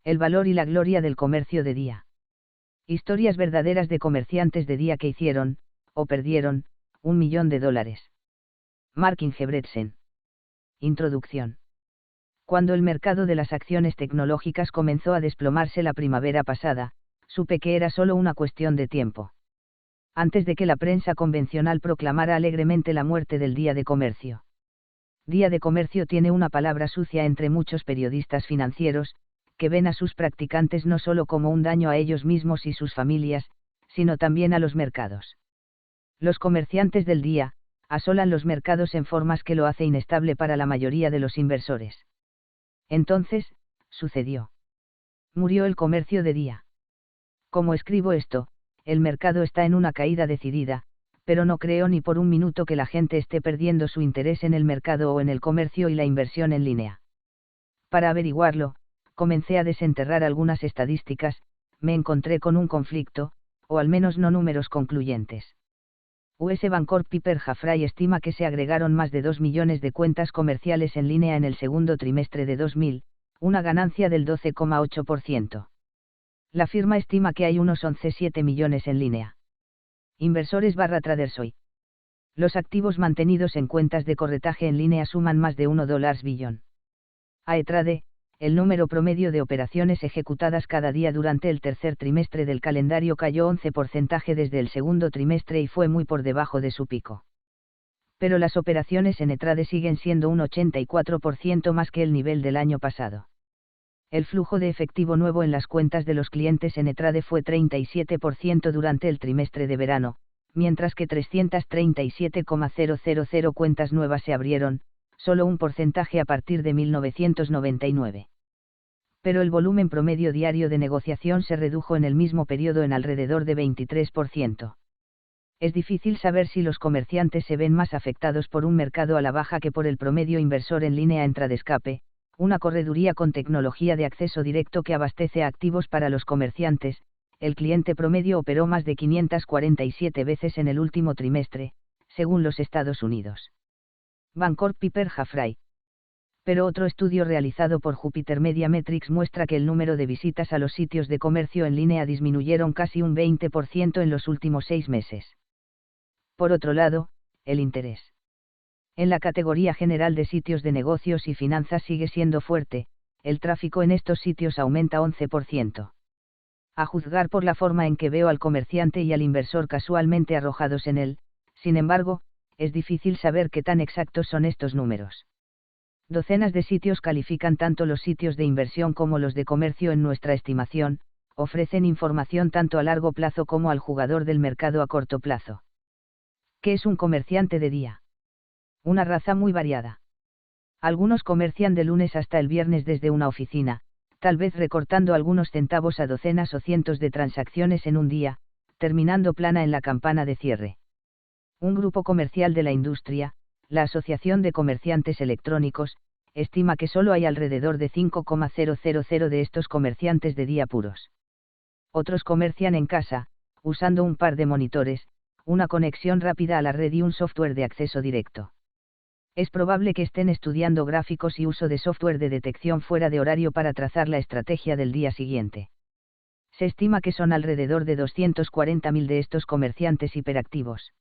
El valor y la gloria del comercio de día. Historias verdaderas de comerciantes de día que hicieron, o perdieron, $1.000.000. Mark Ingebretsen. Introducción. Cuando el mercado de las acciones tecnológicas comenzó a desplomarse la primavera pasada, supe que era solo una cuestión de tiempo. Antes de que la prensa convencional proclamara alegremente la muerte del Día de Comercio. Día de Comercio tiene una palabra sucia entre muchos periodistas financieros, que ven a sus practicantes no solo como un daño a ellos mismos y sus familias, sino también a los mercados. Los comerciantes del día, asolan los mercados en formas que lo hace inestable para la mayoría de los inversores. Entonces, sucedió. Murió el comercio de día. Como escribo esto, el mercado está en una caída decidida, pero no creo ni por un minuto que la gente esté perdiendo su interés en el mercado o en el comercio y la inversión en línea. Para averiguarlo, comencé a desenterrar algunas estadísticas, me encontré con un conflicto, o al menos no números concluyentes. US Bancorp Piper Jaffray estima que se agregaron más de 2 millones de cuentas comerciales en línea en el segundo trimestre de 2000, una ganancia del 12,8%. La firma estima que hay unos 11,7 millones en línea. Inversores/traders hoy. Los activos mantenidos en cuentas de corretaje en línea suman más de $1 billón. AETRADE, el número promedio de operaciones ejecutadas cada día durante el tercer trimestre del calendario cayó 11% desde el segundo trimestre y fue muy por debajo de su pico. Pero las operaciones en ETRADE siguen siendo un 84% más que el nivel del año pasado. El flujo de efectivo nuevo en las cuentas de los clientes en ETRADE fue 37% durante el trimestre de verano, mientras que 337,000 cuentas nuevas se abrieron, solo un porcentaje a partir de 1999. Pero el volumen promedio diario de negociación se redujo en el mismo periodo en alrededor de 23%. Es difícil saber si los comerciantes se ven más afectados por un mercado a la baja que por el promedio inversor en línea en Tradescape, una correduría con tecnología de acceso directo que abastece a activos para los comerciantes. El cliente promedio operó más de 547 veces en el último trimestre, según los Estados Unidos. Bancorp Piper Jaffray. Pero otro estudio realizado por Jupiter Media Metrics muestra que el número de visitas a los sitios de comercio en línea disminuyeron casi un 20% en los últimos 6 meses. Por otro lado, el interés en la categoría general de sitios de negocios y finanzas sigue siendo fuerte, el tráfico en estos sitios aumenta 11%. A juzgar por la forma en que veo al comerciante y al inversor casualmente arrojados en él, sin embargo, es difícil saber qué tan exactos son estos números. Docenas de sitios califican tanto los sitios de inversión como los de comercio en nuestra estimación, ofrecen información tanto a largo plazo como al jugador del mercado a corto plazo. ¿Qué es un comerciante de día? Una raza muy variada. Algunos comercian de lunes hasta el viernes desde una oficina, tal vez recortando algunos centavos a docenas o cientos de transacciones en un día, terminando plana en la campana de cierre. Un grupo comercial de la industria, la Asociación de Comerciantes Electrónicos, estima que solo hay alrededor de 5,000 de estos comerciantes de día puros. Otros comercian en casa, usando un par de monitores, una conexión rápida a la red y un software de acceso directo. Es probable que estén estudiando gráficos y uso de software de detección fuera de horario para trazar la estrategia del día siguiente. Se estima que son alrededor de 240.000 de estos comerciantes hiperactivos.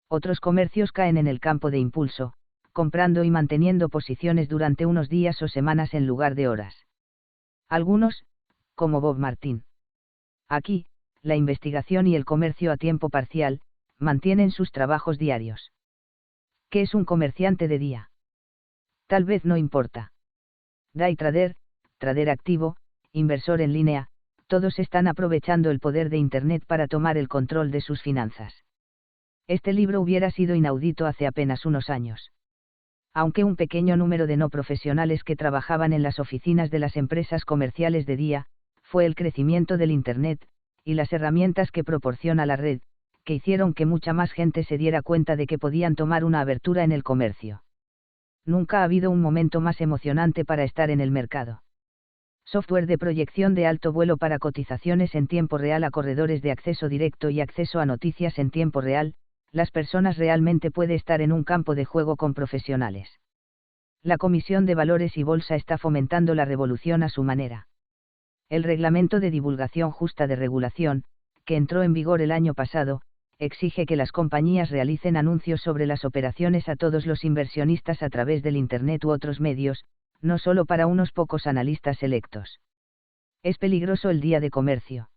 Otros comercios caen en el campo de impulso, comprando y manteniendo posiciones durante unos días o semanas en lugar de horas. Algunos, como Bob Martin. Aquí, la investigación y el comercio a tiempo parcial, mantienen sus trabajos diarios. ¿Qué es un comerciante de día? Tal vez no importa. Day trader, trader activo, inversor en línea, todos están aprovechando el poder de Internet para tomar el control de sus finanzas. Este libro hubiera sido inaudito hace apenas unos años. Aunque un pequeño número de no profesionales que trabajaban en las oficinas de las empresas comerciales de día, fue el crecimiento del Internet, y las herramientas que proporciona la red, que hicieron que mucha más gente se diera cuenta de que podían tomar una abertura en el comercio. Nunca ha habido un momento más emocionante para estar en el mercado. Software de proyección de alto vuelo para cotizaciones en tiempo real a corredores de acceso directo y acceso a noticias en tiempo real, las personas realmente pueden estar en un campo de juego con profesionales. La Comisión de Valores y Bolsa está fomentando la revolución a su manera. El Reglamento de Divulgación Justa de Regulación, que entró en vigor el año pasado, exige que las compañías realicen anuncios sobre las operaciones a todos los inversionistas a través del Internet u otros medios, no solo para unos pocos analistas selectos. Es peligroso el día de comercio.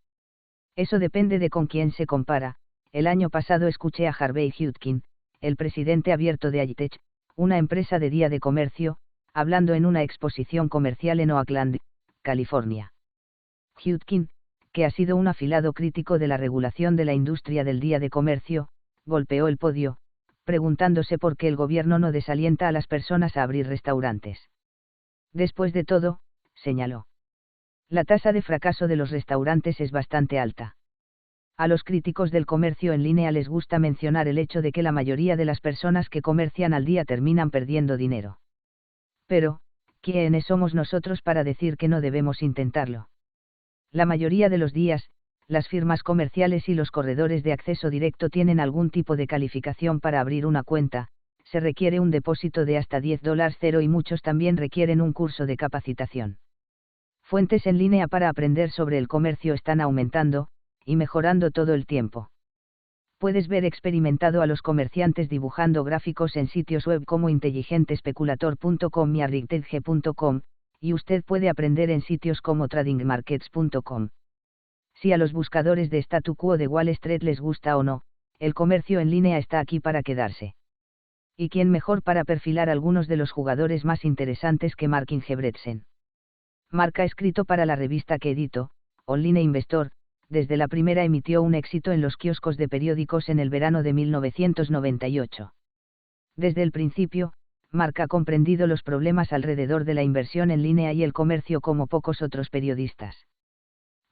Eso depende de con quién se compara. El año pasado escuché a Harvey Hudkin, el presidente abierto de Agitech, una empresa de día de comercio, hablando en una exposición comercial en Oakland, California. Hudkin, que ha sido un afilado crítico de la regulación de la industria del día de comercio, golpeó el podio, preguntándose por qué el gobierno no desalienta a las personas a abrir restaurantes. Después de todo, señaló, la tasa de fracaso de los restaurantes es bastante alta. A los críticos del comercio en línea les gusta mencionar el hecho de que la mayoría de las personas que comercian al día terminan perdiendo dinero. Pero, ¿quiénes somos nosotros para decir que no debemos intentarlo? La mayoría de los días, las firmas comerciales y los corredores de acceso directo tienen algún tipo de calificación para abrir una cuenta, se requiere un depósito de hasta $10 y muchos también requieren un curso de capacitación. Fuentes en línea para aprender sobre el comercio están aumentando, y mejorando todo el tiempo. Puedes ver experimentado a los comerciantes dibujando gráficos en sitios web como intelligentespeculator.com y arbitrage.com, y usted puede aprender en sitios como tradingmarkets.com. Si a los buscadores de statu quo de Wall Street les gusta o no, el comercio en línea está aquí para quedarse. ¿Y quién mejor para perfilar algunos de los jugadores más interesantes que Mark Ingebretsen? Mark ha escrito para la revista que edito, Online Investor, desde la primera emitió un éxito en los kioscos de periódicos en el verano de 1998. Desde el principio, Mark ha comprendido los problemas alrededor de la inversión en línea y el comercio como pocos otros periodistas.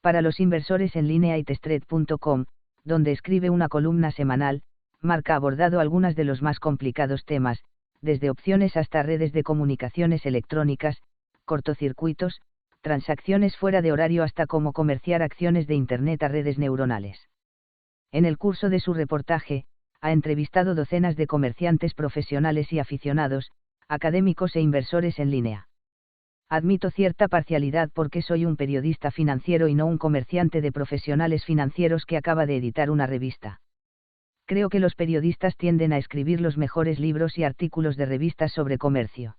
Para los inversores en línea y testred.com, donde escribe una columna semanal, Mark ha abordado algunos de los más complicados temas, desde opciones hasta redes de comunicaciones electrónicas, cortocircuitos, transacciones fuera de horario hasta cómo comerciar acciones de Internet a redes neuronales. En el curso de su reportaje, ha entrevistado docenas de comerciantes profesionales y aficionados, académicos e inversores en línea. Admito cierta parcialidad porque soy un periodista financiero y no un comerciante de profesionales financieros que acaba de editar una revista. Creo que los periodistas tienden a escribir los mejores libros y artículos de revistas sobre comercio.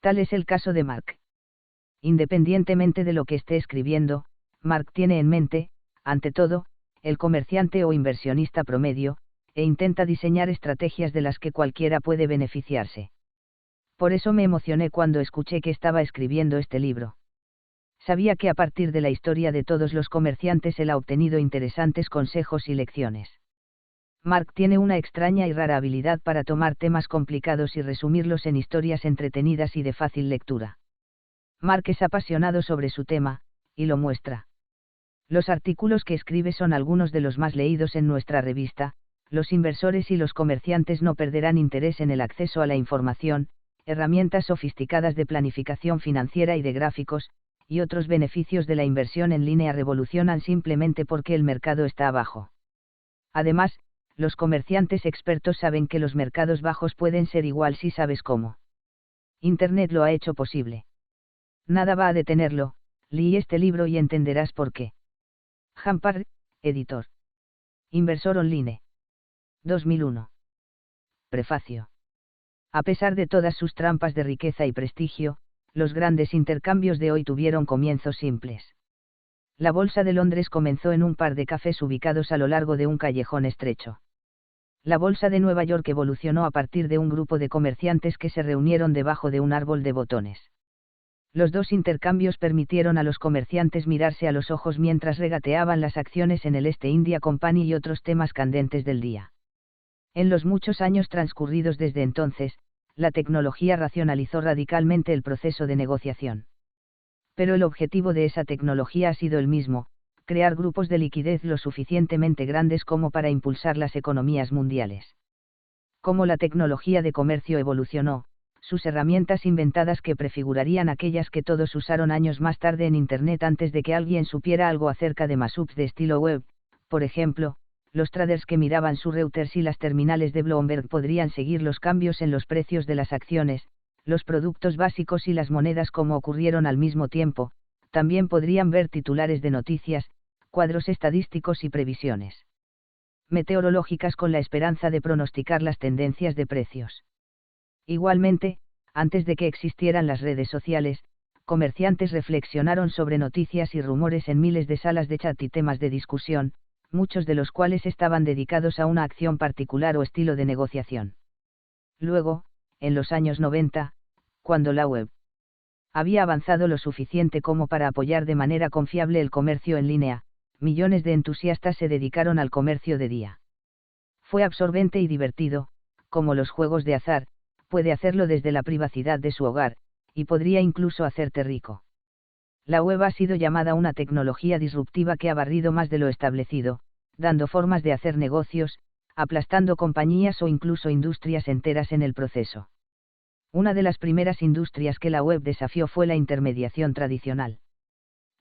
Tal es el caso de Mark. Independientemente de lo que esté escribiendo, Mark tiene en mente, ante todo, el comerciante o inversionista promedio, e intenta diseñar estrategias de las que cualquiera puede beneficiarse. Por eso me emocioné cuando escuché que estaba escribiendo este libro. Sabía que a partir de la historia de todos los comerciantes él ha obtenido interesantes consejos y lecciones. Mark tiene una extraña y rara habilidad para tomar temas complicados y resumirlos en historias entretenidas y de fácil lectura. Mark es apasionado sobre su tema, y lo muestra. Los artículos que escribe son algunos de los más leídos en nuestra revista. Los inversores y los comerciantes no perderán interés en el acceso a la información, herramientas sofisticadas de planificación financiera y de gráficos, y otros beneficios de la inversión en línea revolucionan simplemente porque el mercado está abajo. Además, los comerciantes expertos saben que los mercados bajos pueden ser igual si sabes cómo. Internet lo ha hecho posible. Nada va a detenerlo, lee este libro y entenderás por qué. Jampar, editor. Inversor Online. 2001. Prefacio. A pesar de todas sus trampas de riqueza y prestigio, los grandes intercambios de hoy tuvieron comienzos simples. La Bolsa de Londres comenzó en un par de cafés ubicados a lo largo de un callejón estrecho. La Bolsa de Nueva York evolucionó a partir de un grupo de comerciantes que se reunieron debajo de un árbol de botones. Los dos intercambios permitieron a los comerciantes mirarse a los ojos mientras regateaban las acciones en el East India Company y otros temas candentes del día. En los muchos años transcurridos desde entonces, la tecnología racionalizó radicalmente el proceso de negociación. Pero el objetivo de esa tecnología ha sido el mismo, crear grupos de liquidez lo suficientemente grandes como para impulsar las economías mundiales. Como la tecnología de comercio evolucionó, sus herramientas inventadas que prefigurarían aquellas que todos usaron años más tarde en Internet antes de que alguien supiera algo acerca de mashups de estilo web, por ejemplo, los traders que miraban su Reuters y las terminales de Bloomberg podrían seguir los cambios en los precios de las acciones, los productos básicos y las monedas como ocurrieron al mismo tiempo, También podrían ver titulares de noticias, cuadros estadísticos y previsiones meteorológicas con la esperanza de pronosticar las tendencias de precios. Igualmente, antes de que existieran las redes sociales, comerciantes reflexionaron sobre noticias y rumores en miles de salas de chat y temas de discusión, muchos de los cuales estaban dedicados a una acción particular o estilo de negociación. Luego, en los años 90, cuando la web había avanzado lo suficiente como para apoyar de manera confiable el comercio en línea, millones de entusiastas se dedicaron al comercio de día. Fue absorbente y divertido, como los juegos de azar, puede hacerlo desde la privacidad de su hogar, y podría incluso hacerte rico. La web ha sido llamada una tecnología disruptiva que ha barrido más de lo establecido, dando formas de hacer negocios, aplastando compañías o incluso industrias enteras en el proceso. Una de las primeras industrias que la web desafió fue la intermediación tradicional.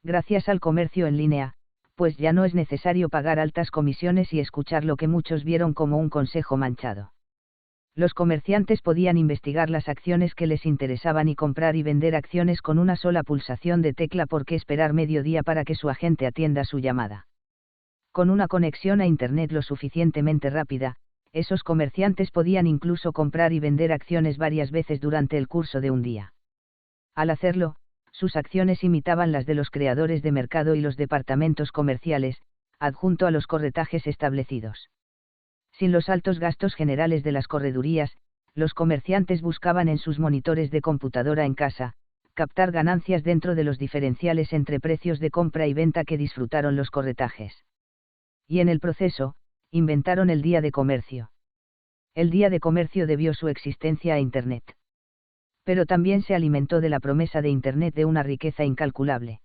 Gracias al comercio en línea, pues ya no es necesario pagar altas comisiones y escuchar lo que muchos vieron como un consejo manchado. Los comerciantes podían investigar las acciones que les interesaban y comprar y vender acciones con una sola pulsación de tecla. ¿Por qué esperar mediodía para que su agente atienda su llamada? Con una conexión a Internet lo suficientemente rápida, esos comerciantes podían incluso comprar y vender acciones varias veces durante el curso de un día. Al hacerlo, sus acciones imitaban las de los creadores de mercado y los departamentos comerciales, adjunto a los corretajes establecidos. Sin los altos gastos generales de las corredurías, los comerciantes buscaban en sus monitores de computadora en casa, captar ganancias dentro de los diferenciales entre precios de compra y venta que disfrutaron los corretajes. Y en el proceso, inventaron el día de comercio. El día de comercio debió su existencia a Internet. Pero también se alimentó de la promesa de Internet de una riqueza incalculable.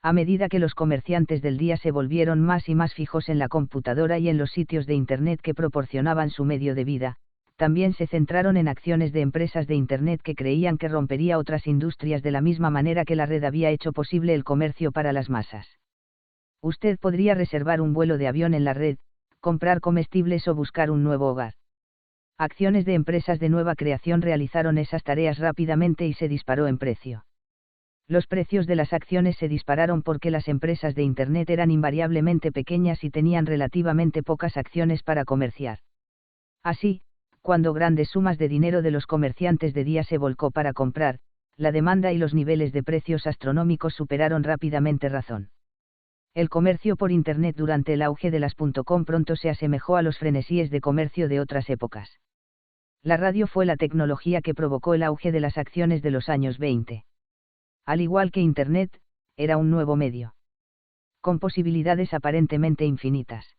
A medida que los comerciantes del día se volvieron más y más fijos en la computadora y en los sitios de Internet que proporcionaban su medio de vida, también se centraron en acciones de empresas de Internet que creían que rompería otras industrias de la misma manera que la red había hecho posible el comercio para las masas. Usted podría reservar un vuelo de avión en la red, comprar comestibles o buscar un nuevo hogar. Acciones de empresas de nueva creación realizaron esas tareas rápidamente y se disparó en precio. Los precios de las acciones se dispararon porque las empresas de Internet eran invariablemente pequeñas y tenían relativamente pocas acciones para comerciar. Así, cuando grandes sumas de dinero de los comerciantes de día se volcó para comprar, la demanda y los niveles de precios astronómicos superaron rápidamente razón. El comercio por Internet durante el auge de las .com pronto se asemejó a los frenesíes de comercio de otras épocas. La radio fue la tecnología que provocó el auge de las acciones de los años 20. Al igual que Internet, era un nuevo medio. Con posibilidades aparentemente infinitas.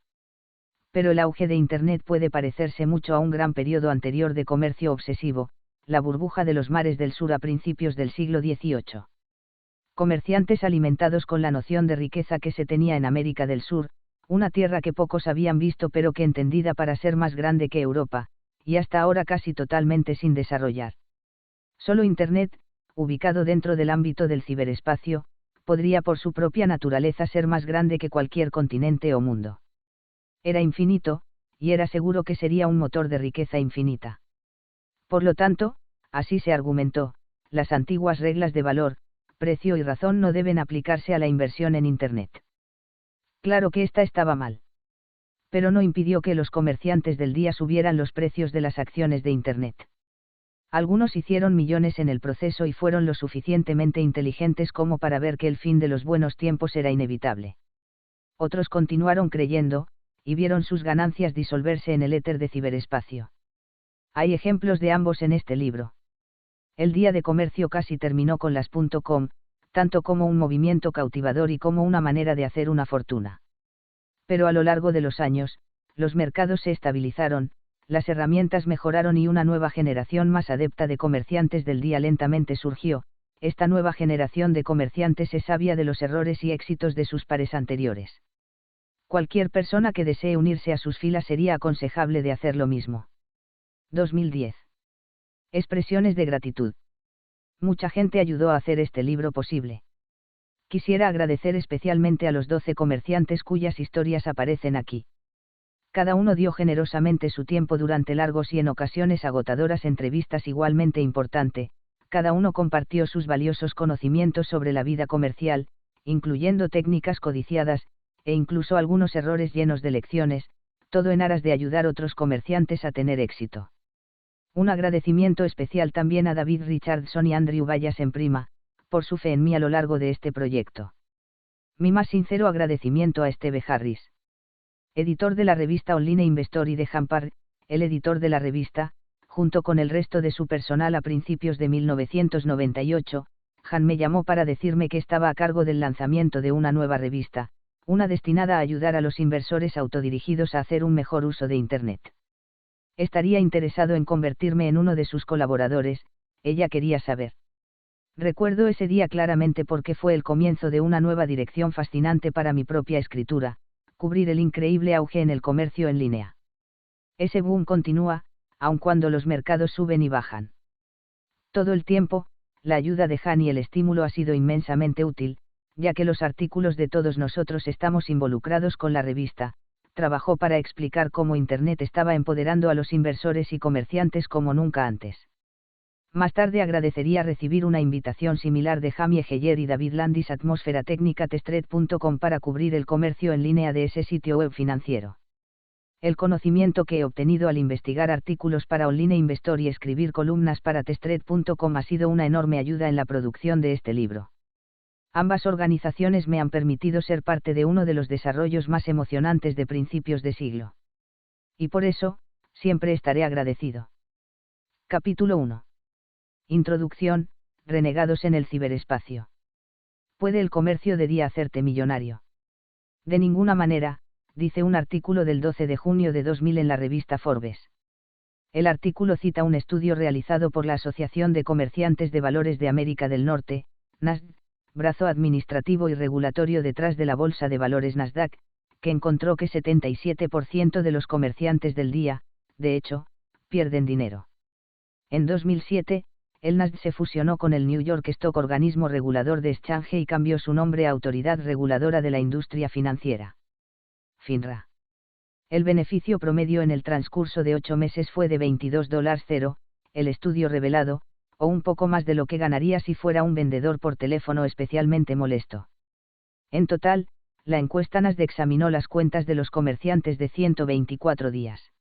Pero el auge de Internet puede parecerse mucho a un gran periodo anterior de comercio obsesivo, la burbuja de los mares del sur a principios del siglo XVIII. Comerciantes alimentados con la noción de riqueza que se tenía en América del Sur, una tierra que pocos habían visto pero que entendida para ser más grande que Europa, y hasta ahora casi totalmente sin desarrollar. Solo Internet, ubicado dentro del ámbito del ciberespacio, podría por su propia naturaleza ser más grande que cualquier continente o mundo. Era infinito, y era seguro que sería un motor de riqueza infinita. Por lo tanto, así se argumentó, las antiguas reglas de valor, precio y razón no deben aplicarse a la inversión en Internet. Claro que esta estaba mal. Pero no impidió que los comerciantes del día subieran los precios de las acciones de Internet. Algunos hicieron millones en el proceso y fueron lo suficientemente inteligentes como para ver que el fin de los buenos tiempos era inevitable. Otros continuaron creyendo, y vieron sus ganancias disolverse en el éter de ciberespacio. Hay ejemplos de ambos en este libro. El día de comercio casi terminó con las .com, tanto como un movimiento cautivador y como una manera de hacer una fortuna. Pero a lo largo de los años, los mercados se estabilizaron, las herramientas mejoraron y una nueva generación más adepta de comerciantes del día lentamente surgió. Esta nueva generación de comerciantes es sabia de los errores y éxitos de sus pares anteriores. Cualquier persona que desee unirse a sus filas sería aconsejable de hacer lo mismo. 2010. Expresiones de gratitud. Mucha gente ayudó a hacer este libro posible. Quisiera agradecer especialmente a los 12 comerciantes cuyas historias aparecen aquí. Cada uno dio generosamente su tiempo durante largos y en ocasiones agotadoras entrevistas igualmente importante, Cada uno compartió sus valiosos conocimientos sobre la vida comercial, incluyendo técnicas codiciadas, e incluso algunos errores llenos de lecciones, todo en aras de ayudar a otros comerciantes a tener éxito. Un agradecimiento especial también a David Richardson y Andrew Bayas en Prima, por su fe en mí a lo largo de este proyecto. Mi más sincero agradecimiento a Steve Harris, editor de la revista Online Investor, y de Hampar, el editor de la revista, junto con el resto de su personal a principios de 1998. Han me llamó para decirme que estaba a cargo del lanzamiento de una nueva revista, una destinada a ayudar a los inversores autodirigidos a hacer un mejor uso de Internet. Estaría interesado en convertirme en uno de sus colaboradores, ella quería saber. Recuerdo ese día claramente porque fue el comienzo de una nueva dirección fascinante para mi propia escritura, cubrir el increíble auge en el comercio en línea. Ese boom continúa, aun cuando los mercados suben y bajan. Todo el tiempo, la ayuda de Han y el estímulo ha sido inmensamente útil, ya que los artículos de todos nosotros estamos involucrados con la revista. Trabajó para explicar cómo Internet estaba empoderando a los inversores y comerciantes como nunca antes. Más tarde agradecería recibir una invitación similar de Jamie Geyer y David Landis a Atmósfera Técnica Testred.com para cubrir el comercio en línea de ese sitio web financiero. El conocimiento que he obtenido al investigar artículos para Online Investor y escribir columnas para Testred.com ha sido una enorme ayuda en la producción de este libro. Ambas organizaciones me han permitido ser parte de uno de los desarrollos más emocionantes de principios de siglo. Y por eso, siempre estaré agradecido. Capítulo 1. Introducción: Renegados en el ciberespacio. ¿Puede el comercio de día hacerte millonario? De ninguna manera, dice un artículo del 12 de junio de 2000 en la revista Forbes. El artículo cita un estudio realizado por la Asociación de Comerciantes de Valores de América del Norte, NASDAQ, brazo administrativo y regulatorio detrás de la Bolsa de Valores Nasdaq, que encontró que 77% de los comerciantes del día, de hecho, pierden dinero. En 2007, el Nasdaq se fusionó con el New York Stock, organismo regulador de exchange, y cambió su nombre a Autoridad Reguladora de la Industria Financiera. FINRA. El beneficio promedio en el transcurso de 8 meses fue de $22.0, el estudio revelado, o un poco más de lo que ganaría si fuera un vendedor por teléfono especialmente molesto. En total, la encuesta Nasdaq examinó las cuentas de los comerciantes de 124 días.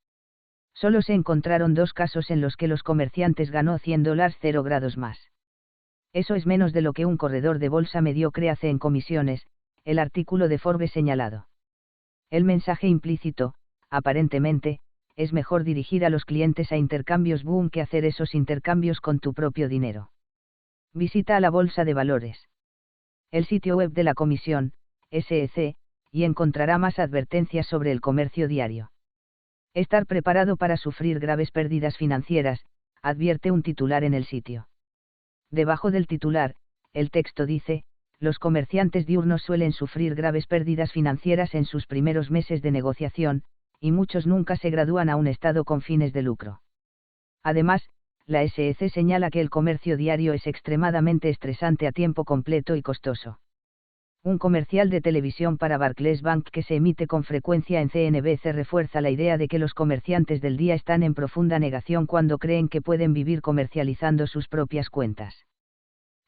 Solo se encontraron 2 casos en los que los comerciantes ganó $100 0 grados más. Eso es menos de lo que un corredor de bolsa mediocre hace en comisiones, el artículo de Forbes señalado. El mensaje implícito, aparentemente, es mejor dirigir a los clientes a intercambios boom que hacer esos intercambios con tu propio dinero. Visita a la Bolsa de Valores, el sitio web de la Comisión, SEC, y encontrará más advertencias sobre el comercio diario. Estar preparado para sufrir graves pérdidas financieras, advierte un titular en el sitio. Debajo del titular, el texto dice: los comerciantes diurnos suelen sufrir graves pérdidas financieras en sus primeros meses de negociación, y muchos nunca se gradúan a un estado con fines de lucro. Además, la SEC señala que el comercio diario es extremadamente estresante a tiempo completo y costoso. Un comercial de televisión para Barclays Bank que se emite con frecuencia en CNBC refuerza la idea de que los comerciantes del día están en profunda negación cuando creen que pueden vivir comercializando sus propias cuentas.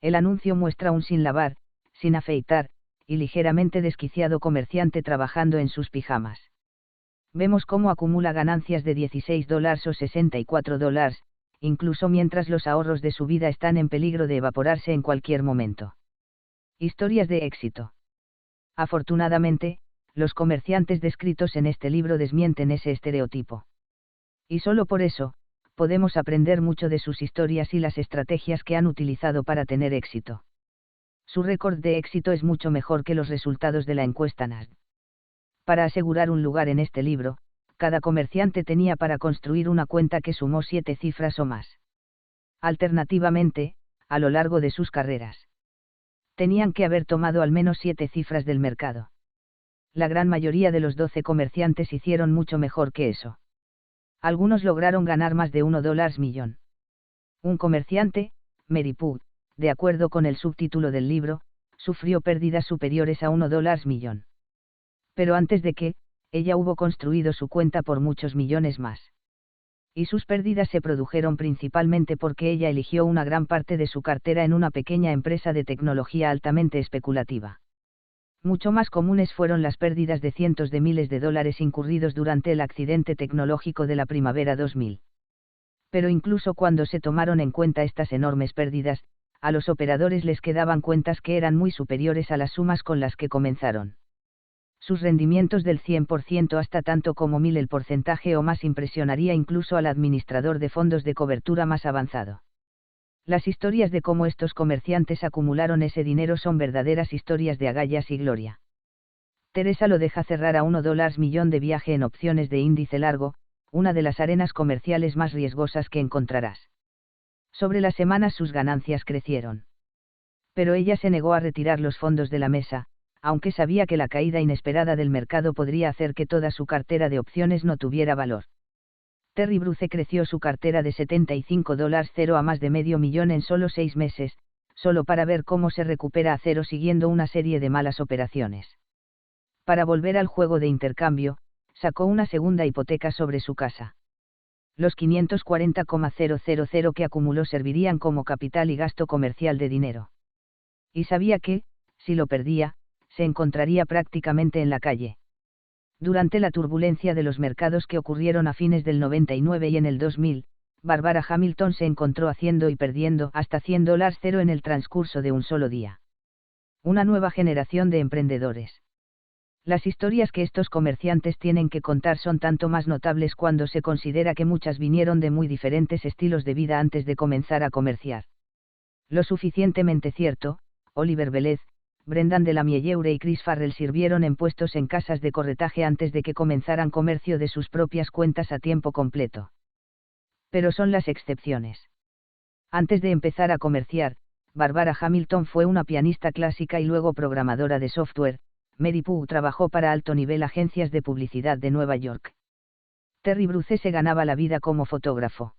El anuncio muestra un sin lavar, sin afeitar, y ligeramente desquiciado comerciante trabajando en sus pijamas. Vemos cómo acumula ganancias de $16 o $64, incluso mientras los ahorros de su vida están en peligro de evaporarse en cualquier momento. Historias de éxito. Afortunadamente, los comerciantes descritos en este libro desmienten ese estereotipo. Y solo por eso, podemos aprender mucho de sus historias y las estrategias que han utilizado para tener éxito. Su récord de éxito es mucho mejor que los resultados de la encuesta Nasdaq. Para asegurar un lugar en este libro, cada comerciante tenía para construir una cuenta que sumó 7 cifras o más. Alternativamente, a lo largo de sus carreras, tenían que haber tomado al menos 7 cifras del mercado. La gran mayoría de los 12 comerciantes hicieron mucho mejor que eso. Algunos lograron ganar más de $1 millón. Un comerciante, Mary Pugh, de acuerdo con el subtítulo del libro, sufrió pérdidas superiores a $1 millón. Pero antes de que ella hubo construido su cuenta por muchos millones más. Y sus pérdidas se produjeron principalmente porque ella eligió una gran parte de su cartera en una pequeña empresa de tecnología altamente especulativa. Mucho más comunes fueron las pérdidas de cientos de miles de dólares incurridos durante el accidente tecnológico de la primavera 2000. Pero incluso cuando se tomaron en cuenta estas enormes pérdidas, a los operadores les quedaban cuentas que eran muy superiores a las sumas con las que comenzaron. Sus rendimientos del 100% hasta tanto como 1000 el porcentaje o más impresionaría incluso al administrador de fondos de cobertura más avanzado. Las historias de cómo estos comerciantes acumularon ese dinero son verdaderas historias de agallas y gloria. Teresa lo deja cerrar a $1 millón de viaje en opciones de índice largo, una de las arenas comerciales más riesgosas que encontrarás. Sobre las semanas sus ganancias crecieron. Pero ella se negó a retirar los fondos de la mesa, aunque sabía que la caída inesperada del mercado podría hacer que toda su cartera de opciones no tuviera valor. Terry Bruce creció su cartera de $75,000 a más de $500,000 en solo 6 meses, solo para ver cómo se recupera a cero siguiendo una serie de malas operaciones. Para volver al juego de intercambio, sacó una segunda hipoteca sobre su casa. Los $540,000 que acumuló servirían como capital y gasto comercial de dinero. Y sabía que, si lo perdía, se encontraría prácticamente en la calle. Durante la turbulencia de los mercados que ocurrieron a fines del 99 y en el 2000, Barbara Hamilton se encontró haciendo y perdiendo hasta $100 en el transcurso de un solo día. Una nueva generación de emprendedores. Las historias que estos comerciantes tienen que contar son tanto más notables cuando se considera que muchas vinieron de muy diferentes estilos de vida antes de comenzar a comerciar. Lo suficientemente cierto, Oliver Velez, Brendan de la Mielleure y Chris Farrell sirvieron en puestos en casas de corretaje antes de que comenzaran comercio de sus propias cuentas a tiempo completo. Pero son las excepciones. Antes de empezar a comerciar, Barbara Hamilton fue una pianista clásica y luego programadora de software. Mary Pugh trabajó para alto nivel agencias de publicidad de Nueva York. Terry Bruce se ganaba la vida como fotógrafo.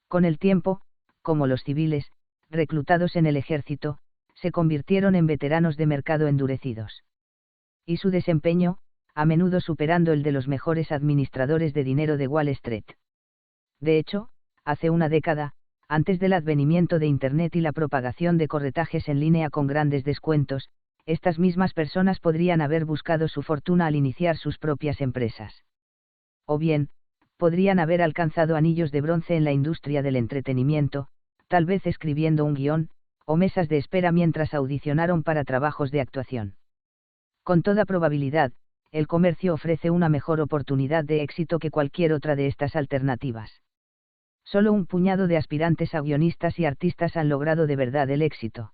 Con el tiempo, como los civiles, reclutados en el ejército, se convirtieron en veteranos de mercado endurecidos. Y su desempeño, a menudo superando el de los mejores administradores de dinero de Wall Street. De hecho, hace una década, antes del advenimiento de Internet y la propagación de corretajes en línea con grandes descuentos, estas mismas personas podrían haber buscado su fortuna al iniciar sus propias empresas. O bien, podrían haber alcanzado anillos de bronce en la industria del entretenimiento, tal vez escribiendo un guión, o mesas de espera mientras audicionaron para trabajos de actuación. Con toda probabilidad, el comercio ofrece una mejor oportunidad de éxito que cualquier otra de estas alternativas. Solo un puñado de aspirantes a guionistas y artistas han logrado de verdad el éxito.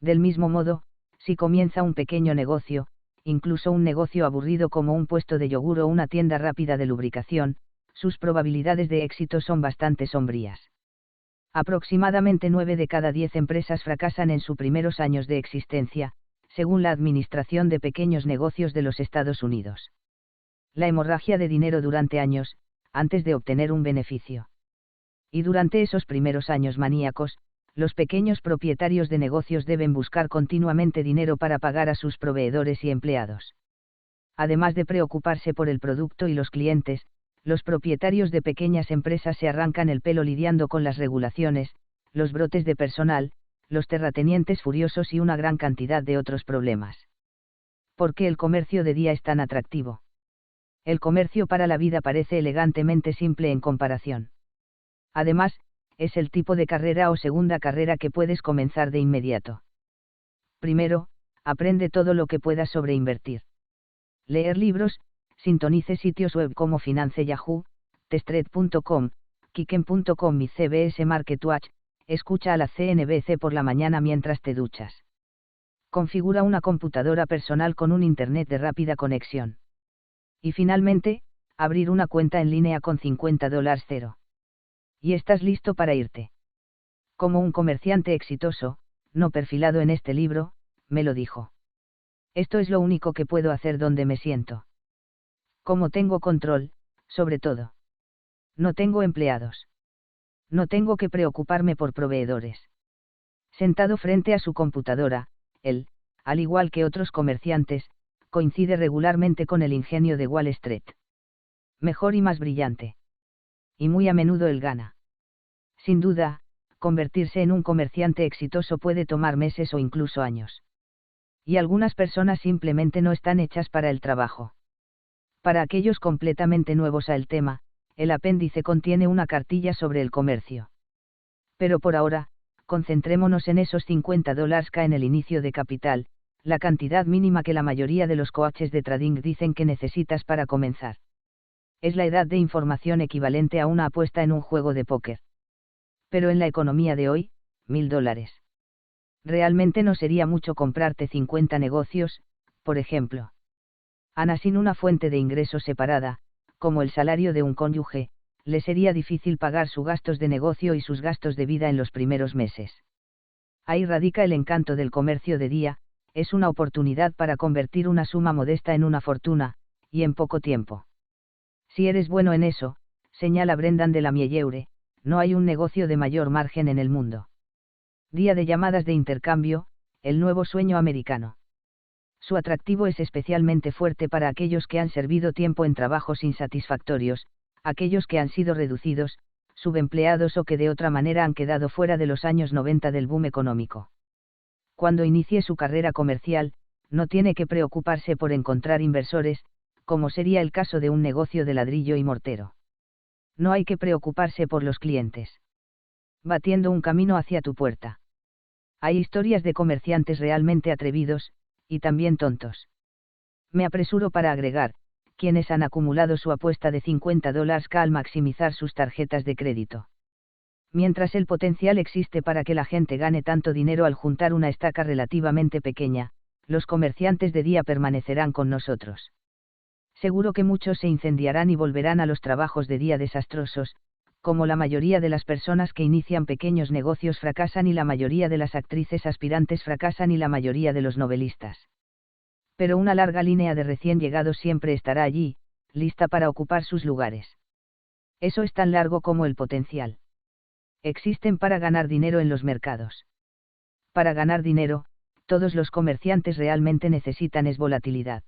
Del mismo modo, si comienza un pequeño negocio, incluso un negocio aburrido como un puesto de yogur o una tienda rápida de lubricación, sus probabilidades de éxito son bastante sombrías. Aproximadamente 9 de cada 10 empresas fracasan en sus primeros años de existencia, según la Administración de Pequeños Negocios de los Estados Unidos. La hemorragia de dinero durante años, antes de obtener un beneficio. Y durante esos primeros años maníacos, los pequeños propietarios de negocios deben buscar continuamente dinero para pagar a sus proveedores y empleados. Además de preocuparse por el producto y los clientes, los propietarios de pequeñas empresas se arrancan el pelo lidiando con las regulaciones, los brotes de personal, los terratenientes furiosos y una gran cantidad de otros problemas. ¿Por qué el comercio de día es tan atractivo? El comercio para la vida parece elegantemente simple en comparación. Además, es el tipo de carrera o segunda carrera que puedes comenzar de inmediato. Primero, aprende todo lo que puedas sobre invertir. Leer libros, sintonice sitios web como Finance Yahoo, Testred.com, Kiken.com y CBS MarketWatch, escucha a la CNBC por la mañana mientras te duchas. Configura una computadora personal con un Internet de rápida conexión. Y finalmente, abrir una cuenta en línea con $50. Y estás listo para irte. Como un comerciante exitoso, no perfilado en este libro, me lo dijo. Esto es lo único que puedo hacer donde me siento. Como tengo control, sobre todo. No tengo empleados. No tengo que preocuparme por proveedores. Sentado frente a su computadora, él, al igual que otros comerciantes, coincide regularmente con el ingenio de Wall Street. Mejor y más brillante. Y muy a menudo él gana. Sin duda, convertirse en un comerciante exitoso puede tomar meses o incluso años. Y algunas personas simplemente no están hechas para el trabajo. Para aquellos completamente nuevos al tema, el apéndice contiene una cartilla sobre el comercio. Pero por ahora, concentrémonos en esos $50 en el inicio de capital, la cantidad mínima que la mayoría de los coaches de trading dicen que necesitas para comenzar. Es la edad de información equivalente a una apuesta en un juego de póker. Pero en la economía de hoy, $1000. Realmente no sería mucho comprarte 50 negocios, por ejemplo. Ana, sin una fuente de ingresos separada, como el salario de un cónyuge, le sería difícil pagar sus gastos de negocio y sus gastos de vida en los primeros meses. Ahí radica el encanto del comercio de día, es una oportunidad para convertir una suma modesta en una fortuna, y en poco tiempo. Si eres bueno en eso, señala Brendan de la Mielleure, no hay un negocio de mayor margen en el mundo. Día de llamadas de intercambio, el nuevo sueño americano. Su atractivo es especialmente fuerte para aquellos que han servido tiempo en trabajos insatisfactorios, aquellos que han sido reducidos, subempleados o que de otra manera han quedado fuera de los años 90 del boom económico. Cuando inicie su carrera comercial, no tiene que preocuparse por encontrar inversores, como sería el caso de un negocio de ladrillo y mortero. No hay que preocuparse por los clientes. Batiendo un camino hacia tu puerta. Hay historias de comerciantes realmente atrevidos, y también tontos. Me apresuro para agregar, quienes han acumulado su apuesta de $50 al maximizar sus tarjetas de crédito. Mientras el potencial existe para que la gente gane tanto dinero al juntar una estaca relativamente pequeña, los comerciantes de día permanecerán con nosotros. Seguro que muchos se incendiarán y volverán a los trabajos de día desastrosos, como la mayoría de las personas que inician pequeños negocios fracasan y la mayoría de las actrices aspirantes fracasan y la mayoría de los novelistas. Pero una larga línea de recién llegados siempre estará allí, lista para ocupar sus lugares. Eso es tan largo como el potencial. Existen para ganar dinero en los mercados. Para ganar dinero, todos los comerciantes realmente necesitan es volatilidad.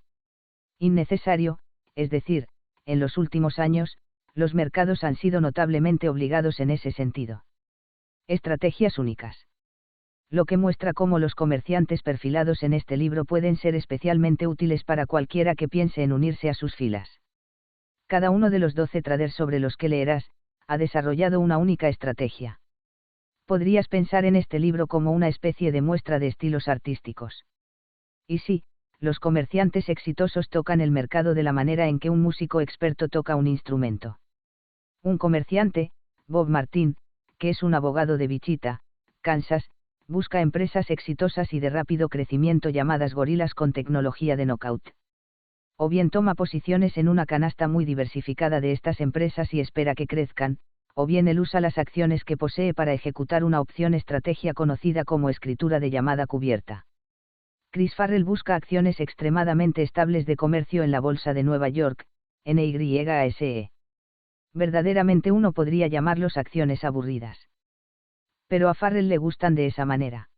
Innecesario, es decir, en los últimos años, los mercados han sido notablemente obligados en ese sentido. Estrategias únicas. Lo que muestra cómo los comerciantes perfilados en este libro pueden ser especialmente útiles para cualquiera que piense en unirse a sus filas. Cada uno de los 12 traders sobre los que leerás, ha desarrollado una única estrategia. Podrías pensar en este libro como una especie de muestra de estilos artísticos. Y sí, los comerciantes exitosos tocan el mercado de la manera en que un músico experto toca un instrumento. Un comerciante, Bob Martin, que es un abogado de Wichita, Kansas, busca empresas exitosas y de rápido crecimiento llamadas gorilas con tecnología de knockout. O bien toma posiciones en una canasta muy diversificada de estas empresas y espera que crezcan, o bien él usa las acciones que posee para ejecutar una opción estrategia conocida como escritura de llamada cubierta. Chris Farrell busca acciones extremadamente estables de comercio en la Bolsa de Nueva York, NYSE. Verdaderamente uno podría llamarlos acciones aburridas. Pero a Farrell le gustan de esa manera.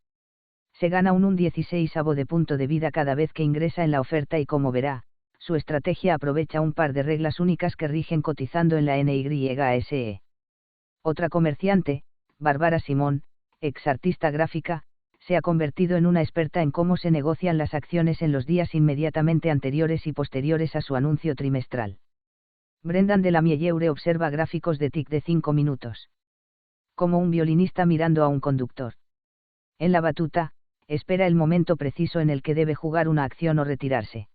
Se gana un 16avo de punto de vida cada vez que ingresa en la oferta y como verá, su estrategia aprovecha un par de reglas únicas que rigen cotizando en la NYSE. Otra comerciante, Bárbara Simón, ex artista gráfica, se ha convertido en una experta en cómo se negocian las acciones en los días inmediatamente anteriores y posteriores a su anuncio trimestral. Brendan de la Mielleure observa gráficos de tic de 5 minutos. Como un violinista mirando a un conductor. En la batuta, espera el momento preciso en el que debe jugar una acción o retirarse.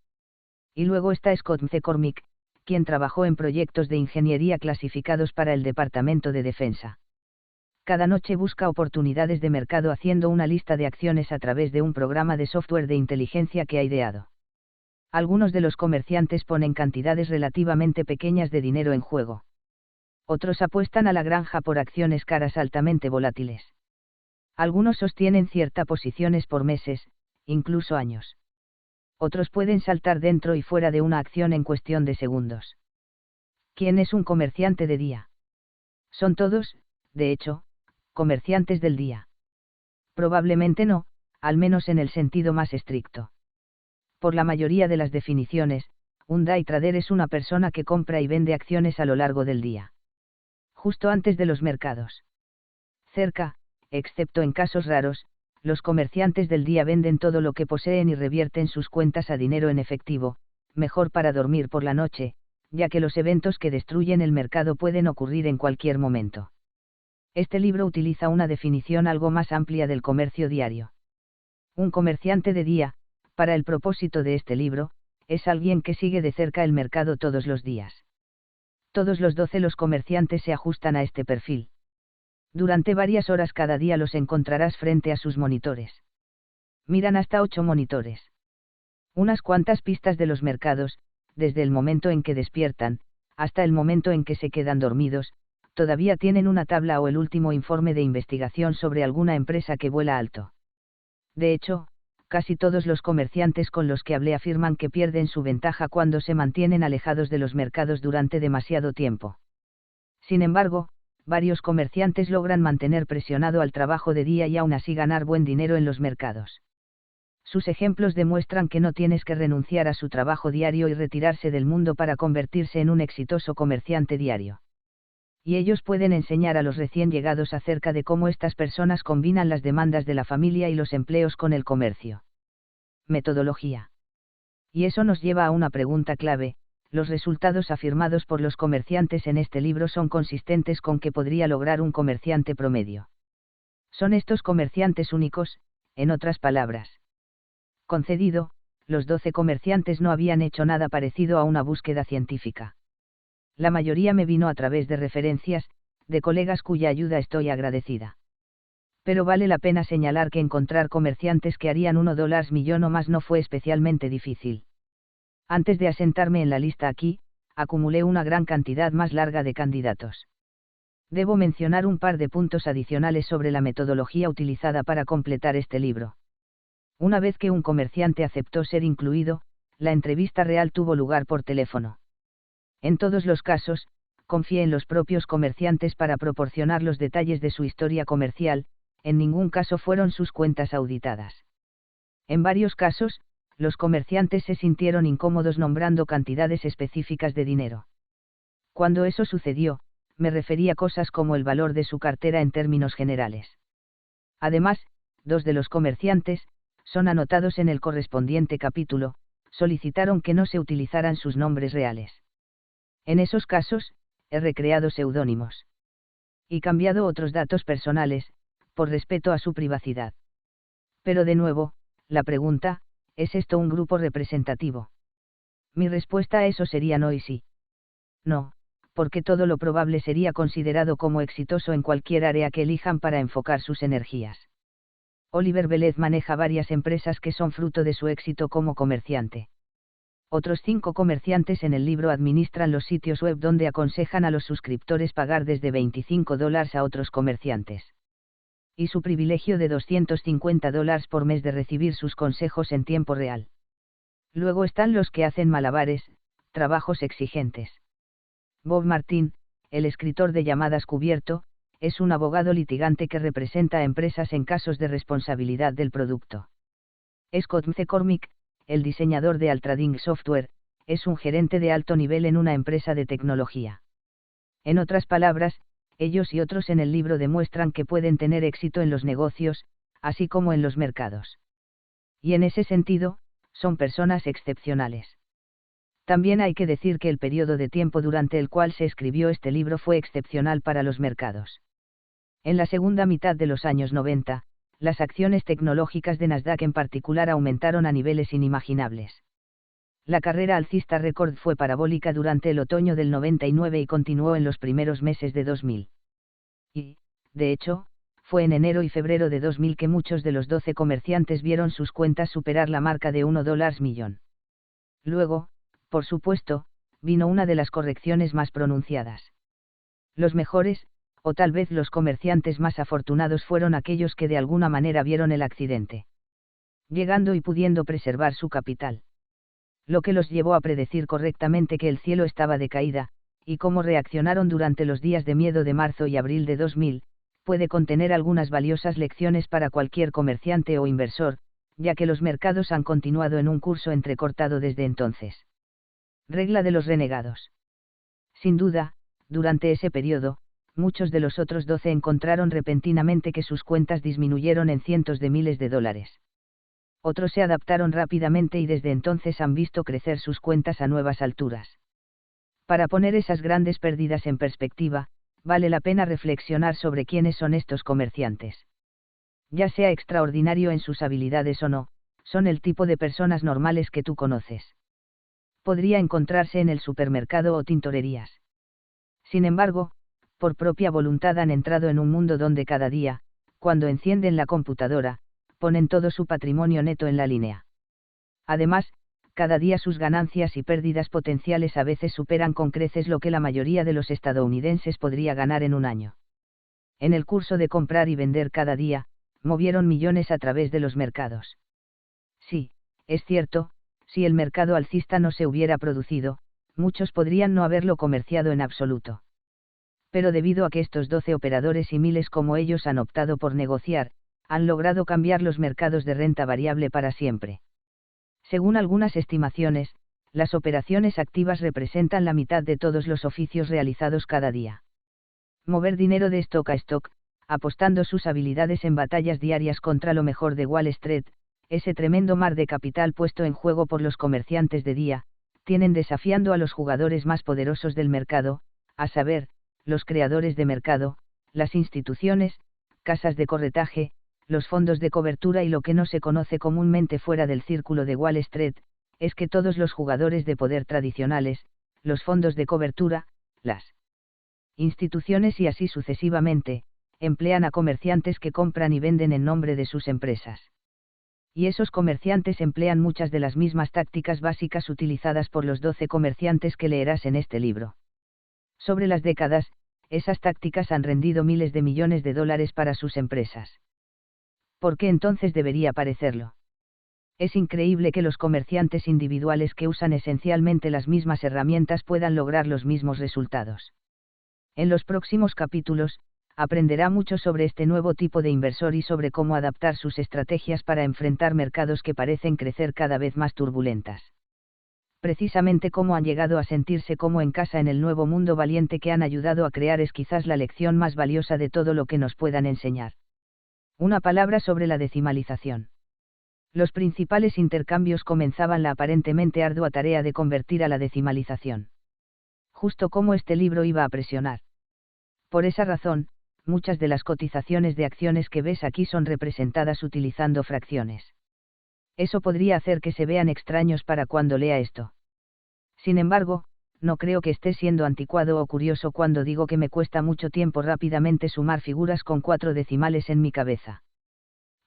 Y luego está Scott McCormick, quien trabajó en proyectos de ingeniería clasificados para el Departamento de Defensa. Cada noche busca oportunidades de mercado haciendo una lista de acciones a través de un programa de software de inteligencia que ha ideado. Algunos de los comerciantes ponen cantidades relativamente pequeñas de dinero en juego. Otros apuestan a la granja por acciones caras altamente volátiles. Algunos sostienen ciertas posiciones por meses, incluso años. Otros pueden saltar dentro y fuera de una acción en cuestión de segundos. ¿Quién es un comerciante de día? Son todos, de hecho, comerciantes del día. Probablemente no, al menos en el sentido más estricto. Por la mayoría de las definiciones, un day trader es una persona que compra y vende acciones a lo largo del día. Justo antes de los mercados. Cerca, excepto en casos raros, los comerciantes del día venden todo lo que poseen y revierten sus cuentas a dinero en efectivo, mejor para dormir por la noche, ya que los eventos que destruyen el mercado pueden ocurrir en cualquier momento. Este libro utiliza una definición algo más amplia del comercio diario. Un comerciante de día, para el propósito de este libro, es alguien que sigue de cerca el mercado todos los días. Todos los 12 los comerciantes se ajustan a este perfil. Durante varias horas cada día los encontrarás frente a sus monitores. Miran hasta 8 monitores. Unas cuantas pistas de los mercados, desde el momento en que despiertan, hasta el momento en que se quedan dormidos, todavía tienen una tabla o el último informe de investigación sobre alguna empresa que vuela alto. De hecho, casi todos los comerciantes con los que hablé afirman que pierden su ventaja cuando se mantienen alejados de los mercados durante demasiado tiempo. Sin embargo, varios comerciantes logran mantener presionado al trabajo de día y aún así ganar buen dinero en los mercados. Sus ejemplos demuestran que no tienes que renunciar a su trabajo diario y retirarse del mundo para convertirse en un exitoso comerciante diario. Y ellos pueden enseñar a los recién llegados acerca de cómo estas personas combinan las demandas de la familia y los empleos con el comercio. Metodología. Y eso nos lleva a una pregunta clave: los resultados afirmados por los comerciantes en este libro son consistentes con que podría lograr un comerciante promedio. ¿Son estos comerciantes únicos? En otras palabras. Concedido, los 12 comerciantes no habían hecho nada parecido a una búsqueda científica. La mayoría me vino a través de referencias, de colegas cuya ayuda estoy agradecida. Pero vale la pena señalar que encontrar comerciantes que harían $1 millón o más no fue especialmente difícil. Antes de asentarme en la lista aquí, acumulé una gran cantidad más larga de candidatos. Debo mencionar un par de puntos adicionales sobre la metodología utilizada para completar este libro. Una vez que un comerciante aceptó ser incluido, la entrevista real tuvo lugar por teléfono. En todos los casos, confié en los propios comerciantes para proporcionar los detalles de su historia comercial, en ningún caso fueron sus cuentas auditadas. En varios casos, los comerciantes se sintieron incómodos nombrando cantidades específicas de dinero. Cuando eso sucedió, me referí a cosas como el valor de su cartera en términos generales. Además, 2 de los comerciantes, son anotados en el correspondiente capítulo, solicitaron que no se utilizaran sus nombres reales. En esos casos, he recreado seudónimos. Y cambiado otros datos personales, por respeto a su privacidad. Pero de nuevo, la pregunta: ¿es esto un grupo representativo? Mi respuesta a eso sería no y sí. No, porque todo lo probable sería considerado como exitoso en cualquier área que elijan para enfocar sus energías. Oliver Velez maneja varias empresas que son fruto de su éxito como comerciante. Otros 5 comerciantes en el libro administran los sitios web donde aconsejan a los suscriptores pagar desde $25 a otros comerciantes. Y su privilegio de $250 por mes de recibir sus consejos en tiempo real. Luego están los que hacen malabares, trabajos exigentes. Bob Martin, el escritor de Llamadas Cubierto, es un abogado litigante que representa a empresas en casos de responsabilidad del producto. Scott McCormick, el diseñador de Altrading Software, es un gerente de alto nivel en una empresa de tecnología. En otras palabras, ellos y otros en el libro demuestran que pueden tener éxito en los negocios, así como en los mercados. Y en ese sentido, son personas excepcionales. También hay que decir que el periodo de tiempo durante el cual se escribió este libro fue excepcional para los mercados. En la segunda mitad de los años 90, las acciones tecnológicas de Nasdaq en particular aumentaron a niveles inimaginables. La carrera alcista récord fue parabólica durante el otoño del 99 y continuó en los primeros meses de 2000. Y, de hecho, fue en enero y febrero de 2000 que muchos de los 12 comerciantes vieron sus cuentas superar la marca de $1 millón. Luego, por supuesto, vino una de las correcciones más pronunciadas. Los mejores, o tal vez los comerciantes más afortunados, fueron aquellos que de alguna manera vieron el accidente, llegando y pudiendo preservar su capital. Lo que los llevó a predecir correctamente que el cielo estaba de caída, y cómo reaccionaron durante los días de miedo de marzo y abril de 2000, puede contener algunas valiosas lecciones para cualquier comerciante o inversor, ya que los mercados han continuado en un curso entrecortado desde entonces. Regla de los renegados. Sin duda, durante ese periodo, muchos de los otros 12 encontraron repentinamente que sus cuentas disminuyeron en cientos de miles de dólares. Otros se adaptaron rápidamente y desde entonces han visto crecer sus cuentas a nuevas alturas. Para poner esas grandes pérdidas en perspectiva, vale la pena reflexionar sobre quiénes son estos comerciantes. Ya sea extraordinario en sus habilidades o no, son el tipo de personas normales que tú conoces. Podría encontrarse en el supermercado o tintorerías. Sin embargo, por propia voluntad han entrado en un mundo donde cada día, cuando encienden la computadora, ponen todo su patrimonio neto en la línea. Además, cada día sus ganancias y pérdidas potenciales a veces superan con creces lo que la mayoría de los estadounidenses podría ganar en un año. En el curso de comprar y vender cada día, movieron millones a través de los mercados. Sí, es cierto, si el mercado alcista no se hubiera producido, muchos podrían no haberlo comerciado en absoluto. Pero debido a que estos 12 operadores y miles como ellos han optado por negociar, han logrado cambiar los mercados de renta variable para siempre. Según algunas estimaciones, las operaciones activas representan la mitad de todos los oficios realizados cada día. Mover dinero de stock a stock, apostando sus habilidades en batallas diarias contra lo mejor de Wall Street, ese tremendo mar de capital puesto en juego por los comerciantes de día, tienen desafiando a los jugadores más poderosos del mercado, a saber, los creadores de mercado, las instituciones, casas de corretaje, los fondos de cobertura y lo que no se conoce comúnmente fuera del círculo de Wall Street, es que todos los jugadores de poder tradicionales, los fondos de cobertura, las instituciones y así sucesivamente, emplean a comerciantes que compran y venden en nombre de sus empresas. Y esos comerciantes emplean muchas de las mismas tácticas básicas utilizadas por los 12 comerciantes que leerás en este libro. Sobre las décadas, esas tácticas han rendido miles de millones de dólares para sus empresas. ¿Por qué entonces debería parecerlo? Es increíble que los comerciantes individuales que usan esencialmente las mismas herramientas puedan lograr los mismos resultados. En los próximos capítulos, aprenderá mucho sobre este nuevo tipo de inversor y sobre cómo adaptar sus estrategias para enfrentar mercados que parecen crecer cada vez más turbulentas. Precisamente cómo han llegado a sentirse como en casa en el nuevo mundo valiente que han ayudado a crear es quizás la lección más valiosa de todo lo que nos puedan enseñar. Una palabra sobre la decimalización. Los principales intercambios comenzaban la aparentemente ardua tarea de convertir a la decimalización. Justo como este libro iba a presionar. Por esa razón, muchas de las cotizaciones de acciones que ves aquí son representadas utilizando fracciones. Eso podría hacer que se vean extraños para cuando lea esto. Sin embargo, no creo que esté siendo anticuado o curioso cuando digo que me cuesta mucho tiempo rápidamente sumar figuras con 4 decimales en mi cabeza.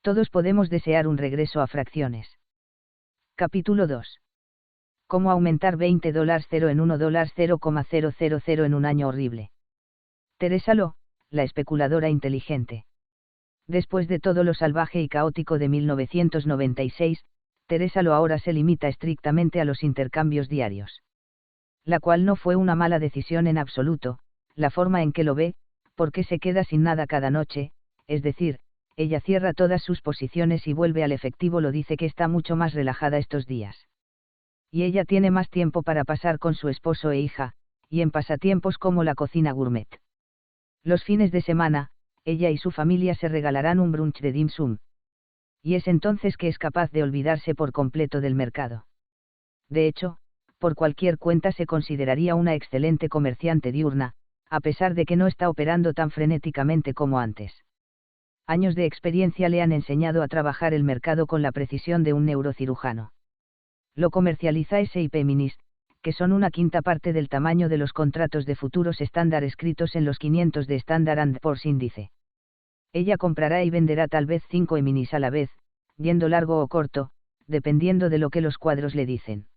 Todos podemos desear un regreso a fracciones. Capítulo 2. Cómo aumentar $20 en $1,000 en un año horrible. Teresa Lo, la especuladora inteligente. Después de todo lo salvaje y caótico de 1996, Teresa Lo ahora se limita estrictamente a los intercambios diarios. La cual no fue una mala decisión en absoluto, la forma en que lo ve, porque se queda sin nada cada noche, es decir, ella cierra todas sus posiciones y vuelve al efectivo, lo dice que está mucho más relajada estos días. Y ella tiene más tiempo para pasar con su esposo e hija, y en pasatiempos como la cocina gourmet. Los fines de semana, ella y su familia se regalarán un brunch de dim sum. Y es entonces que es capaz de olvidarse por completo del mercado. De hecho, por cualquier cuenta se consideraría una excelente comerciante diurna, a pesar de que no está operando tan frenéticamente como antes. Años de experiencia le han enseñado a trabajar el mercado con la precisión de un neurocirujano. Lo comercializa S&P Minis, que son una quinta parte del tamaño de los contratos de futuros estándar escritos en los 500 de Standard & Poor's índice. Ella comprará y venderá tal vez 5 eminis a la vez, yendo largo o corto, dependiendo de lo que los cuadros le dicen.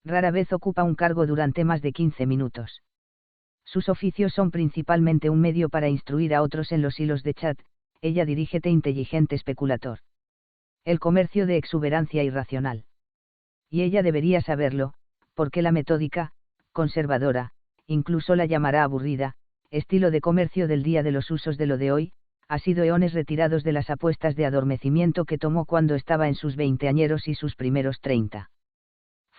Rara vez ocupa un cargo durante más de 15 minutos. Sus oficios son principalmente un medio para instruir a otros en los hilos de chat, ella dirige The Intelligent Speculator. El comercio de exuberancia irracional. Y ella debería saberlo, porque la metódica, conservadora, incluso la llamará aburrida, estilo de comercio del día de los usos de lo de hoy, ha sido eones retirados de las apuestas de adormecimiento que tomó cuando estaba en sus veinteañeros y sus primeros 30.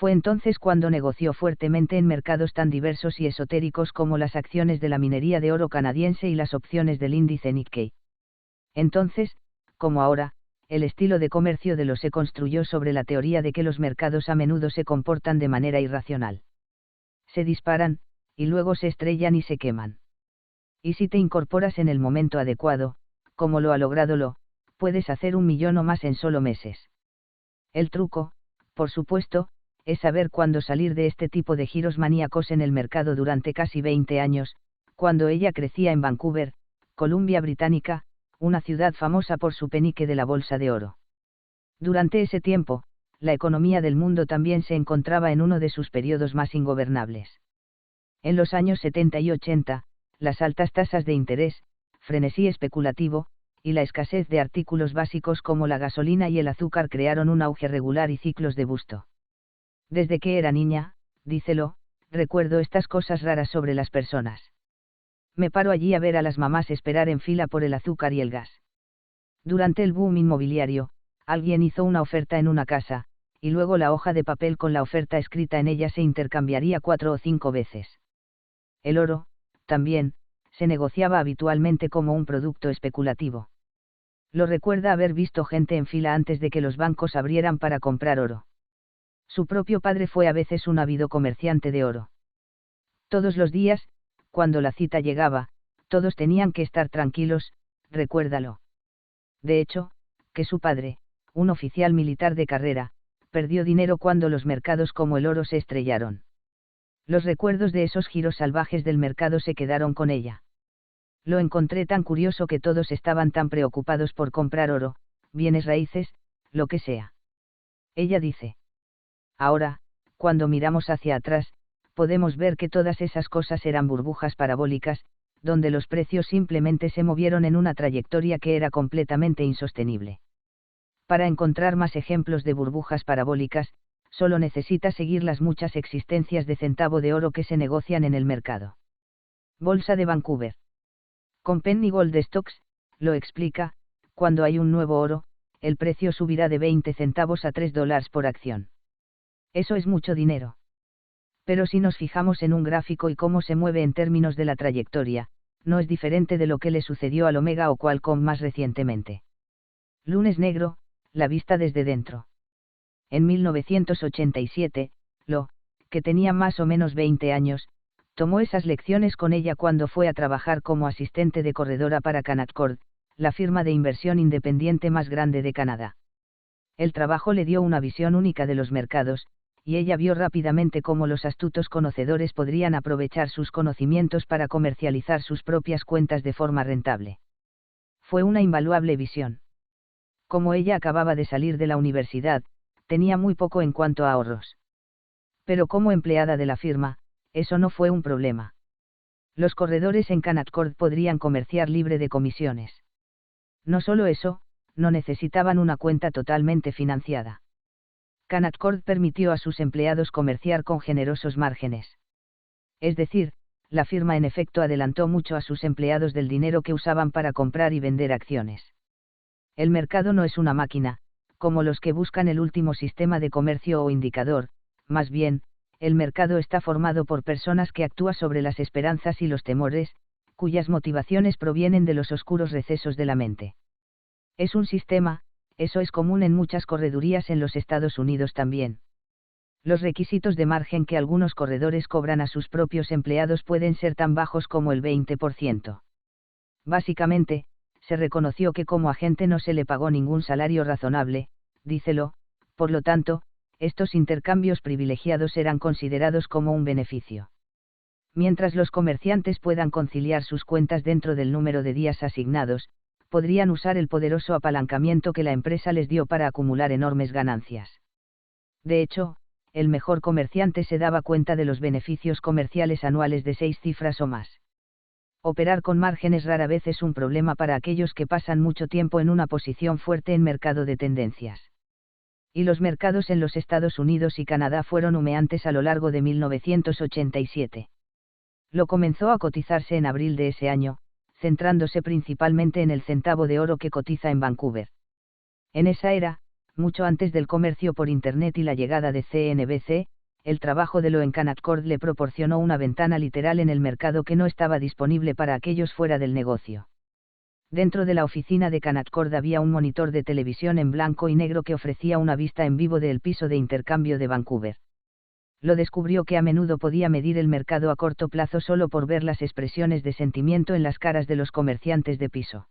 Fue entonces cuando negoció fuertemente en mercados tan diversos y esotéricos como las acciones de la minería de oro canadiense y las opciones del índice Nikkei. Entonces, como ahora, el estilo de comercio de Lo se construyó sobre la teoría de que los mercados a menudo se comportan de manera irracional. Se disparan, y luego se estrellan y se queman. Y si te incorporas en el momento adecuado, como lo ha logrado Lo, puedes hacer 1 millón o más en solo meses. El truco, por supuesto, es saber cuándo salir de este tipo de giros maníacos en el mercado. Durante casi 20 años, cuando ella crecía en Vancouver, Columbia Británica, una ciudad famosa por su penique de la bolsa de oro. Durante ese tiempo, la economía del mundo también se encontraba en uno de sus periodos más ingobernables. En los años 70 y 80, las altas tasas de interés, frenesí especulativo, y la escasez de artículos básicos como la gasolina y el azúcar crearon un auge regular y ciclos de busto. Desde que era niña, dícelo, recuerdo estas cosas raras sobre las personas. Me paro allí a ver a las mamás esperar en fila por el azúcar y el gas. Durante el boom inmobiliario, alguien hizo una oferta en una casa, y luego la hoja de papel con la oferta escrita en ella se intercambiaría 4 o 5 veces. El oro, también, se negociaba habitualmente como un producto especulativo. Lo recuerda haber visto gente en fila antes de que los bancos abrieran para comprar oro. Su propio padre fue a veces un ávido comerciante de oro. Todos los días, cuando la cita llegaba, todos tenían que estar tranquilos, recuérdalo. De hecho, que su padre, un oficial militar de carrera, perdió dinero cuando los mercados como el oro se estrellaron. Los recuerdos de esos giros salvajes del mercado se quedaron con ella. Lo encontré tan curioso que todos estaban tan preocupados por comprar oro, bienes raíces, lo que sea. Ella dice. Ahora, cuando miramos hacia atrás, podemos ver que todas esas cosas eran burbujas parabólicas, donde los precios simplemente se movieron en una trayectoria que era completamente insostenible. Para encontrar más ejemplos de burbujas parabólicas, solo necesita seguir las muchas existencias de centavo de oro que se negocian en el mercado. Bolsa de Vancouver. Con Penny Gold Stocks, lo explica, cuando hay un nuevo oro, el precio subirá de 20 centavos a $3 por acción. Eso es mucho dinero. Pero si nos fijamos en un gráfico y cómo se mueve en términos de la trayectoria, no es diferente de lo que le sucedió al Omega o Qualcomm más recientemente. Lunes negro, la vista desde dentro. En 1987, Lo, que tenía más o menos 20 años, tomó esas lecciones con ella cuando fue a trabajar como asistente de corredora para Canaccord, la firma de inversión independiente más grande de Canadá. El trabajo le dio una visión única de los mercados, y ella vio rápidamente cómo los astutos conocedores podrían aprovechar sus conocimientos para comercializar sus propias cuentas de forma rentable. Fue una invaluable visión. Como ella acababa de salir de la universidad, tenía muy poco en cuanto a ahorros. Pero como empleada de la firma, eso no fue un problema. Los corredores en Canaccord podrían comerciar libre de comisiones. No solo eso, no necesitaban una cuenta totalmente financiada. Canaccord permitió a sus empleados comerciar con generosos márgenes. Es decir, la firma en efecto adelantó mucho a sus empleados del dinero que usaban para comprar y vender acciones. El mercado no es una máquina, como los que buscan el último sistema de comercio o indicador, más bien, el mercado está formado por personas que actúan sobre las esperanzas y los temores, cuyas motivaciones provienen de los oscuros recesos de la mente. Es un sistema, eso es común en muchas corredurías en los Estados Unidos también. Los requisitos de margen que algunos corredores cobran a sus propios empleados pueden ser tan bajos como el 20%. Básicamente, se reconoció que como agente no se le pagó ningún salario razonable, dícelo, por lo tanto, estos intercambios privilegiados eran considerados como un beneficio. Mientras los comerciantes puedan conciliar sus cuentas dentro del número de días asignados, podrían usar el poderoso apalancamiento que la empresa les dio para acumular enormes ganancias. De hecho, el mejor comerciante se daba cuenta de los beneficios comerciales anuales de 6 cifras o más. Operar con márgenes rara vez es un problema para aquellos que pasan mucho tiempo en una posición fuerte en mercado de tendencias. Y los mercados en los Estados Unidos y Canadá fueron humeantes a lo largo de 1987. Lo comenzó a cotizarse en abril de ese año, centrándose principalmente en el centavo de oro que cotiza en Vancouver. En esa era, Mucho antes del comercio por Internet y la llegada de CNBC, el trabajo de Lo en Canaccord le proporcionó una ventana literal en el mercado que no estaba disponible para aquellos fuera del negocio. Dentro de la oficina de Canaccord había un monitor de televisión en blanco y negro que ofrecía una vista en vivo del piso de intercambio de Vancouver. Lo descubrió que a menudo podía medir el mercado a corto plazo solo por ver las expresiones de sentimiento en las caras de los comerciantes de piso.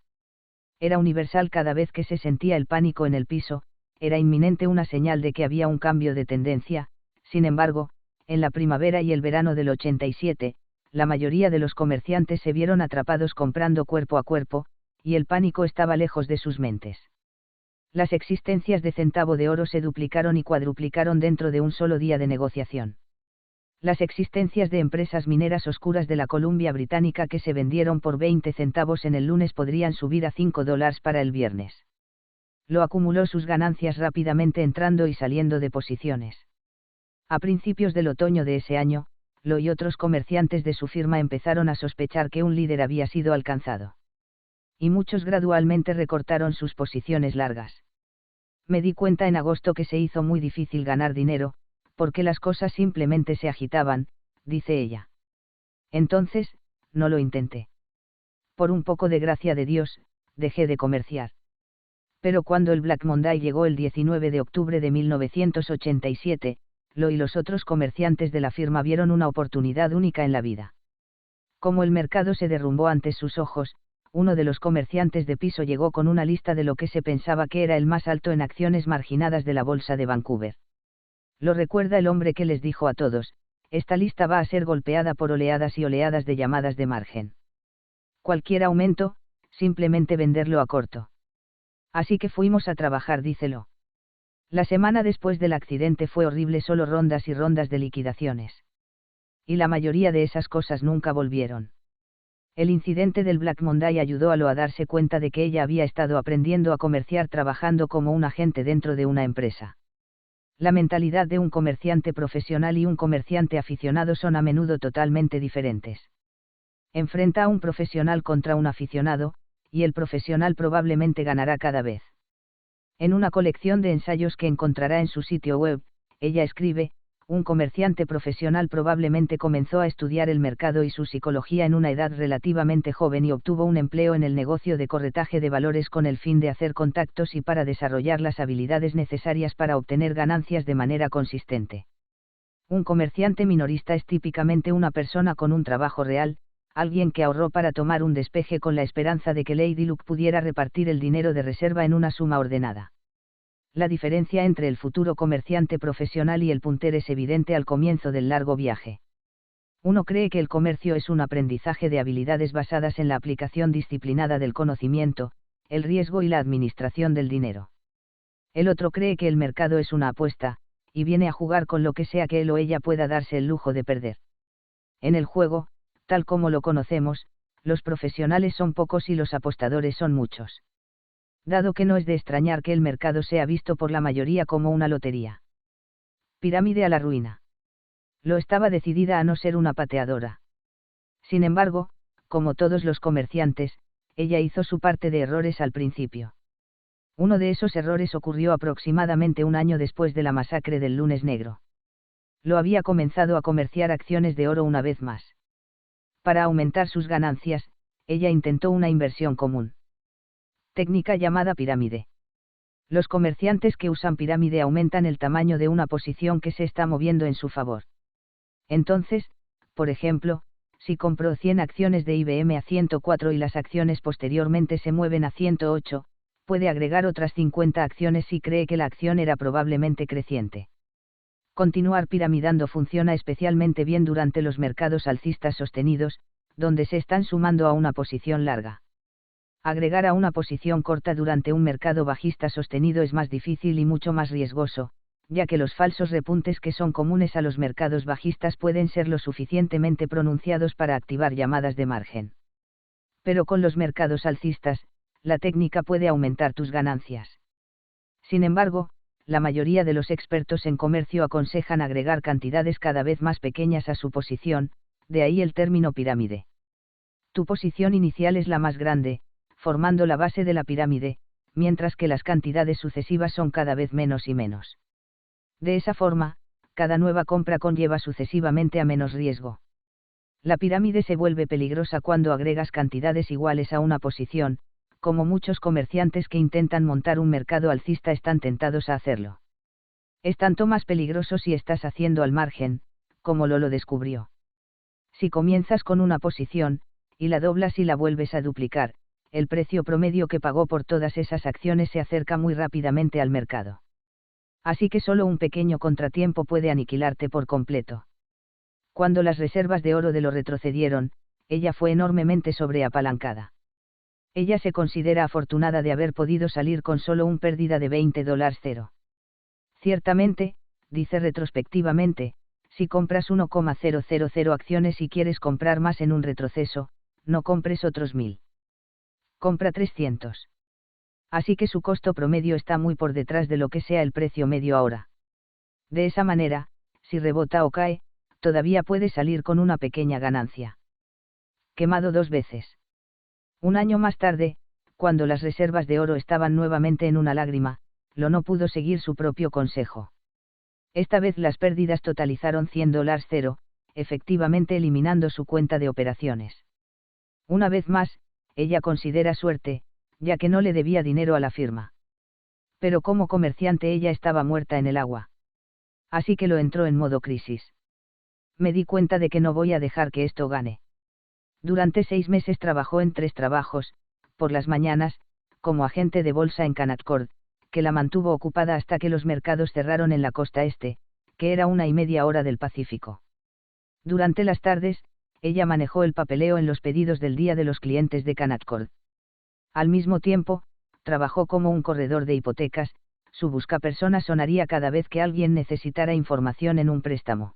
Era universal cada vez que se sentía el pánico en el piso, era inminente una señal de que había un cambio de tendencia. Sin embargo, en la primavera y el verano del 87, la mayoría de los comerciantes se vieron atrapados comprando cuerpo a cuerpo, y el pánico estaba lejos de sus mentes. Las existencias de centavo de oro se duplicaron y cuadruplicaron dentro de un solo día de negociación. Las existencias de empresas mineras oscuras de la Columbia Británica que se vendieron por 20 centavos en el lunes podrían subir a $5 para el viernes. Lo acumuló sus ganancias rápidamente entrando y saliendo de posiciones. A principios del otoño de ese año, Lo y otros comerciantes de su firma empezaron a sospechar que un líder había sido alcanzado. Y muchos gradualmente recortaron sus posiciones largas. Me di cuenta en agosto que se hizo muy difícil ganar dinero, porque las cosas simplemente se agitaban, dice ella. Entonces, no lo intenté. Por un poco de gracia de Dios, dejé de comerciar. Pero cuando el Black Monday llegó el 19 de octubre de 1987, Lo y los otros comerciantes de la firma vieron una oportunidad única en la vida. Como el mercado se derrumbó ante sus ojos, uno de los comerciantes de piso llegó con una lista de lo que se pensaba que era el más alto en acciones marginadas de la bolsa de Vancouver. Lo recuerda el hombre que les dijo a todos: esta lista va a ser golpeada por oleadas y oleadas de llamadas de margen. Cualquier aumento, simplemente venderlo a corto. Así que fuimos a trabajar, dícelo. La semana después del accidente fue horrible, solo rondas y rondas de liquidaciones. Y la mayoría de esas cosas nunca volvieron. El incidente del Black Monday ayudó a Lo a darse cuenta de que ella había estado aprendiendo a comerciar trabajando como un agente dentro de una empresa. La mentalidad de un comerciante profesional y un comerciante aficionado son a menudo totalmente diferentes. Enfrenta a un profesional contra un aficionado, y el profesional probablemente ganará cada vez. En una colección de ensayos que encontrará en su sitio web, ella escribe: un comerciante profesional probablemente comenzó a estudiar el mercado y su psicología en una edad relativamente joven y obtuvo un empleo en el negocio de corretaje de valores con el fin de hacer contactos y para desarrollar las habilidades necesarias para obtener ganancias de manera consistente. Un comerciante minorista es típicamente una persona con un trabajo real, alguien que ahorró para tomar un despeje con la esperanza de que Lady Luck pudiera repartir el dinero de reserva en una suma ordenada. La diferencia entre el futuro comerciante profesional y el punter es evidente al comienzo del largo viaje. Uno cree que el comercio es un aprendizaje de habilidades basadas en la aplicación disciplinada del conocimiento, el riesgo y la administración del dinero. El otro cree que el mercado es una apuesta, y viene a jugar con lo que sea que él o ella pueda darse el lujo de perder. En el juego, tal como lo conocemos, los profesionales son pocos y los apostadores son muchos. Dado que no es de extrañar que el mercado sea visto por la mayoría como una lotería. Pirámide a la ruina. Lo estaba decidida a no ser una pateadora. Sin embargo, como todos los comerciantes, ella hizo su parte de errores al principio. Uno de esos errores ocurrió aproximadamente un año después de la masacre del Lunes Negro. Lo había comenzado a comerciar acciones de oro una vez más. Para aumentar sus ganancias, ella intentó una inversión común. Técnica llamada pirámide. Los comerciantes que usan pirámide aumentan el tamaño de una posición que se está moviendo en su favor. Entonces, por ejemplo, si compró 100 acciones de IBM a 104 y las acciones posteriormente se mueven a 108, puede agregar otras 50 acciones si cree que la acción era probablemente creciente. Continuar piramidando funciona especialmente bien durante los mercados alcistas sostenidos, donde se están sumando a una posición larga. Agregar a una posición corta durante un mercado bajista sostenido es más difícil y mucho más riesgoso, ya que los falsos repuntes que son comunes a los mercados bajistas pueden ser lo suficientemente pronunciados para activar llamadas de margen. Pero con los mercados alcistas, la técnica puede aumentar tus ganancias. Sin embargo, la mayoría de los expertos en comercio aconsejan agregar cantidades cada vez más pequeñas a su posición, de ahí el término pirámide. Tu posición inicial es la más grande, formando la base de la pirámide, mientras que las cantidades sucesivas son cada vez menos y menos. De esa forma, cada nueva compra conlleva sucesivamente a menos riesgo. La pirámide se vuelve peligrosa cuando agregas cantidades iguales a una posición, como muchos comerciantes que intentan montar un mercado alcista están tentados a hacerlo. Es tanto más peligroso si estás haciendo al margen, como lo descubrió. Si comienzas con una posición, y la doblas y la vuelves a duplicar, el precio promedio que pagó por todas esas acciones se acerca muy rápidamente al mercado. Así que solo un pequeño contratiempo puede aniquilarte por completo. Cuando las reservas de oro de lo retrocedieron, ella fue enormemente sobreapalancada. Ella se considera afortunada de haber podido salir con solo una pérdida de $20. Ciertamente, dice retrospectivamente, si compras 1,000 acciones y quieres comprar más en un retroceso, no compres otros 1000. Compra 300. Así que su costo promedio está muy por detrás de lo que sea el precio medio ahora. De esa manera, si rebota o cae, todavía puede salir con una pequeña ganancia. Quemado 2 veces. Un año más tarde, cuando las reservas de oro estaban nuevamente en una lágrima, Lo no pudo seguir su propio consejo. Esta vez las pérdidas totalizaron $100, efectivamente eliminando su cuenta de operaciones. Una vez más, ella considera suerte, ya que no le debía dinero a la firma. Pero como comerciante ella estaba muerta en el agua. Así que lo entró en modo crisis. Me di cuenta de que no voy a dejar que esto gane. Durante 6 meses trabajó en 3 trabajos, por las mañanas, como agente de bolsa en Canaccord, que la mantuvo ocupada hasta que los mercados cerraron en la costa este, que era 1:30 hora del Pacífico. Durante las tardes, ella manejó el papeleo en los pedidos del día de los clientes de Canaccord. Al mismo tiempo, trabajó como un corredor de hipotecas, su buscapersonas sonaría cada vez que alguien necesitara información en un préstamo.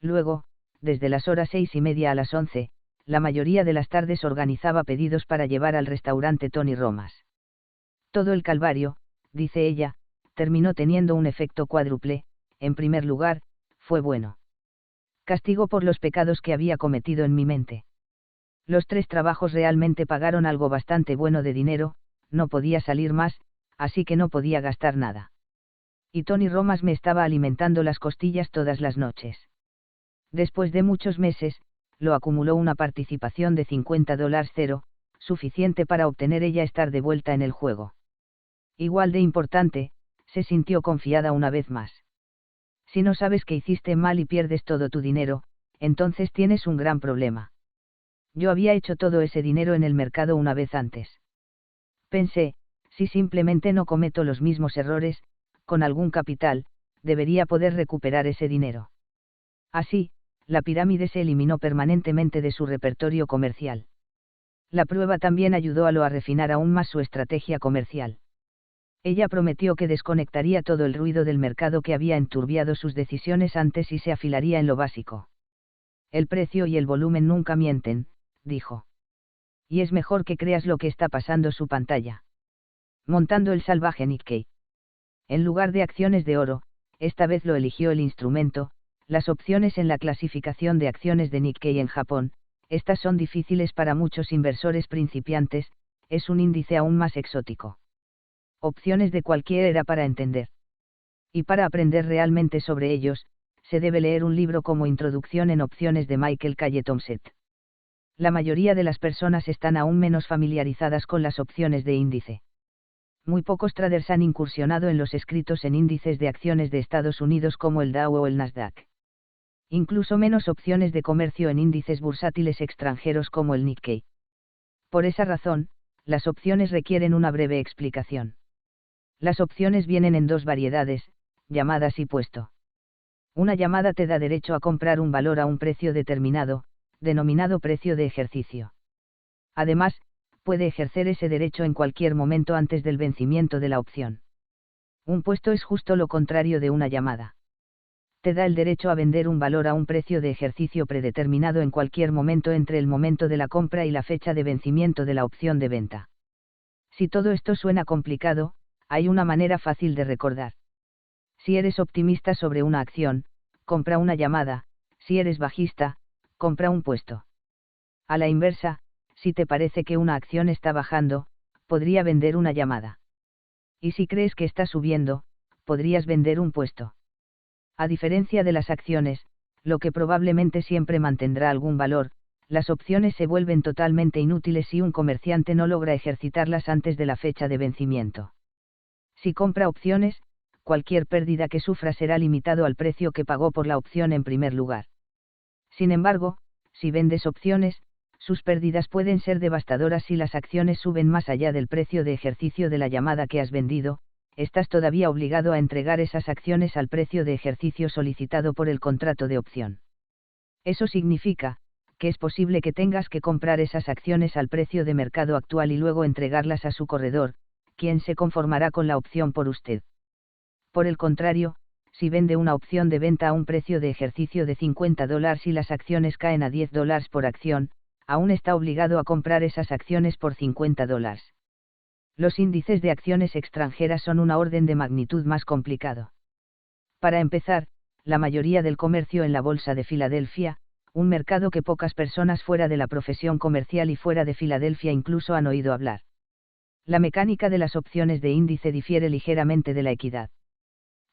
Luego, desde las horas 6:30 a las 11, la mayoría de las tardes organizaba pedidos para llevar al restaurante Tony Romas. Todo el calvario, dice ella, terminó teniendo un efecto cuádruple. En primer lugar, fue bueno. Castigo por los pecados que había cometido en mi mente. Los 3 trabajos realmente pagaron algo bastante bueno de dinero, no podía salir más, así que no podía gastar nada. Y Tony Romas me estaba alimentando las costillas todas las noches. Después de muchos meses, lo acumuló una participación de $50, suficiente para obtener ella estar de vuelta en el juego. Igual de importante, se sintió confiada una vez más. Si no sabes que hiciste mal y pierdes todo tu dinero, entonces tienes un gran problema. Yo había hecho todo ese dinero en el mercado una vez antes. Pensé, si simplemente no cometo los mismos errores, con algún capital, debería poder recuperar ese dinero. Así, la pirámide se eliminó permanentemente de su repertorio comercial. La prueba también ayudó a refinar aún más su estrategia comercial. Ella prometió que desconectaría todo el ruido del mercado que había enturbiado sus decisiones antes y se afilaría en lo básico. El precio y el volumen nunca mienten, dijo. Y es mejor que creas lo que está pasando su pantalla. Montando el salvaje Nikkei. En lugar de acciones de oro, esta vez lo eligió el instrumento, las opciones en la clasificación de acciones de Nikkei en Japón. Estas son difíciles para muchos inversores principiantes, es un índice aún más exótico. Opciones de cualquier era para entender. Y para aprender realmente sobre ellos, se debe leer un libro como Introducción en Opciones de Michael Calle Thompson. La mayoría de las personas están aún menos familiarizadas con las opciones de índice. Muy pocos traders han incursionado en los escritos en índices de acciones de Estados Unidos como el Dow o el Nasdaq. Incluso menos opciones de comercio en índices bursátiles extranjeros como el Nikkei. Por esa razón, las opciones requieren una breve explicación. Las opciones vienen en 2 variedades, llamadas y puesto. Una llamada te da derecho a comprar un valor a un precio determinado, denominado precio de ejercicio. Además, puede ejercer ese derecho en cualquier momento antes del vencimiento de la opción. Un puesto es justo lo contrario de una llamada. Te da el derecho a vender un valor a un precio de ejercicio predeterminado en cualquier momento entre el momento de la compra y la fecha de vencimiento de la opción de venta. Si todo esto suena complicado, hay una manera fácil de recordar. Si eres optimista sobre una acción, compra una llamada; si eres bajista, compra un puesto. A la inversa, si te parece que una acción está bajando, podría vender una llamada. Y si crees que está subiendo, podrías vender un puesto. A diferencia de las acciones, lo que probablemente siempre mantendrá algún valor, las opciones se vuelven totalmente inútiles si un comerciante no logra ejercitarlas antes de la fecha de vencimiento. Si compra opciones, cualquier pérdida que sufra será limitado al precio que pagó por la opción en primer lugar. Sin embargo, si vendes opciones, sus pérdidas pueden ser devastadoras si las acciones suben más allá del precio de ejercicio de la llamada que has vendido. Estás todavía obligado a entregar esas acciones al precio de ejercicio solicitado por el contrato de opción. Eso significa, que es posible que tengas que comprar esas acciones al precio de mercado actual y luego entregarlas a su corredor, quien se conformará con la opción por usted. Por el contrario, si vende una opción de venta a un precio de ejercicio de $50 y las acciones caen a $10 por acción, aún está obligado a comprar esas acciones por $50. Los índices de acciones extranjeras son una orden de magnitud más complicado. Para empezar, la mayoría del comercio en la Bolsa de Filadelfia, un mercado que pocas personas fuera de la profesión comercial y fuera de Filadelfia incluso han oído hablar. La mecánica de las opciones de índice difiere ligeramente de la equidad.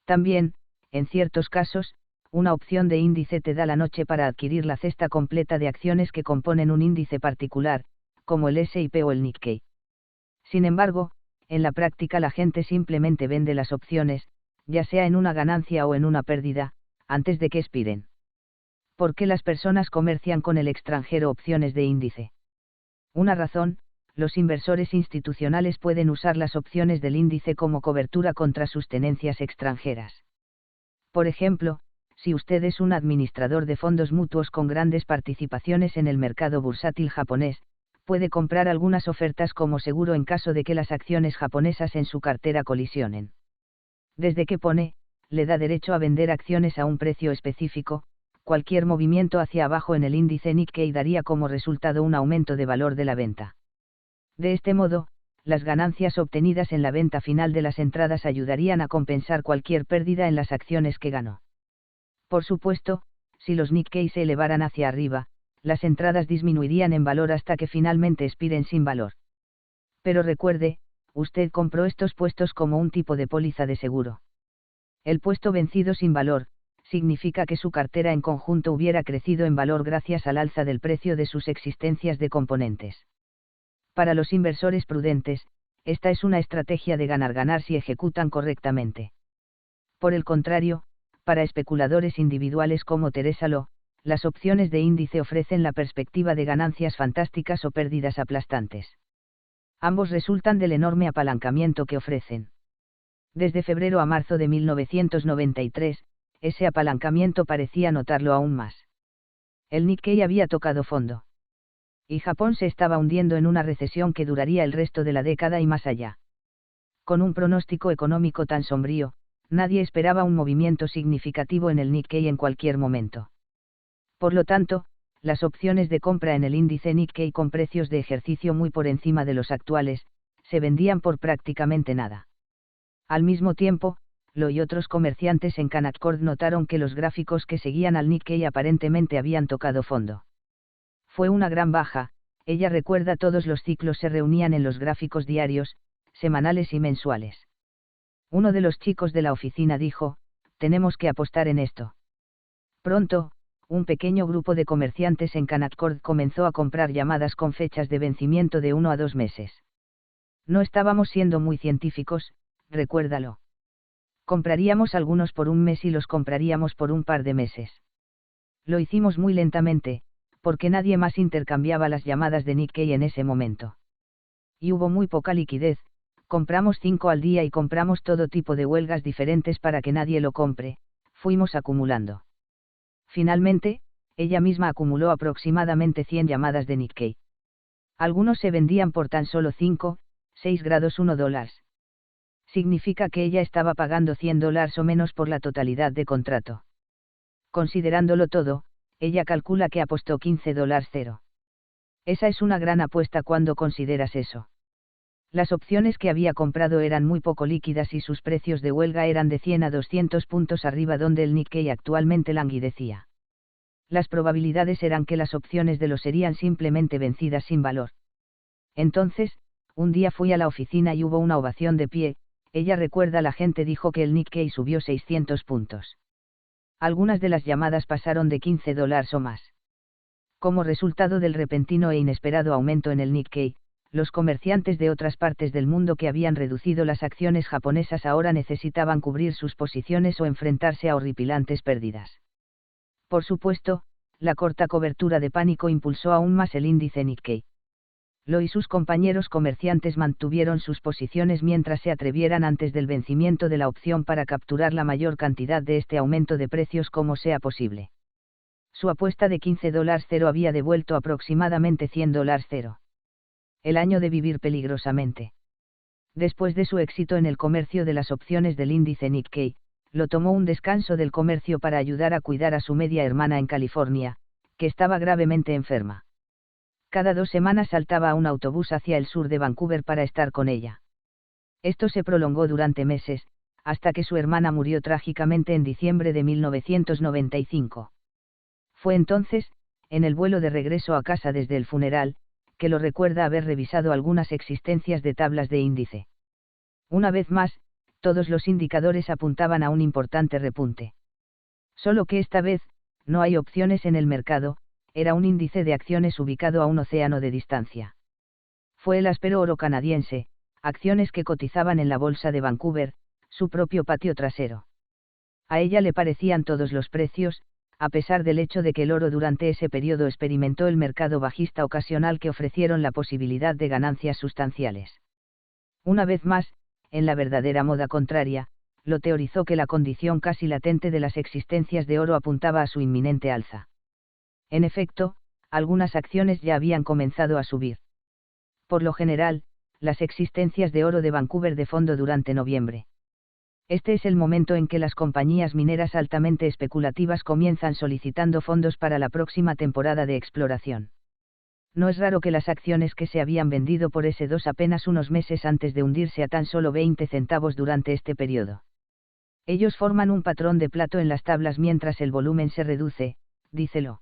También, en ciertos casos, una opción de índice te da la noche para adquirir la cesta completa de acciones que componen un índice particular, como el S&P o el Nikkei. Sin embargo, en la práctica la gente simplemente vende las opciones, ya sea en una ganancia o en una pérdida, antes de que expiren. ¿Por qué las personas comercian con el extranjero opciones de índice? Una razón: los inversores institucionales pueden usar las opciones del índice como cobertura contra sus tenencias extranjeras. Por ejemplo, si usted es un administrador de fondos mutuos con grandes participaciones en el mercado bursátil japonés, puede comprar algunas ofertas como seguro en caso de que las acciones japonesas en su cartera colisionen. Desde que pone, le da derecho a vender acciones a un precio específico. Cualquier movimiento hacia abajo en el índice Nikkei daría como resultado un aumento de valor de la venta. De este modo, las ganancias obtenidas en la venta final de las entradas ayudarían a compensar cualquier pérdida en las acciones que ganó. Por supuesto, si los Nikkei se elevaran hacia arriba, las entradas disminuirían en valor hasta que finalmente expiren sin valor. Pero recuerde, usted compró estos puestos como un tipo de póliza de seguro. El puesto vencido sin valor significa que su cartera en conjunto hubiera crecido en valor gracias al alza del precio de sus existencias de componentes. Para los inversores prudentes, esta es una estrategia de ganar-ganar si ejecutan correctamente. Por el contrario, para especuladores individuales como Teresa Lo, las opciones de índice ofrecen la perspectiva de ganancias fantásticas o pérdidas aplastantes. Ambos resultan del enorme apalancamiento que ofrecen. Desde febrero a marzo de 1993, ese apalancamiento parecía notarlo aún más. El Nikkei había tocado fondo. Y Japón se estaba hundiendo en una recesión que duraría el resto de la década y más allá. Con un pronóstico económico tan sombrío, nadie esperaba un movimiento significativo en el Nikkei en cualquier momento. Por lo tanto, las opciones de compra en el índice Nikkei con precios de ejercicio muy por encima de los actuales, se vendían por prácticamente nada. Al mismo tiempo, Lo y otros comerciantes en Canaccord notaron que los gráficos que seguían al Nikkei aparentemente habían tocado fondo. Fue una gran baja, ella recuerda, todos los ciclos se reunían en los gráficos diarios, semanales y mensuales. Uno de los chicos de la oficina dijo: tenemos que apostar en esto. Pronto, un pequeño grupo de comerciantes en Canaccord comenzó a comprar llamadas con fechas de vencimiento de 1 a 2 meses. No estábamos siendo muy científicos, recuérdalo. Compraríamos algunos por un mes y los compraríamos por un par de meses. Lo hicimos muy lentamente, porque nadie más intercambiaba las llamadas de Nikkei en ese momento. Y hubo muy poca liquidez, compramos 5 al día y compramos todo tipo de huelgas diferentes para que nadie lo compre, fuimos acumulando. Finalmente, ella misma acumuló aproximadamente 100 llamadas de Nikkei. Algunos se vendían por tan solo 5, 6 grados $1. Significa que ella estaba pagando $100 o menos por la totalidad de contrato. Considerándolo todo, ella calcula que apostó $15.0. Esa es una gran apuesta cuando consideras eso. Las opciones que había comprado eran muy poco líquidas y sus precios de huelga eran de 100 a 200 puntos arriba donde el Nikkei actualmente languidecía. Las probabilidades eran que las opciones de Lo serían simplemente vencidas sin valor. Entonces, un día fui a la oficina y hubo una ovación de pie, Ella recuerda, la gente dijo que el Nikkei subió 600 puntos. Algunas de las llamadas pasaron de $15 o más. Como resultado del repentino e inesperado aumento en el Nikkei, los comerciantes de otras partes del mundo que habían reducido las acciones japonesas ahora necesitaban cubrir sus posiciones o enfrentarse a horripilantes pérdidas. Por supuesto, la corta cobertura de pánico impulsó aún más el índice Nikkei. Lo y sus compañeros comerciantes mantuvieron sus posiciones mientras se atrevieran antes del vencimiento de la opción para capturar la mayor cantidad de este aumento de precios como sea posible. Su apuesta de $15 había devuelto aproximadamente $100. El año de vivir peligrosamente. Después de su éxito en el comercio de las opciones del índice Nikkei, lo tomó un descanso del comercio para ayudar a cuidar a su media hermana en California, que estaba gravemente enferma. Cada 2 semanas saltaba a un autobús hacia el sur de Vancouver para estar con ella. Esto se prolongó durante meses, hasta que su hermana murió trágicamente en diciembre de 1995. Fue entonces, en el vuelo de regreso a casa desde el funeral, que lo recuerda haber revisado algunas existencias de tablas de índice. Una vez más, todos los indicadores apuntaban a un importante repunte. Solo que esta vez, no hay opciones en el mercado, era un índice de acciones ubicado a un océano de distancia. Fue el áspero oro canadiense, acciones que cotizaban en la bolsa de Vancouver, su propio patio trasero. A ella le parecían todos los precios, a pesar del hecho de que el oro durante ese periodo experimentó el mercado bajista ocasional que ofrecieron la posibilidad de ganancias sustanciales. Una vez más, en la verdadera moda contraria, lo teorizó que la condición casi latente de las existencias de oro apuntaba a su inminente alza. En efecto, algunas acciones ya habían comenzado a subir. Por lo general, las existencias de oro de Vancouver de fondo durante noviembre. Este es el momento en que las compañías mineras altamente especulativas comienzan solicitando fondos para la próxima temporada de exploración. No es raro que las acciones que se habían vendido por S2 apenas unos meses antes de hundirse a tan solo 20 centavos durante este periodo. Ellos forman un patrón de plato en las tablas mientras el volumen se reduce, dícelo.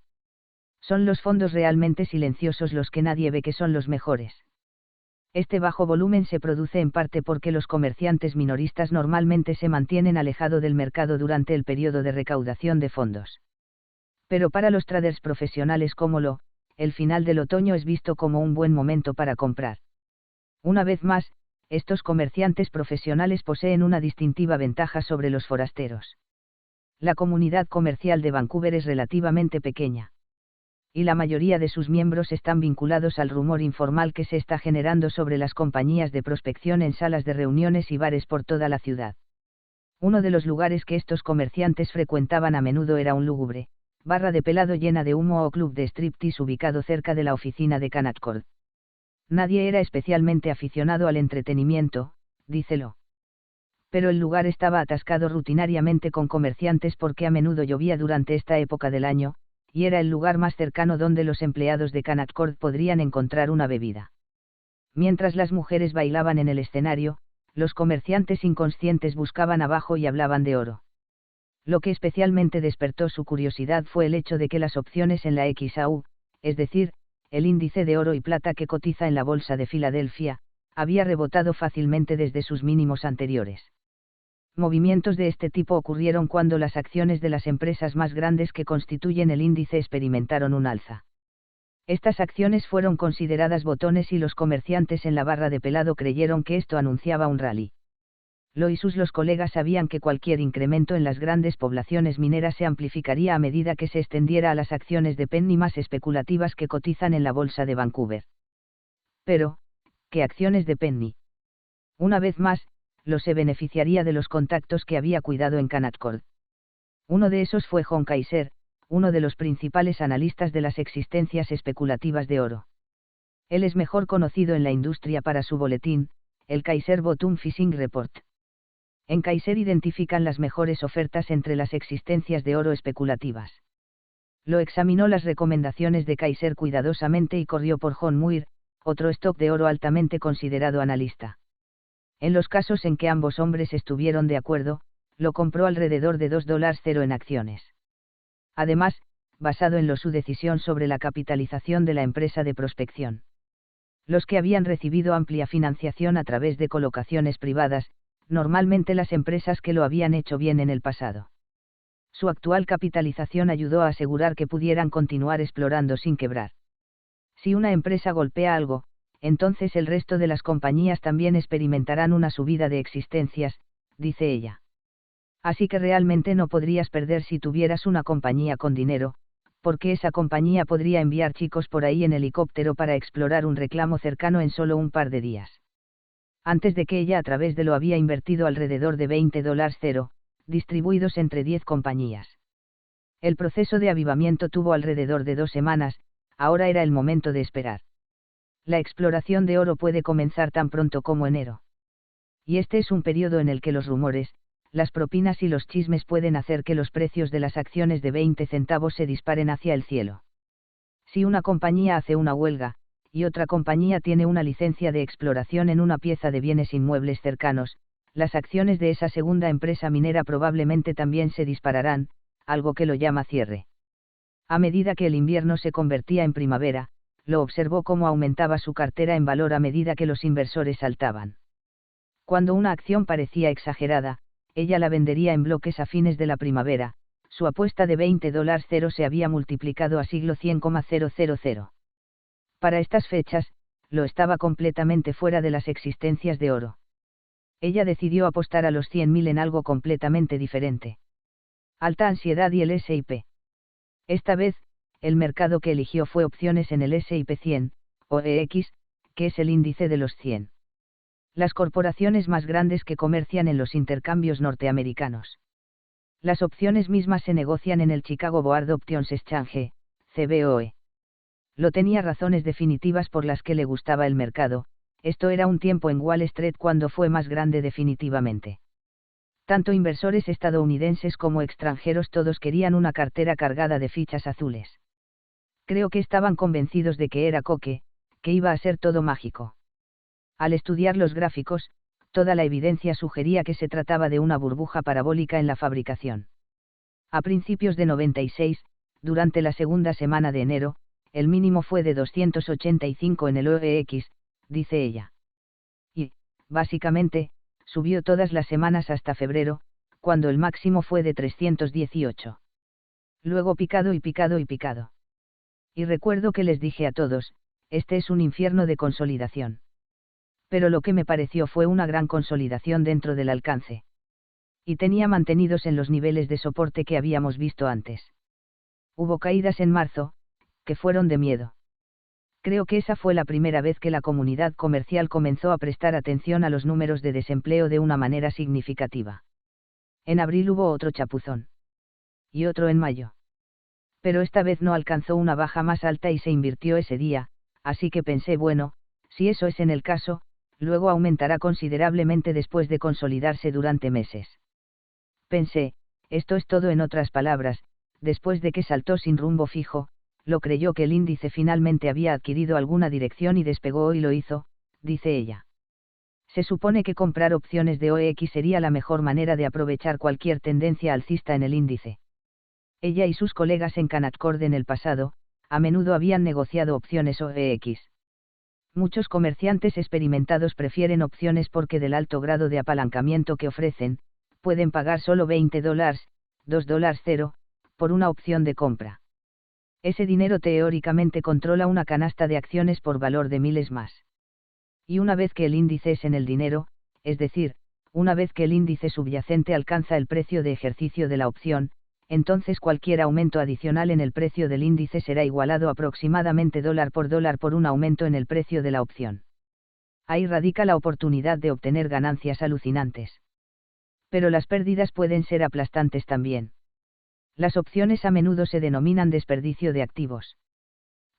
Son los fondos realmente silenciosos los que nadie ve que son los mejores. Este bajo volumen se produce en parte porque los comerciantes minoristas normalmente se mantienen alejados del mercado durante el periodo de recaudación de fondos. Pero para los traders profesionales como lo, el final del otoño es visto como un buen momento para comprar. Una vez más, estos comerciantes profesionales poseen una distintiva ventaja sobre los forasteros. La comunidad comercial de Vancouver es relativamente pequeña. Y la mayoría de sus miembros están vinculados al rumor informal que se está generando sobre las compañías de prospección en salas de reuniones y bares por toda la ciudad. Uno de los lugares que estos comerciantes frecuentaban a menudo era un lúgubre barra de pelado llena de humo o club de striptease ubicado cerca de la oficina de Canaccord. Nadie era especialmente aficionado al entretenimiento, dícelo. Pero el lugar estaba atascado rutinariamente con comerciantes porque a menudo llovía durante esta época del año, y era el lugar más cercano donde los empleados de Canaccord podrían encontrar una bebida. Mientras las mujeres bailaban en el escenario, los comerciantes inconscientes buscaban abajo y hablaban de oro. Lo que especialmente despertó su curiosidad fue el hecho de que las opciones en la XAU, es decir, el índice de oro y plata que cotiza en la bolsa de Filadelfia, había rebotado fácilmente desde sus mínimos anteriores. Movimientos de este tipo ocurrieron cuando las acciones de las empresas más grandes que constituyen el índice experimentaron un alza. Estas acciones fueron consideradas botones y los comerciantes en la barra de pelado creyeron que esto anunciaba un rally. Lo y los colegas sabían que cualquier incremento en las grandes poblaciones mineras se amplificaría a medida que se extendiera a las acciones de penny más especulativas que cotizan en la bolsa de Vancouver. Pero, ¿qué acciones de penny? Una vez más, lo se beneficiaría de los contactos que había cuidado en Canaccord. Uno de esos fue John Kaiser, uno de los principales analistas de las existencias especulativas de oro. Él es mejor conocido en la industria para su boletín, el Kaiser Bottom Fishing Report. En Kaiser identifican las mejores ofertas entre las existencias de oro especulativas. Lo examinó las recomendaciones de Kaiser cuidadosamente y corrió por John Muir, otro stock de oro altamente considerado analista. En los casos en que ambos hombres estuvieron de acuerdo, lo compró alrededor de $2.0 en acciones. Además, basado en su decisión sobre la capitalización de la empresa de prospección. Los que habían recibido amplia financiación a través de colocaciones privadas, normalmente las empresas que lo habían hecho bien en el pasado. Su actual capitalización ayudó a asegurar que pudieran continuar explorando sin quebrar. Si una empresa golpea algo, entonces el resto de las compañías también experimentarán una subida de existencias, dice ella. Así que realmente no podrías perder si tuvieras una compañía con dinero, porque esa compañía podría enviar chicos por ahí en helicóptero para explorar un reclamo cercano en solo un par de días. Antes de que ella a través de lo había invertido alrededor de $20, distribuidos entre 10 compañías. El proceso de avivamiento tuvo alrededor de 2 semanas, ahora era el momento de esperar. La exploración de oro puede comenzar tan pronto como enero. Y este es un periodo en el que los rumores, las propinas y los chismes pueden hacer que los precios de las acciones de 20 centavos se disparen hacia el cielo. Si una compañía hace una huelga, y otra compañía tiene una licencia de exploración en una pieza de bienes inmuebles cercanos, las acciones de esa segunda empresa minera probablemente también se dispararán, algo que lo llama cierre. A medida que el invierno se convertía en primavera, lo observó cómo aumentaba su cartera en valor a medida que los inversores saltaban. Cuando una acción parecía exagerada, ella la vendería en bloques a fines de la primavera, su apuesta de $20 se había multiplicado a siglo 100,000. Para estas fechas, lo estaba completamente fuera de las existencias de oro. Ella decidió apostar a los 100.000 en algo completamente diferente. Alta ansiedad y el S&P. Esta vez, el mercado que eligió fue opciones en el S&P 100, o EX, que es el índice de los 100. Las corporaciones más grandes que comercian en los intercambios norteamericanos. Las opciones mismas se negocian en el Chicago Board Options Exchange, CBOE. Lo tenía razones definitivas por las que le gustaba el mercado, esto era un tiempo en Wall Street cuando fue más grande definitivamente. Tanto inversores estadounidenses como extranjeros todos querían una cartera cargada de fichas azules. Creo que estaban convencidos de que era coque, que iba a ser todo mágico. Al estudiar los gráficos, toda la evidencia sugería que se trataba de una burbuja parabólica en la fabricación. A principios de 96, durante la segunda semana de enero, el mínimo fue de 285 en el OEX, dice ella. Y, básicamente, subió todas las semanas hasta febrero, cuando el máximo fue de 318. Luego picado y picado y picado. Y recuerdo que les dije a todos, este es un infierno de consolidación. Pero lo que me pareció fue una gran consolidación dentro del alcance. Y tenía mantenidos en los niveles de soporte que habíamos visto antes. Hubo caídas en marzo, que fueron de miedo. Creo que esa fue la primera vez que la comunidad comercial comenzó a prestar atención a los números de desempleo de una manera significativa. En abril hubo otro chapuzón. Y otro en mayo. Pero esta vez no alcanzó una baja más alta y se invirtió ese día, así que pensé, bueno, si eso es en el caso, luego aumentará considerablemente después de consolidarse durante meses. Pensé, esto es todo, en otras palabras, después de que saltó sin rumbo fijo, lo creyó que el índice finalmente había adquirido alguna dirección y despegó y lo hizo, dice ella. Se supone que comprar opciones de OEX sería la mejor manera de aprovechar cualquier tendencia alcista en el índice. Ella y sus colegas en Canaccord en el pasado, a menudo habían negociado opciones OEX. Muchos comerciantes experimentados prefieren opciones porque del alto grado de apalancamiento que ofrecen, pueden pagar solo $20, $2.0, por una opción de compra. Ese dinero teóricamente controla una canasta de acciones por valor de miles más. Y una vez que el índice es en el dinero, es decir, una vez que el índice subyacente alcanza el precio de ejercicio de la opción, entonces cualquier aumento adicional en el precio del índice será igualado aproximadamente dólar por un aumento en el precio de la opción. Ahí radica la oportunidad de obtener ganancias alucinantes. Pero las pérdidas pueden ser aplastantes también. Las opciones a menudo se denominan desperdicio de activos.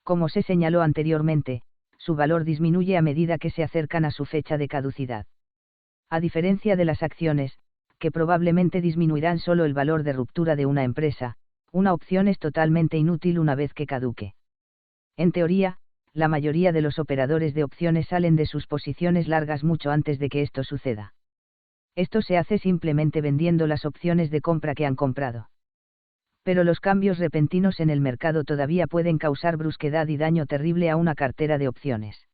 Como se señaló anteriormente, su valor disminuye a medida que se acercan a su fecha de caducidad. A diferencia de las acciones, que probablemente disminuirán solo el valor de ruptura de una empresa, una opción es totalmente inútil una vez que caduque. En teoría, la mayoría de los operadores de opciones salen de sus posiciones largas mucho antes de que esto suceda. Esto se hace simplemente vendiendo las opciones de compra que han comprado. Pero los cambios repentinos en el mercado todavía pueden causar brusquedad y daño terrible a una cartera de opciones.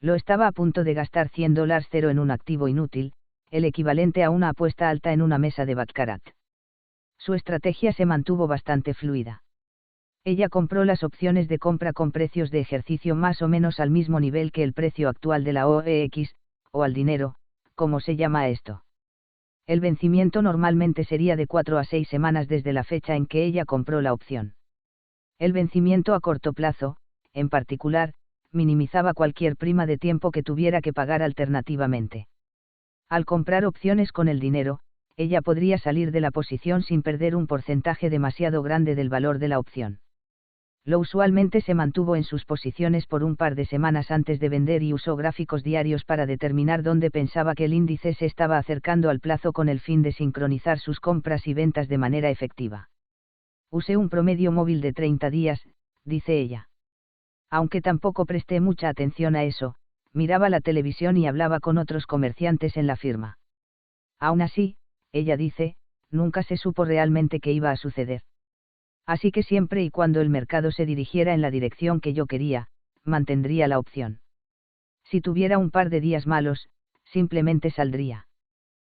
Lo estaba a punto de gastar $100 en un activo inútil, el equivalente a una apuesta alta en una mesa de baccarat. Su estrategia se mantuvo bastante fluida. Ella compró las opciones de compra con precios de ejercicio más o menos al mismo nivel que el precio actual de la OEX, o al dinero, como se llama esto. El vencimiento normalmente sería de 4 a 6 semanas desde la fecha en que ella compró la opción. El vencimiento a corto plazo, en particular, minimizaba cualquier prima de tiempo que tuviera que pagar alternativamente. Al comprar opciones con el dinero, ella podría salir de la posición sin perder un porcentaje demasiado grande del valor de la opción. Lo usualmente se mantuvo en sus posiciones por un par de semanas antes de vender y usó gráficos diarios para determinar dónde pensaba que el índice se estaba acercando al plazo con el fin de sincronizar sus compras y ventas de manera efectiva. Usé un promedio móvil de 30 días, dice ella. Aunque tampoco presté mucha atención a eso, miraba la televisión y hablaba con otros comerciantes en la firma. Aún así, ella dice, nunca se supo realmente qué iba a suceder. Así que siempre y cuando el mercado se dirigiera en la dirección que yo quería, mantendría la opción. Si tuviera un par de días malos, simplemente saldría.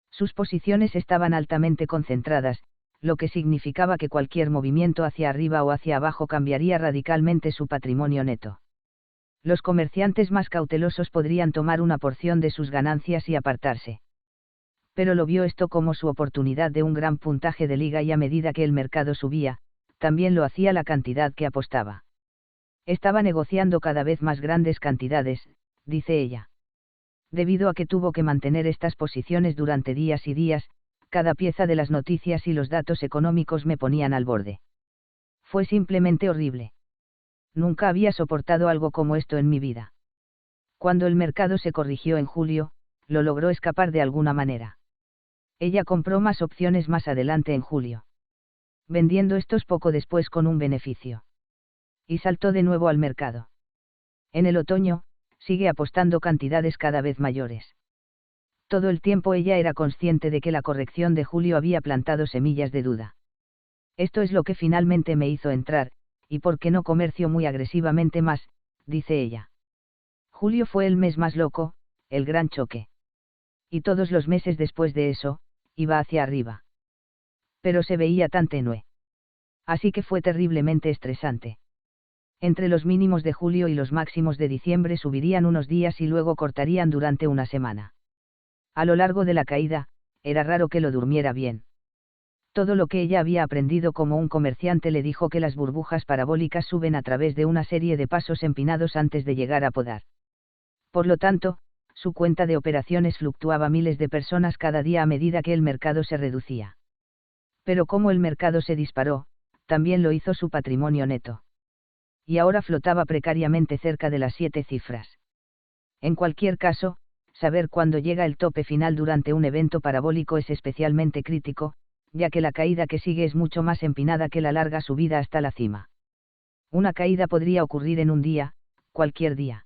Sus posiciones estaban altamente concentradas, lo que significaba que cualquier movimiento hacia arriba o hacia abajo cambiaría radicalmente su patrimonio neto. Los comerciantes más cautelosos podrían tomar una porción de sus ganancias y apartarse. Pero lo vio esto como su oportunidad de un gran puntaje de liga y a medida que el mercado subía, también lo hacía la cantidad que apostaba. Estaba negociando cada vez más grandes cantidades, dice ella. Debido a que tuvo que mantener estas posiciones durante días y días, cada pieza de las noticias y los datos económicos me ponían al borde. Fue simplemente horrible. Nunca había soportado algo como esto en mi vida. Cuando el mercado se corrigió en julio, lo logró escapar de alguna manera. Ella compró más opciones más adelante en julio, vendiendo estos poco después con un beneficio. Y saltó de nuevo al mercado. En el otoño, sigue apostando cantidades cada vez mayores. Todo el tiempo ella era consciente de que la corrección de julio había plantado semillas de duda. Esto es lo que finalmente me hizo entrar, y por qué no comercio muy agresivamente más, dice ella. Julio fue el mes más loco, el gran choque. Y todos los meses después de eso, iba hacia arriba. Pero se veía tan tenue. Así que fue terriblemente estresante. Entre los mínimos de julio y los máximos de diciembre subirían unos días y luego cortarían durante una semana. A lo largo de la caída, era raro que lo durmiera bien. Todo lo que ella había aprendido como un comerciante le dijo que las burbujas parabólicas suben a través de una serie de pasos empinados antes de llegar a podar. Por lo tanto, su cuenta de operaciones fluctuaba miles de personas cada día a medida que el mercado se reducía. Pero como el mercado se disparó, también lo hizo su patrimonio neto. Y ahora flotaba precariamente cerca de las 7 cifras. En cualquier caso, saber cuándo llega el tope final durante un evento parabólico es especialmente crítico, ya que la caída que sigue es mucho más empinada que la larga subida hasta la cima. Una caída podría ocurrir en un día, cualquier día.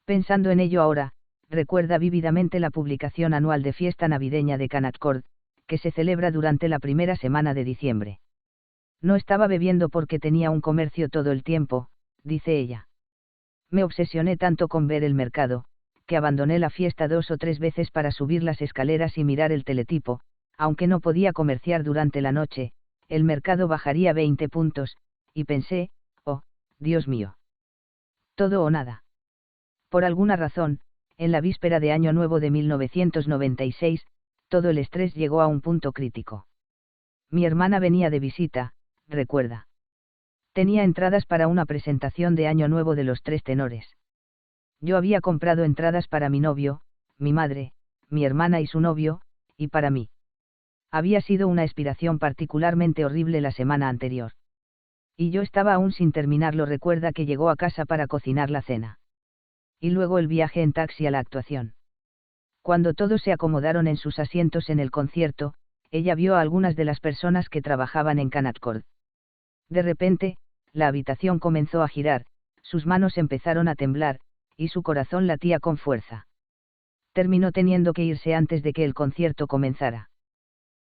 Pensando en ello ahora, recuerda vívidamente la publicación anual de fiesta navideña de Canaccord, que se celebra durante la primera semana de diciembre. No estaba bebiendo porque tenía un comercio todo el tiempo, dice ella. Me obsesioné tanto con ver el mercado, que abandoné la fiesta 2 o 3 veces para subir las escaleras y mirar el teletipo, aunque no podía comerciar durante la noche, el mercado bajaría 20 puntos, y pensé, oh, Dios mío. Todo o nada. Por alguna razón, en la víspera de Año Nuevo de 1996, todo el estrés llegó a un punto crítico. Mi hermana venía de visita, recuerda. Tenía entradas para una presentación de Año Nuevo de los 3 tenores. Yo había comprado entradas para mi novio, mi madre, mi hermana y su novio, y para mí. Había sido una expiración particularmente horrible la semana anterior. Y yo estaba aún sin terminarlo. Recuerda que llegó a casa para cocinar la cena. Y luego el viaje en taxi a la actuación. Cuando todos se acomodaron en sus asientos en el concierto, ella vio a algunas de las personas que trabajaban en Canaccord. De repente, la habitación comenzó a girar, sus manos empezaron a temblar, y su corazón latía con fuerza. Terminó teniendo que irse antes de que el concierto comenzara.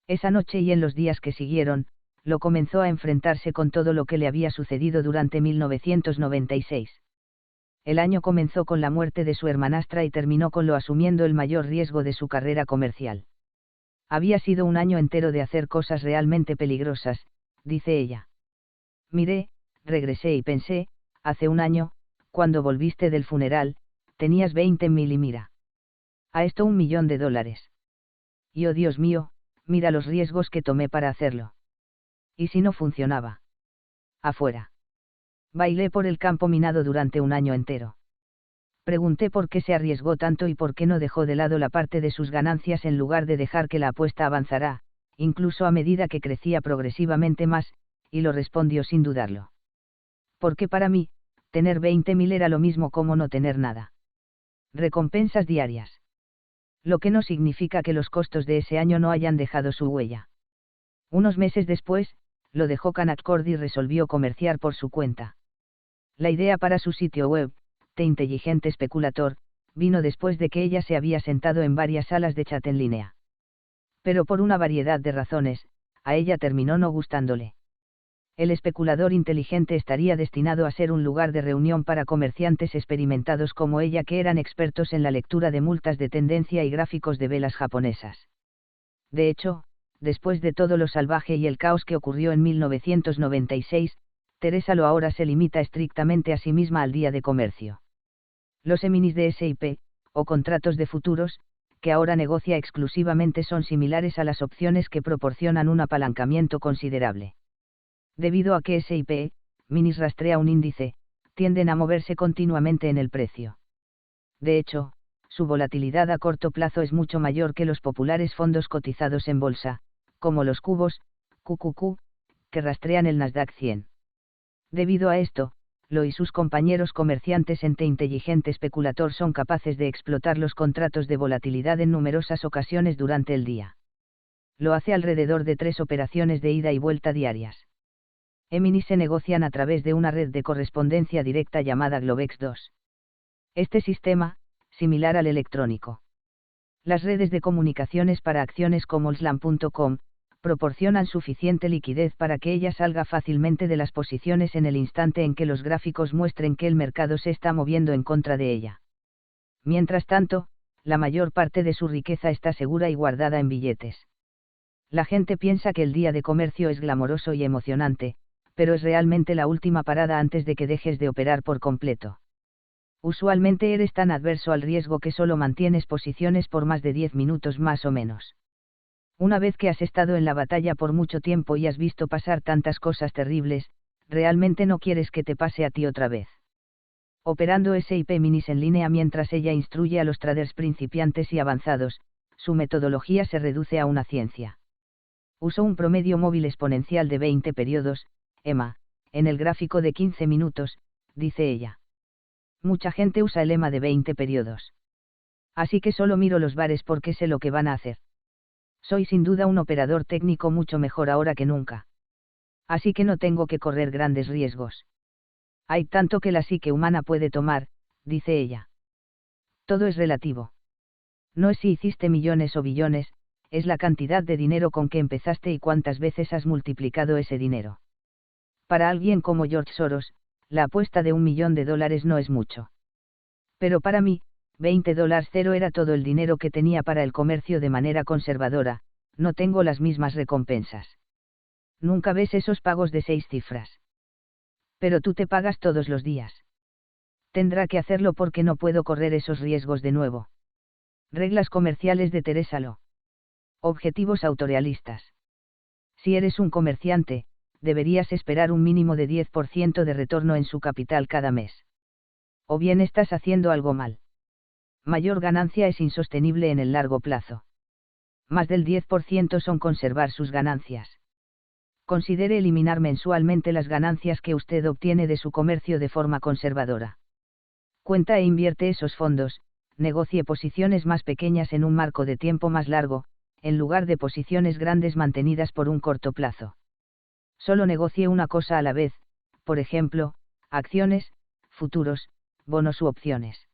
Esa noche y en los días que siguieron, lo comenzó a enfrentarse con todo lo que le había sucedido durante 1996. El año comenzó con la muerte de su hermanastra y terminó con lo asumiendo el mayor riesgo de su carrera comercial. Había sido un año entero de hacer cosas realmente peligrosas, dice ella. Miré, regresé y pensé, hace un año, cuando volviste del funeral, tenías 20.000 y mira. A esto $1.000.000. Y oh Dios mío, mira los riesgos que tomé para hacerlo. ¿Y si no funcionaba? Afuera. Bailé por el campo minado durante un año entero. Pregunté por qué se arriesgó tanto y por qué no dejó de lado la parte de sus ganancias en lugar de dejar que la apuesta avanzara, incluso a medida que crecía progresivamente más, y lo respondió sin dudarlo. Porque para mí, tener 20.000 era lo mismo como no tener nada. Recompensas diarias. Lo que no significa que los costos de ese año no hayan dejado su huella. Unos meses después, lo dejó Canaccord y resolvió comerciar por su cuenta. La idea para su sitio web, The Intelligent Speculator, vino después de que ella se había sentado en varias salas de chat en línea. Pero por una variedad de razones, a ella terminó no gustándole. El especulador inteligente estaría destinado a ser un lugar de reunión para comerciantes experimentados como ella que eran expertos en la lectura de multas de tendencia y gráficos de velas japonesas. De hecho, después de todo lo salvaje y el caos que ocurrió en 1996, Teresa Lo ahora se limita estrictamente a sí misma al día de comercio. Los eminis de S&P, o contratos de futuros, que ahora negocia exclusivamente son similares a las opciones que proporcionan un apalancamiento considerable. Debido a que S&P, minis rastrea un índice, tienden a moverse continuamente en el precio. De hecho, su volatilidad a corto plazo es mucho mayor que los populares fondos cotizados en bolsa, como los cubos, QQQ, que rastrean el Nasdaq 100. Debido a esto, Lo y sus compañeros comerciantes en The Intelligent Speculator son capaces de explotar los contratos de volatilidad en numerosas ocasiones durante el día. Lo hace alrededor de 3 operaciones de ida y vuelta diarias. Eminis se negocian a través de una red de correspondencia directa llamada Globex2. Este sistema, similar al electrónico. Las redes de comunicaciones para acciones como Slam.com, proporcionan suficiente liquidez para que ella salga fácilmente de las posiciones en el instante en que los gráficos muestren que el mercado se está moviendo en contra de ella. Mientras tanto, la mayor parte de su riqueza está segura y guardada en billetes. La gente piensa que el día de comercio es glamoroso y emocionante, pero es realmente la última parada antes de que dejes de operar por completo. Usualmente eres tan adverso al riesgo que solo mantienes posiciones por más de 10 minutos más o menos. Una vez que has estado en la batalla por mucho tiempo y has visto pasar tantas cosas terribles, realmente no quieres que te pase a ti otra vez. Operando S&P minis en línea mientras ella instruye a los traders principiantes y avanzados, su metodología se reduce a una ciencia. Usó un promedio móvil exponencial de 20 periodos, EMA, en el gráfico de 15 minutos, dice ella. Mucha gente usa el EMA de 20 periodos. Así que solo miro los bares porque sé lo que van a hacer. Soy sin duda un operador técnico mucho mejor ahora que nunca. Así que no tengo que correr grandes riesgos. Hay tanto que la psique humana puede tomar, dice ella. Todo es relativo. No es si hiciste millones o billones, es la cantidad de dinero con que empezaste y cuántas veces has multiplicado ese dinero. Para alguien como George Soros, la apuesta de $1 millón no es mucho. Pero para mí, $20 era todo el dinero que tenía para el comercio de manera conservadora, no tengo las mismas recompensas. Nunca ves esos pagos de 6 cifras. Pero tú te pagas todos los días. Tendrá que hacerlo porque no puedo correr esos riesgos de nuevo. Reglas comerciales de Teresa Lo. Objetivos autorrealistas. Si eres un comerciante, deberías esperar un mínimo de 10% de retorno en su capital cada mes. O bien estás haciendo algo mal. Mayor ganancia es insostenible en el largo plazo. Más del 10% son conservar sus ganancias. Considere eliminar mensualmente las ganancias que usted obtiene de su comercio de forma conservadora. Cuenta e invierte esos fondos, negocie posiciones más pequeñas en un marco de tiempo más largo, en lugar de posiciones grandes mantenidas por un corto plazo. Solo negocie una cosa a la vez, por ejemplo, acciones, futuros, bonos u opciones.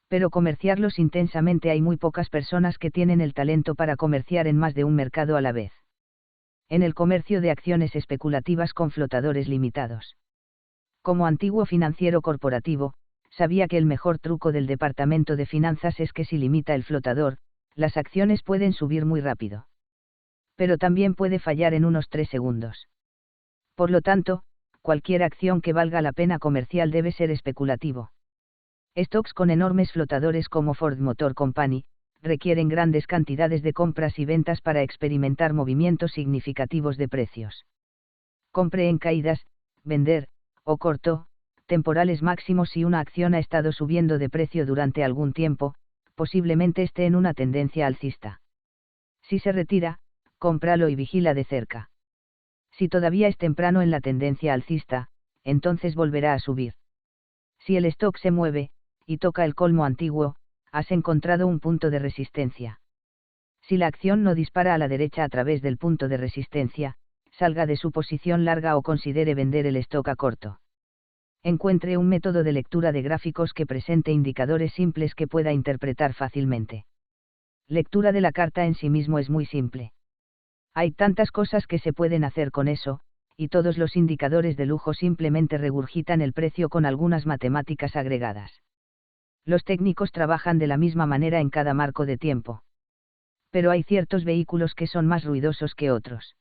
Pero comerciarlos intensamente hay muy pocas personas que tienen el talento para comerciar en más de un mercado a la vez. En el comercio de acciones especulativas con flotadores limitados. Como antiguo financiero corporativo, Sabía que el mejor truco del departamento de finanzas es que si limita el flotador, las acciones pueden subir muy rápido. Pero también puede fallar en unos 3 segundos. Por lo tanto, cualquier acción que valga la pena comercial debe ser especulativo. Stocks con enormes flotadores como Ford Motor Company, requieren grandes cantidades de compras y ventas para experimentar movimientos significativos de precios. Compre en caídas, vender, o corto, temporales máximos. Si una acción ha estado subiendo de precio durante algún tiempo, posiblemente esté en una tendencia alcista. Si se retira, cómpralo y vigila de cerca. Si todavía es temprano en la tendencia alcista, entonces volverá a subir. Si el stock se mueve, y toca el colmo antiguo, has encontrado un punto de resistencia. Si la acción no dispara a la derecha a través del punto de resistencia, salga de su posición larga o considere vender el stock a corto. Encuentre un método de lectura de gráficos que presente indicadores simples que pueda interpretar fácilmente. Lectura de la carta en sí mismo es muy simple. Hay tantas cosas que se pueden hacer con eso, y todos los indicadores de lujo simplemente regurgitan el precio con algunas matemáticas agregadas. Los técnicos trabajan de la misma manera en cada marco de tiempo. Pero hay ciertos vehículos que son más ruidosos que otros.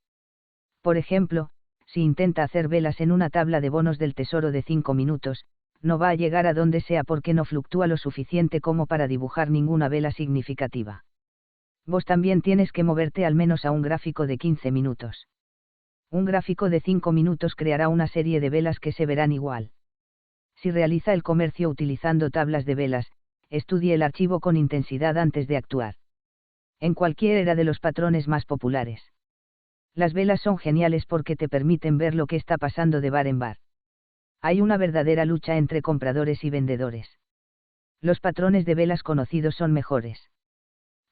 Por ejemplo, si intenta hacer velas en una tabla de bonos del tesoro de 5 minutos, no va a llegar a donde sea porque no fluctúa lo suficiente como para dibujar ninguna vela significativa. Vos también tienes que moverte al menos a un gráfico de 15 minutos. Un gráfico de 5 minutos creará una serie de velas que se verán igual. Si realiza el comercio utilizando tablas de velas, estudie el archivo con intensidad antes de actuar. En cualquiera de los patrones más populares. Las velas son geniales porque te permiten ver lo que está pasando de bar en bar. Hay una verdadera lucha entre compradores y vendedores. Los patrones de velas conocidos son mejores.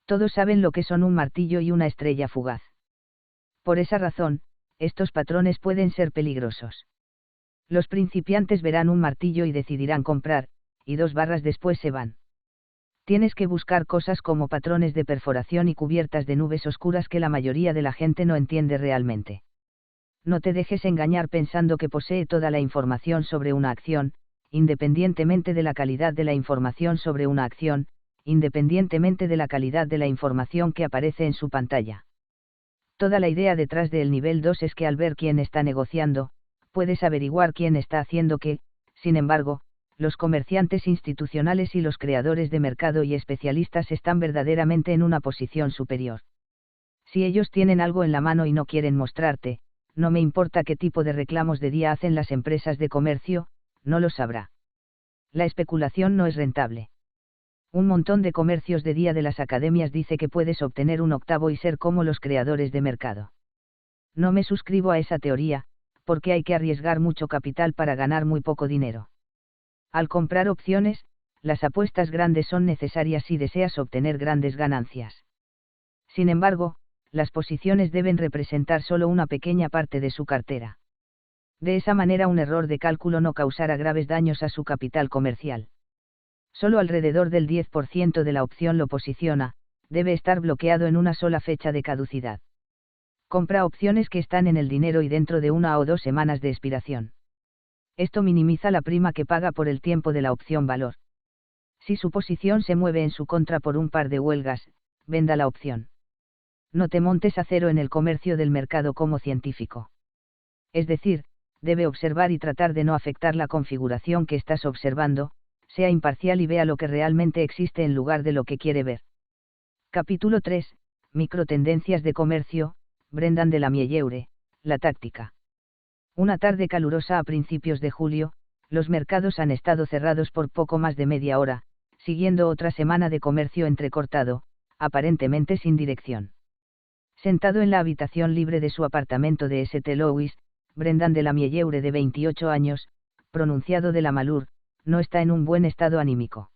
Todos saben lo que son un martillo y una estrella fugaz. Por esa razón, estos patrones pueden ser peligrosos. Los principiantes verán un martillo y decidirán comprar, y 2 barras después se van. Tienes que buscar cosas como patrones de perforación y cubiertas de nubes oscuras que la mayoría de la gente no entiende realmente. No te dejes engañar pensando que posee toda la información sobre una acción, independientemente de la calidad de la información sobre una acción, independientemente de la calidad de la información que aparece en su pantalla. Toda la idea detrás del nivel 2 es que al ver quién está negociando, puedes averiguar quién está haciendo qué. Sin embargo, los comerciantes institucionales y los creadores de mercado y especialistas están verdaderamente en una posición superior. Si ellos tienen algo en la mano y no quieren mostrarte, no me importa qué tipo de reclamos de día hacen las empresas de comercio, no lo sabrá. La especulación no es rentable. Un montón de comercios de día de las academias dice que puedes obtener un octavo y ser como los creadores de mercado. No me suscribo a esa teoría, porque hay que arriesgar mucho capital para ganar muy poco dinero. Al comprar opciones, las apuestas grandes son necesarias si deseas obtener grandes ganancias. Sin embargo, las posiciones deben representar solo una pequeña parte de su cartera. De esa manera un error de cálculo no causará graves daños a su capital comercial. Solo alrededor del 10% de la opción lo posiciona, debe estar bloqueado en una sola fecha de caducidad. Compra opciones que están en el dinero y dentro de 1 o 2 semanas de expiración. Esto minimiza la prima que paga por el tiempo de la opción valor. Si su posición se mueve en su contra por un par de huelgas, venda la opción. No te montes a cero en el comercio del mercado como científico. Es decir, debe observar y tratar de no afectar la configuración que estás observando, sea imparcial y vea lo que realmente existe en lugar de lo que quiere ver. Capítulo 3, Microtendencias de comercio, Brendan de la Mielleure, la táctica. Una tarde calurosa a principios de julio, los mercados han estado cerrados por poco más de media hora, siguiendo otra semana de comercio entrecortado, aparentemente sin dirección. Sentado en la habitación libre de su apartamento de St. Louis, Brendan de la Mielleure, de 28 años, pronunciado de la Malheur, no está en un buen estado anímico.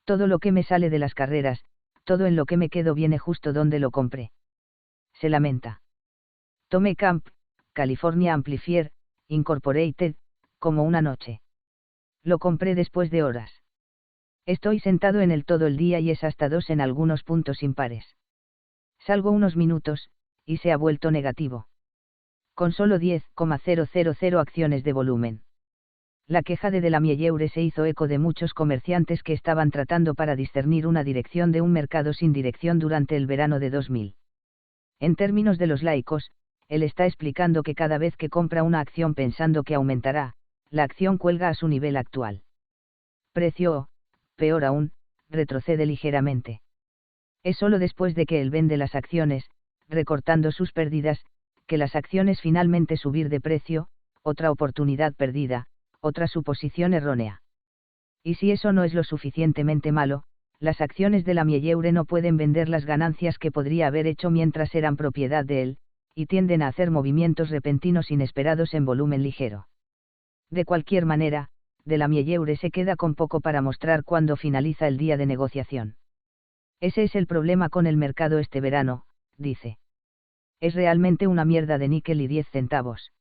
Todo lo que me sale de las carreras, todo en lo que me quedo viene justo donde lo compré. Se lamenta. Tomé Camp, California Amplifier, Incorporated, como una noche. Lo compré después de horas. Estoy sentado en él todo el día y es hasta 2 en algunos puntos impares. Salgo unos minutos, y se ha vuelto negativo. Con solo 10,000 acciones de volumen. La queja de la Mielleure se hizo eco de muchos comerciantes que estaban tratando para discernir una dirección de un mercado sin dirección durante el verano de 2000. En términos de los laicos, él está explicando que cada vez que compra una acción pensando que aumentará, la acción cuelga a su nivel actual. Precio o, peor aún, retrocede ligeramente. Es solo después de que él vende las acciones, recortando sus pérdidas, que las acciones finalmente subir de precio, otra oportunidad perdida, otra suposición errónea. Y si eso no es lo suficientemente malo, las acciones de la Mielleure no pueden vender las ganancias que podría haber hecho mientras eran propiedad de él, y tienden a hacer movimientos repentinos inesperados en volumen ligero. De cualquier manera, de la Mielleure se queda con poco para mostrar cuando finaliza el día de negociación. Ese es el problema con el mercado este verano, dice. Es realmente una mierda de níquel y 10 centavos.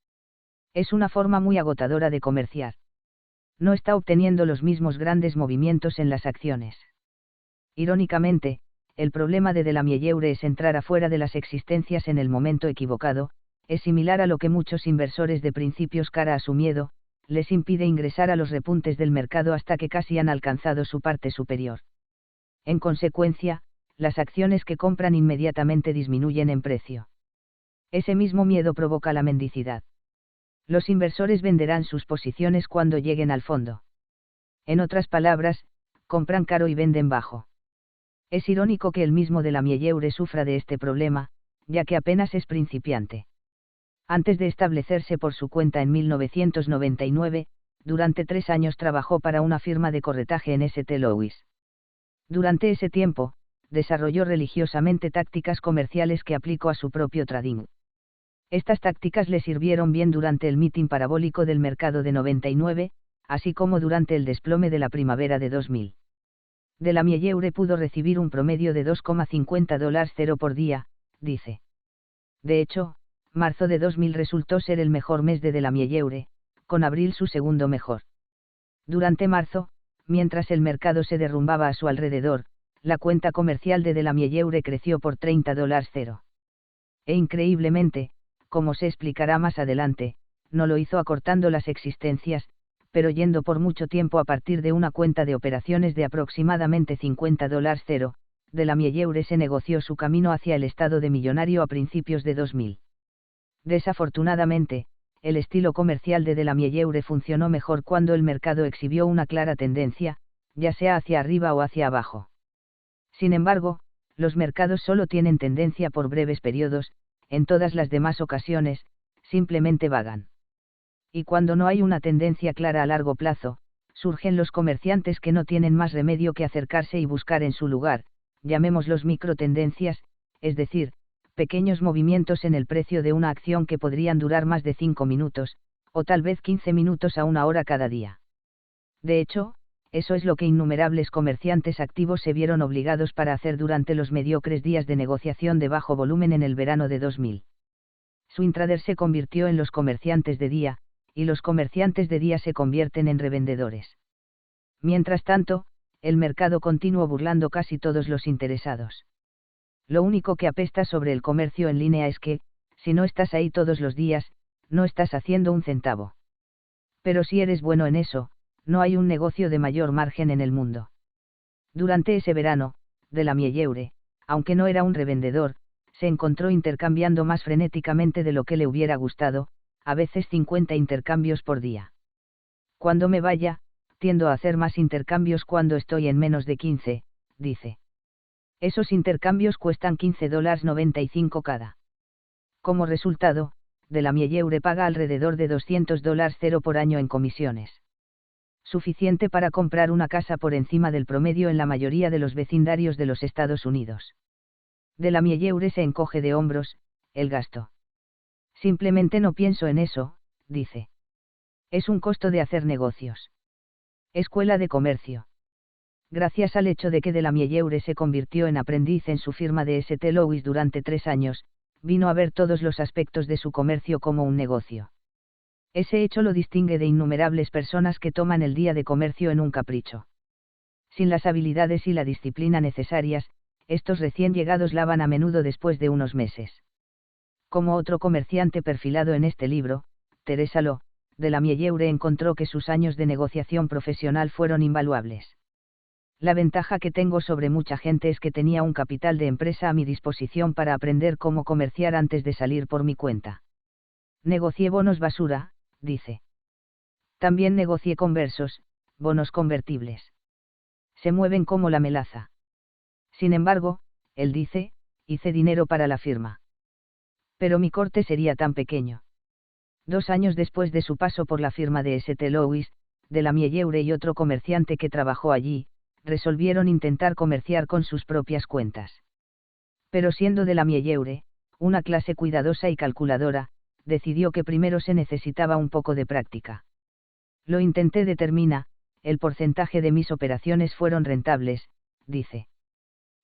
Es una forma muy agotadora de comerciar. No está obteniendo los mismos grandes movimientos en las acciones. Irónicamente, el problema de la Mielleure es entrar afuera de las existencias en el momento equivocado, es similar a lo que muchos inversores de principios cara a su miedo, les impide ingresar a los repuntes del mercado hasta que casi han alcanzado su parte superior. En consecuencia, las acciones que compran inmediatamente disminuyen en precio. Ese mismo miedo provoca la mendicidad. Los inversores venderán sus posiciones cuando lleguen al fondo. En otras palabras, compran caro y venden bajo. Es irónico que el mismo de la Mielleure sufra de este problema, ya que apenas es principiante. Antes de establecerse por su cuenta en 1999, durante 3 años trabajó para una firma de corretaje en St. Louis. Durante ese tiempo, desarrolló religiosamente tácticas comerciales que aplicó a su propio trading. Estas tácticas le sirvieron bien durante el meeting parabólico del mercado de 99, así como durante el desplome de la primavera de 2000. De la Mielleure pudo recibir un promedio de $2,50 por día, dice. De hecho, marzo de 2000 resultó ser el mejor mes de la Mielleure, con abril su segundo mejor. Durante marzo, mientras el mercado se derrumbaba a su alrededor, la cuenta comercial de la Mielleure creció por $30. E increíblemente, como se explicará más adelante, no lo hizo acortando las existencias, pero yendo por mucho tiempo a partir de una cuenta de operaciones de aproximadamente $50. De la Mielleure se negoció su camino hacia el estado de millonario a principios de 2000. Desafortunadamente, el estilo comercial de la Mielleure funcionó mejor cuando el mercado exhibió una clara tendencia, ya sea hacia arriba o hacia abajo. Sin embargo, los mercados solo tienen tendencia por breves periodos, en todas las demás ocasiones, simplemente vagan. Y cuando no hay una tendencia clara a largo plazo, surgen los comerciantes que no tienen más remedio que acercarse y buscar en su lugar, llamémoslos microtendencias, es decir, pequeños movimientos en el precio de una acción que podrían durar más de 5 minutos, o tal vez 15 minutos a 1 hora cada día. De hecho, eso es lo que innumerables comerciantes activos se vieron obligados para hacer durante los mediocres días de negociación de bajo volumen en el verano de 2000. Su intrader se convirtió en los comerciantes de día, y los comerciantes de día se convierten en revendedores. Mientras tanto, el mercado continuó burlando casi todos los interesados. Lo único que apesta sobre el comercio en línea es que, si no estás ahí todos los días, no estás haciendo un centavo. Pero si eres bueno en eso, no hay un negocio de mayor margen en el mundo. Durante ese verano, de la Mielleure, aunque no era un revendedor, se encontró intercambiando más frenéticamente de lo que le hubiera gustado, a veces 50 intercambios por día. Cuando me vaya, tiendo a hacer más intercambios cuando estoy en menos de 15, dice. Esos intercambios cuestan $15.95 cada. Como resultado, de la Mielleure paga alrededor de $200 por año en comisiones. Suficiente para comprar una casa por encima del promedio en la mayoría de los vecindarios de los Estados Unidos. De la Mielleure se encoge de hombros, el gasto. Simplemente no pienso en eso, dice. Es un costo de hacer negocios. Escuela de comercio. Gracias al hecho de que de la Mielleure se convirtió en aprendiz en su firma de St. Louis durante 3 años, vino a ver todos los aspectos de su comercio como un negocio. Ese hecho lo distingue de innumerables personas que toman el día de comercio en un capricho. Sin las habilidades y la disciplina necesarias, estos recién llegados lavan a menudo después de unos meses. Como otro comerciante perfilado en este libro, Teresa Lo, de la Mielleure encontró que sus años de negociación profesional fueron invaluables. La ventaja que tengo sobre mucha gente es que tenía un capital de empresa a mi disposición para aprender cómo comerciar antes de salir por mi cuenta. Negocié bonos basura, dice. También negocié conversos, bonos convertibles. Se mueven como la melaza. Sin embargo, él dice, hice dinero para la firma. Pero mi corte sería tan pequeño. 2 años después de su paso por la firma de St. Louis, de la Mielleure y otro comerciante que trabajó allí, resolvieron intentar comerciar con sus propias cuentas. Pero siendo de la Mielleure, una clase cuidadosa y calculadora, decidió que primero se necesitaba un poco de práctica. Lo intenté, determina, el porcentaje de mis operaciones fueron rentables, dice.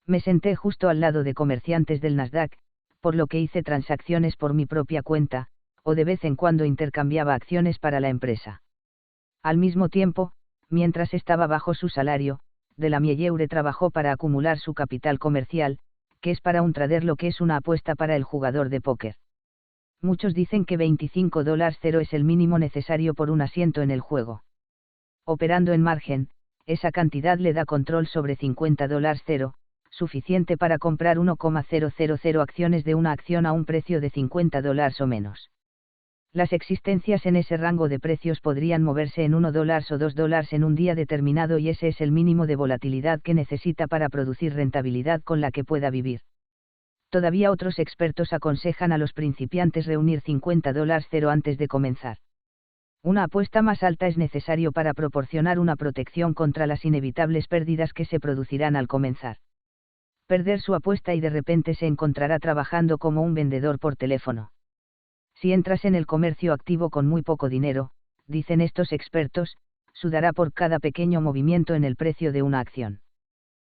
Me senté justo al lado de comerciantes del Nasdaq, por lo que hice transacciones por mi propia cuenta, o de vez en cuando intercambiaba acciones para la empresa. Al mismo tiempo, mientras estaba bajo su salario, de la Mielleure trabajó para acumular su capital comercial, que es para un trader lo que es una apuesta para el jugador de póker. Muchos dicen que $25 es el mínimo necesario por un asiento en el juego. Operando en margen, esa cantidad le da control sobre $50, suficiente para comprar 1,000 acciones de una acción a un precio de $50 o menos. Las existencias en ese rango de precios podrían moverse en $1 o $2 en un día determinado, y ese es el mínimo de volatilidad que necesita para producir rentabilidad con la que pueda vivir. Todavía otros expertos aconsejan a los principiantes reunir $50 antes de comenzar. Una apuesta más alta es necesario para proporcionar una protección contra las inevitables pérdidas que se producirán al comenzar. Perder su apuesta y de repente se encontrará trabajando como un vendedor por teléfono. Si entras en el comercio activo con muy poco dinero, dicen estos expertos, sudará por cada pequeño movimiento en el precio de una acción.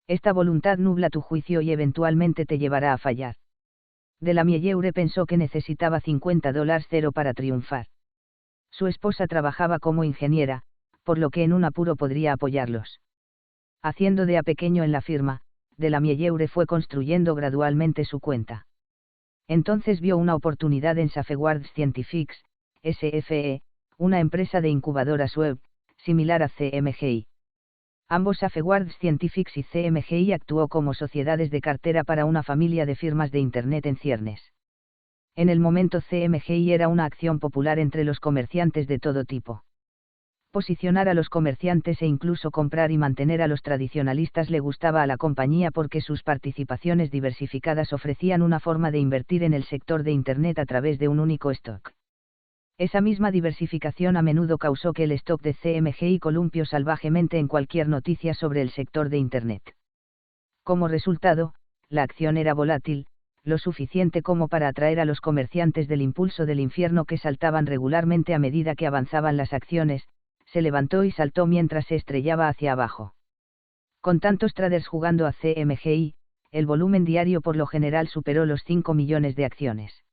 Esta voluntad nubla tu juicio y eventualmente te llevará a fallar. De la Mielleure pensó que necesitaba $50 para triunfar. Su esposa trabajaba como ingeniera, por lo que en un apuro podría apoyarlos. Haciendo de a pequeño en la firma, de la Mielleure fue construyendo gradualmente su cuenta. Entonces vio una oportunidad en Safeguard Scientifics, SFE, una empresa de incubadoras web, similar a CMGI. Ambos, Safeguard Scientifics y CMGI, actuó como sociedades de cartera para una familia de firmas de Internet en ciernes. En el momento CMGI era una acción popular entre los comerciantes de todo tipo. Posicionar a los comerciantes e incluso comprar y mantener a los tradicionalistas le gustaba a la compañía porque sus participaciones diversificadas ofrecían una forma de invertir en el sector de Internet a través de un único stock. Esa misma diversificación a menudo causó que el stock de CMGI columpió salvajemente en cualquier noticia sobre el sector de Internet. Como resultado, la acción era volátil, lo suficiente como para atraer a los comerciantes del impulso del infierno que saltaban regularmente a medida que avanzaban las acciones. Se levantó y saltó mientras se estrellaba hacia abajo. Con tantos traders jugando a CMGI, el volumen diario por lo general superó los 5 millones de acciones.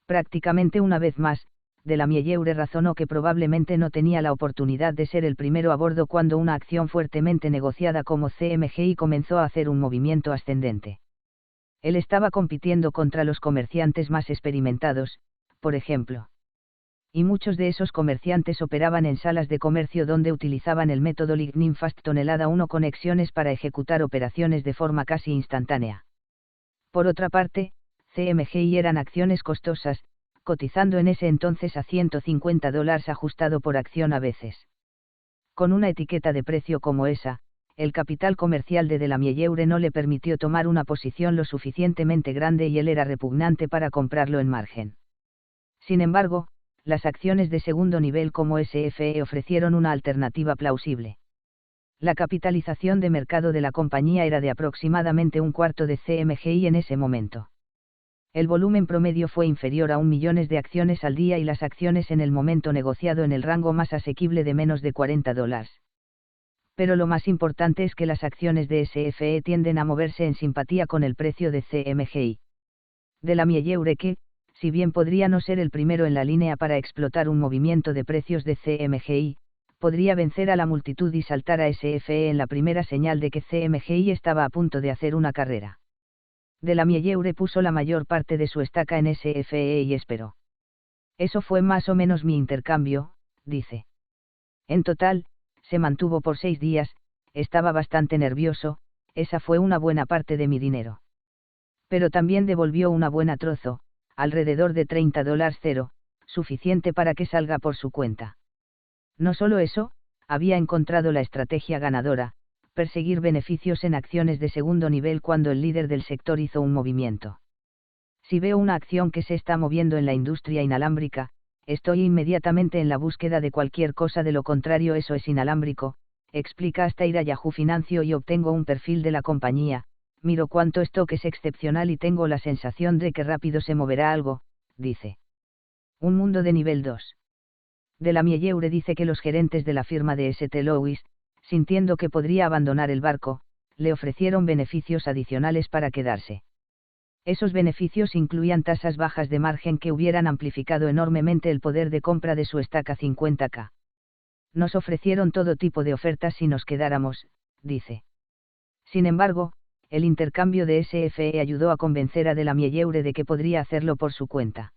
Prácticamente una vez más, de la Mielleure razonó que probablemente no tenía la oportunidad de ser el primero a bordo cuando una acción fuertemente negociada como CMGI comenzó a hacer un movimiento ascendente. Él estaba compitiendo contra los comerciantes más experimentados, por ejemplo. Y muchos de esos comerciantes operaban en salas de comercio donde utilizaban el método Lightning Fast tonelada 1 conexiones para ejecutar operaciones de forma casi instantánea. Por otra parte, CMGI eran acciones costosas, cotizando en ese entonces a $150 ajustado por acción a veces. Con una etiqueta de precio como esa, el capital comercial de la Mielleure no le permitió tomar una posición lo suficientemente grande y él era repugnante para comprarlo en margen. Sin embargo, las acciones de segundo nivel como SFE ofrecieron una alternativa plausible. La capitalización de mercado de la compañía era de aproximadamente un cuarto de CMGI en ese momento. El volumen promedio fue inferior a 1 millón de acciones al día y las acciones en el momento negociado en el rango más asequible de menos de $40. Pero lo más importante es que las acciones de SFE tienden a moverse en simpatía con el precio de CMGI. De la Mielleure que, si bien podría no ser el primero en la línea para explotar un movimiento de precios de CMGI, podría vencer a la multitud y saltar a SFE en la primera señal de que CMGI estaba a punto de hacer una carrera. De la Mielleure puso la mayor parte de su estaca en SFE y esperó. Eso fue más o menos mi intercambio, dice. En total, se mantuvo por 6 días, estaba bastante nervioso, esa fue una buena parte de mi dinero. Pero también devolvió una buena trozo, alrededor de $30, suficiente para que salga por su cuenta. No solo eso, había encontrado la estrategia ganadora, perseguir beneficios en acciones de segundo nivel cuando el líder del sector hizo un movimiento. Si veo una acción que se está moviendo en la industria inalámbrica, estoy inmediatamente en la búsqueda de cualquier cosa, de lo contrario eso es inalámbrico, explica hasta ir a Yahoo Financio, y obtengo un perfil de la compañía, miro cuánto stock es excepcional y tengo la sensación de que rápido se moverá algo, dice. Un mundo de nivel 2. De la Mielleure dice que los gerentes de la firma de St. Louis, sintiendo que podría abandonar el barco, le ofrecieron beneficios adicionales para quedarse. Esos beneficios incluían tasas bajas de margen que hubieran amplificado enormemente el poder de compra de su estaca 50K. Nos ofrecieron todo tipo de ofertas si nos quedáramos, dice. Sin embargo, el intercambio de SFE ayudó a convencer a de la Mielleure de que podría hacerlo por su cuenta.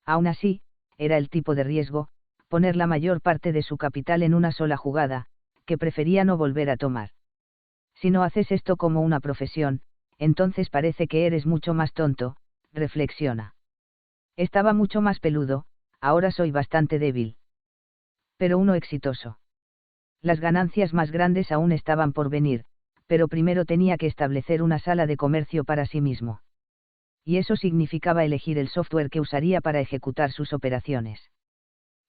Aún así, era el tipo de riesgo, poner la mayor parte de su capital en una sola jugada, que prefería no volver a tomar. Si no haces esto como una profesión, entonces parece que eres mucho más tonto, reflexiona. Estaba mucho más peludo, ahora soy bastante débil. Pero uno exitoso. Las ganancias más grandes aún estaban por venir, pero primero tenía que establecer una sala de comercio para sí mismo. Y eso significaba elegir el software que usaría para ejecutar sus operaciones.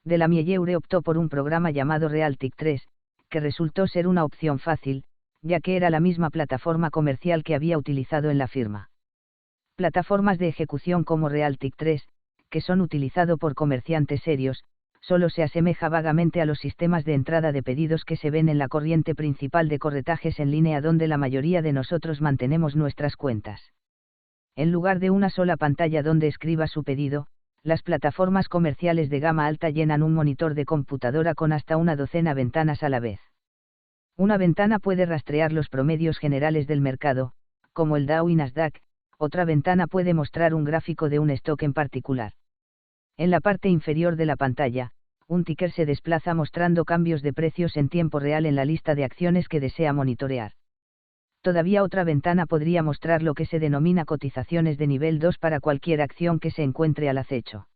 De la Mielleure optó por un programa llamado Realtic 3, que resultó ser una opción fácil, ya que era la misma plataforma comercial que había utilizado en la firma. Plataformas de ejecución como Realtic 3, que son utilizados por comerciantes serios, solo se asemeja vagamente a los sistemas de entrada de pedidos que se ven en la corriente principal de corretajes en línea donde la mayoría de nosotros mantenemos nuestras cuentas. En lugar de una sola pantalla donde escriba su pedido, las plataformas comerciales de gama alta llenan un monitor de computadora con hasta una docena de ventanas a la vez. Una ventana puede rastrear los promedios generales del mercado, como el Dow y Nasdaq, otra ventana puede mostrar un gráfico de un stock en particular. En la parte inferior de la pantalla, un ticker se desplaza mostrando cambios de precios en tiempo real en la lista de acciones que desea monitorear. Todavía otra ventana podría mostrar lo que se denomina cotizaciones de nivel 2 para cualquier acción que se encuentre al acecho.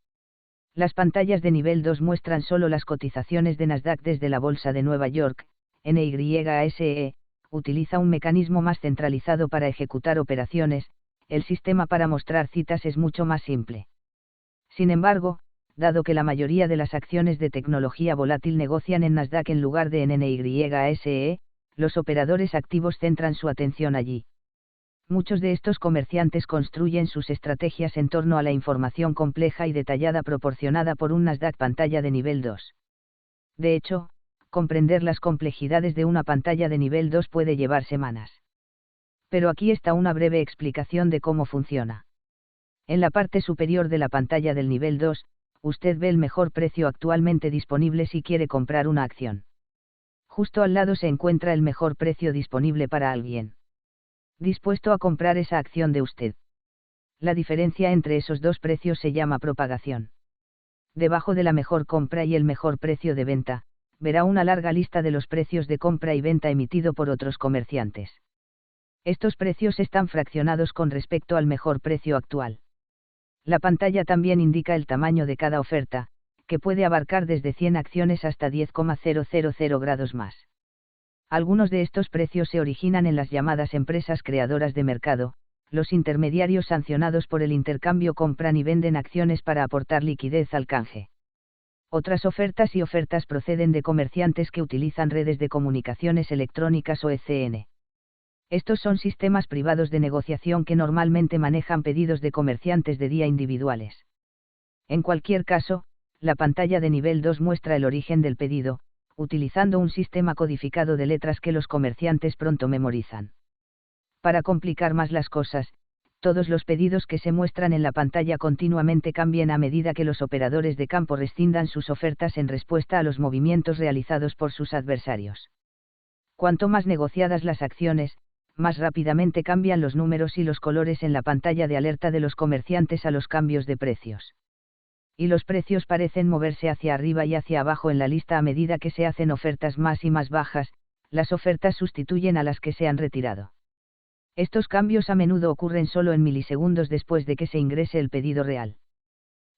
Las pantallas de nivel 2 muestran solo las cotizaciones de Nasdaq desde la Bolsa de Nueva York. NYSE utiliza un mecanismo más centralizado para ejecutar operaciones, el sistema para mostrar citas es mucho más simple. Sin embargo, dado que la mayoría de las acciones de tecnología volátil negocian en Nasdaq en lugar de en NYSE, los operadores activos centran su atención allí. Muchos de estos comerciantes construyen sus estrategias en torno a la información compleja y detallada proporcionada por un Nasdaq pantalla de nivel 2. De hecho, comprender las complejidades de una pantalla de nivel 2 puede llevar semanas. Pero aquí está una breve explicación de cómo funciona. En la parte superior de la pantalla del nivel 2, usted ve el mejor precio actualmente disponible si quiere comprar una acción. Justo al lado se encuentra el mejor precio disponible para alguien dispuesto a comprar esa acción de usted. La diferencia entre esos dos precios se llama propagación. Debajo de la mejor compra y el mejor precio de venta, verá una larga lista de los precios de compra y venta emitido por otros comerciantes. Estos precios están fraccionados con respecto al mejor precio actual. La pantalla también indica el tamaño de cada oferta, que puede abarcar desde 100 acciones hasta 10,000 grados más. Algunos de estos precios se originan en las llamadas empresas creadoras de mercado, los intermediarios sancionados por el intercambio compran y venden acciones para aportar liquidez al canje. Otras ofertas y ofertas proceden de comerciantes que utilizan redes de comunicaciones electrónicas o ECN. Estos son sistemas privados de negociación que normalmente manejan pedidos de comerciantes de día individuales. En cualquier caso, la pantalla de nivel 2 muestra el origen del pedido, utilizando un sistema codificado de letras que los comerciantes pronto memorizan. Para complicar más las cosas, todos los pedidos que se muestran en la pantalla continuamente cambian a medida que los operadores de campo rescindan sus ofertas en respuesta a los movimientos realizados por sus adversarios. Cuanto más negociadas las acciones, más rápidamente cambian los números y los colores en la pantalla de alerta de los comerciantes a los cambios de precios. Y los precios parecen moverse hacia arriba y hacia abajo en la lista a medida que se hacen ofertas más y más bajas, las ofertas sustituyen a las que se han retirado. Estos cambios a menudo ocurren solo en milisegundos después de que se ingrese el pedido real.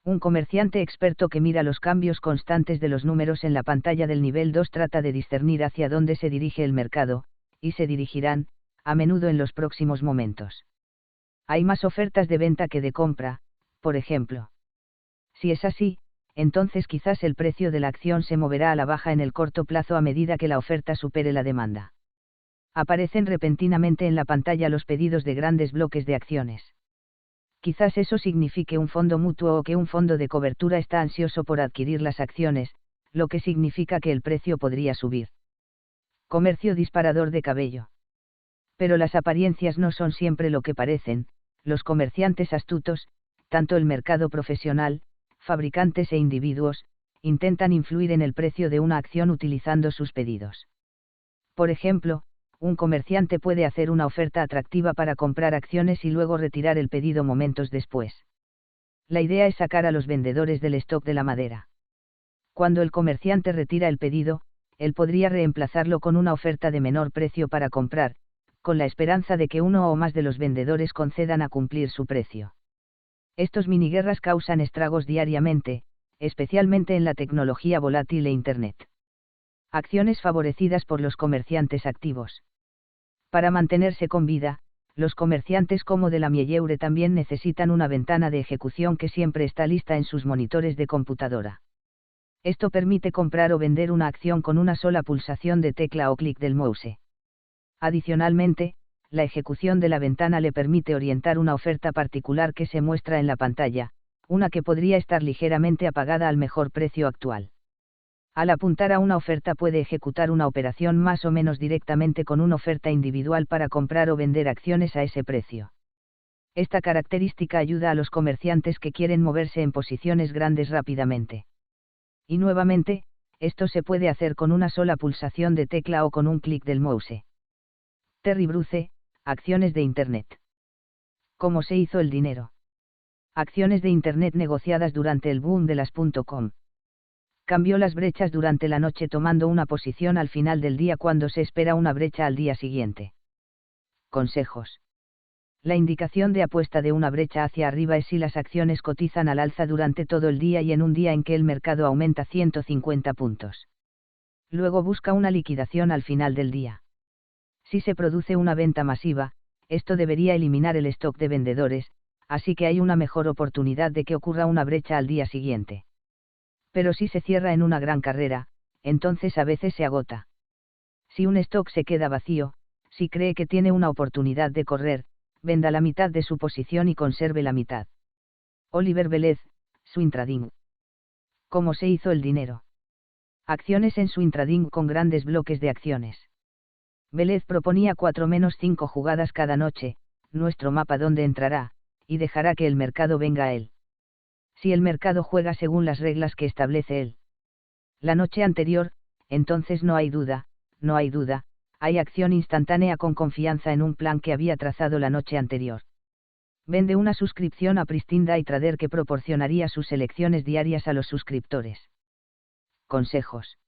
Un comerciante experto que mira los cambios constantes de los números en la pantalla del nivel 2 trata de discernir hacia dónde se dirige el mercado, y se dirigirán, a menudo en los próximos momentos. Hay más ofertas de venta que de compra, por ejemplo. Si es así, entonces quizás el precio de la acción se moverá a la baja en el corto plazo a medida que la oferta supere la demanda. Aparecen repentinamente en la pantalla los pedidos de grandes bloques de acciones. Quizás eso signifique un fondo mutuo o que un fondo de cobertura está ansioso por adquirir las acciones, lo que significa que el precio podría subir. Comercio disparador de cabello. Pero las apariencias no son siempre lo que parecen. Los comerciantes astutos, tanto el mercado profesional, fabricantes e individuos, intentan influir en el precio de una acción utilizando sus pedidos. Por ejemplo, un comerciante puede hacer una oferta atractiva para comprar acciones y luego retirar el pedido momentos después. La idea es sacar a los vendedores del stock de la madera. Cuando el comerciante retira el pedido, él podría reemplazarlo con una oferta de menor precio para comprar, con la esperanza de que uno o más de los vendedores concedan a cumplir su precio. Estos miniguerras causan estragos diariamente, especialmente en la tecnología volátil e Internet. Acciones favorecidas por los comerciantes activos. Para mantenerse con vida, los comerciantes como de la Mielleure también necesitan una ventana de ejecución que siempre está lista en sus monitores de computadora. Esto permite comprar o vender una acción con una sola pulsación de tecla o clic del mouse. Adicionalmente, la ejecución de la ventana le permite orientar una oferta particular que se muestra en la pantalla, una que podría estar ligeramente apagada al mejor precio actual. Al apuntar a una oferta puede ejecutar una operación más o menos directamente con una oferta individual para comprar o vender acciones a ese precio. Esta característica ayuda a los comerciantes que quieren moverse en posiciones grandes rápidamente. Y nuevamente, esto se puede hacer con una sola pulsación de tecla o con un clic del mouse. Terry Bruce, acciones de Internet. ¿Cómo se hizo el dinero? Acciones de Internet negociadas durante el boom de las .com. Cambió las brechas durante la noche tomando una posición al final del día cuando se espera una brecha al día siguiente. Consejos. La indicación de apuesta de una brecha hacia arriba es si las acciones cotizan al alza durante todo el día y en un día en que el mercado aumenta 150 puntos. Luego busca una liquidación al final del día. Si se produce una venta masiva, esto debería eliminar el stock de vendedores, así que hay una mejor oportunidad de que ocurra una brecha al día siguiente. Pero si se cierra en una gran carrera, entonces a veces se agota. Si un stock se queda vacío, si cree que tiene una oportunidad de correr, venda la mitad de su posición y conserve la mitad. Oliver Velez, Swing Trading. ¿Cómo se hizo el dinero? Acciones en Swing Trading con grandes bloques de acciones. Velez proponía 4-5 jugadas cada noche, nuestro mapa donde entrará, y dejará que el mercado venga a él. Si el mercado juega según las reglas que establece él. La noche anterior, entonces no hay duda, hay acción instantánea con confianza en un plan que había trazado la noche anterior. Vende una suscripción a Pristine Day Trader que proporcionaría sus selecciones diarias a los suscriptores. Consejos.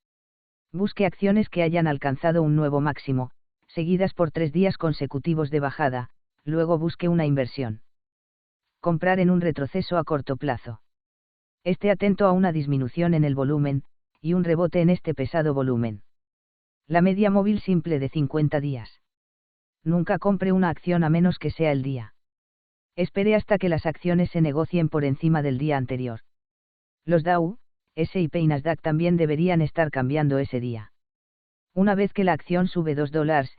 Busque acciones que hayan alcanzado un nuevo máximo, seguidas por 3 días consecutivos de bajada, luego busque una inversión. Comprar en un retroceso a corto plazo. Esté atento a una disminución en el volumen, y un rebote en este pesado volumen. La media móvil simple de 50 días. Nunca compre una acción a menos que sea el día. Espere hasta que las acciones se negocien por encima del día anterior. Los Dow, S&P y Nasdaq también deberían estar cambiando ese día. Una vez que la acción sube $2,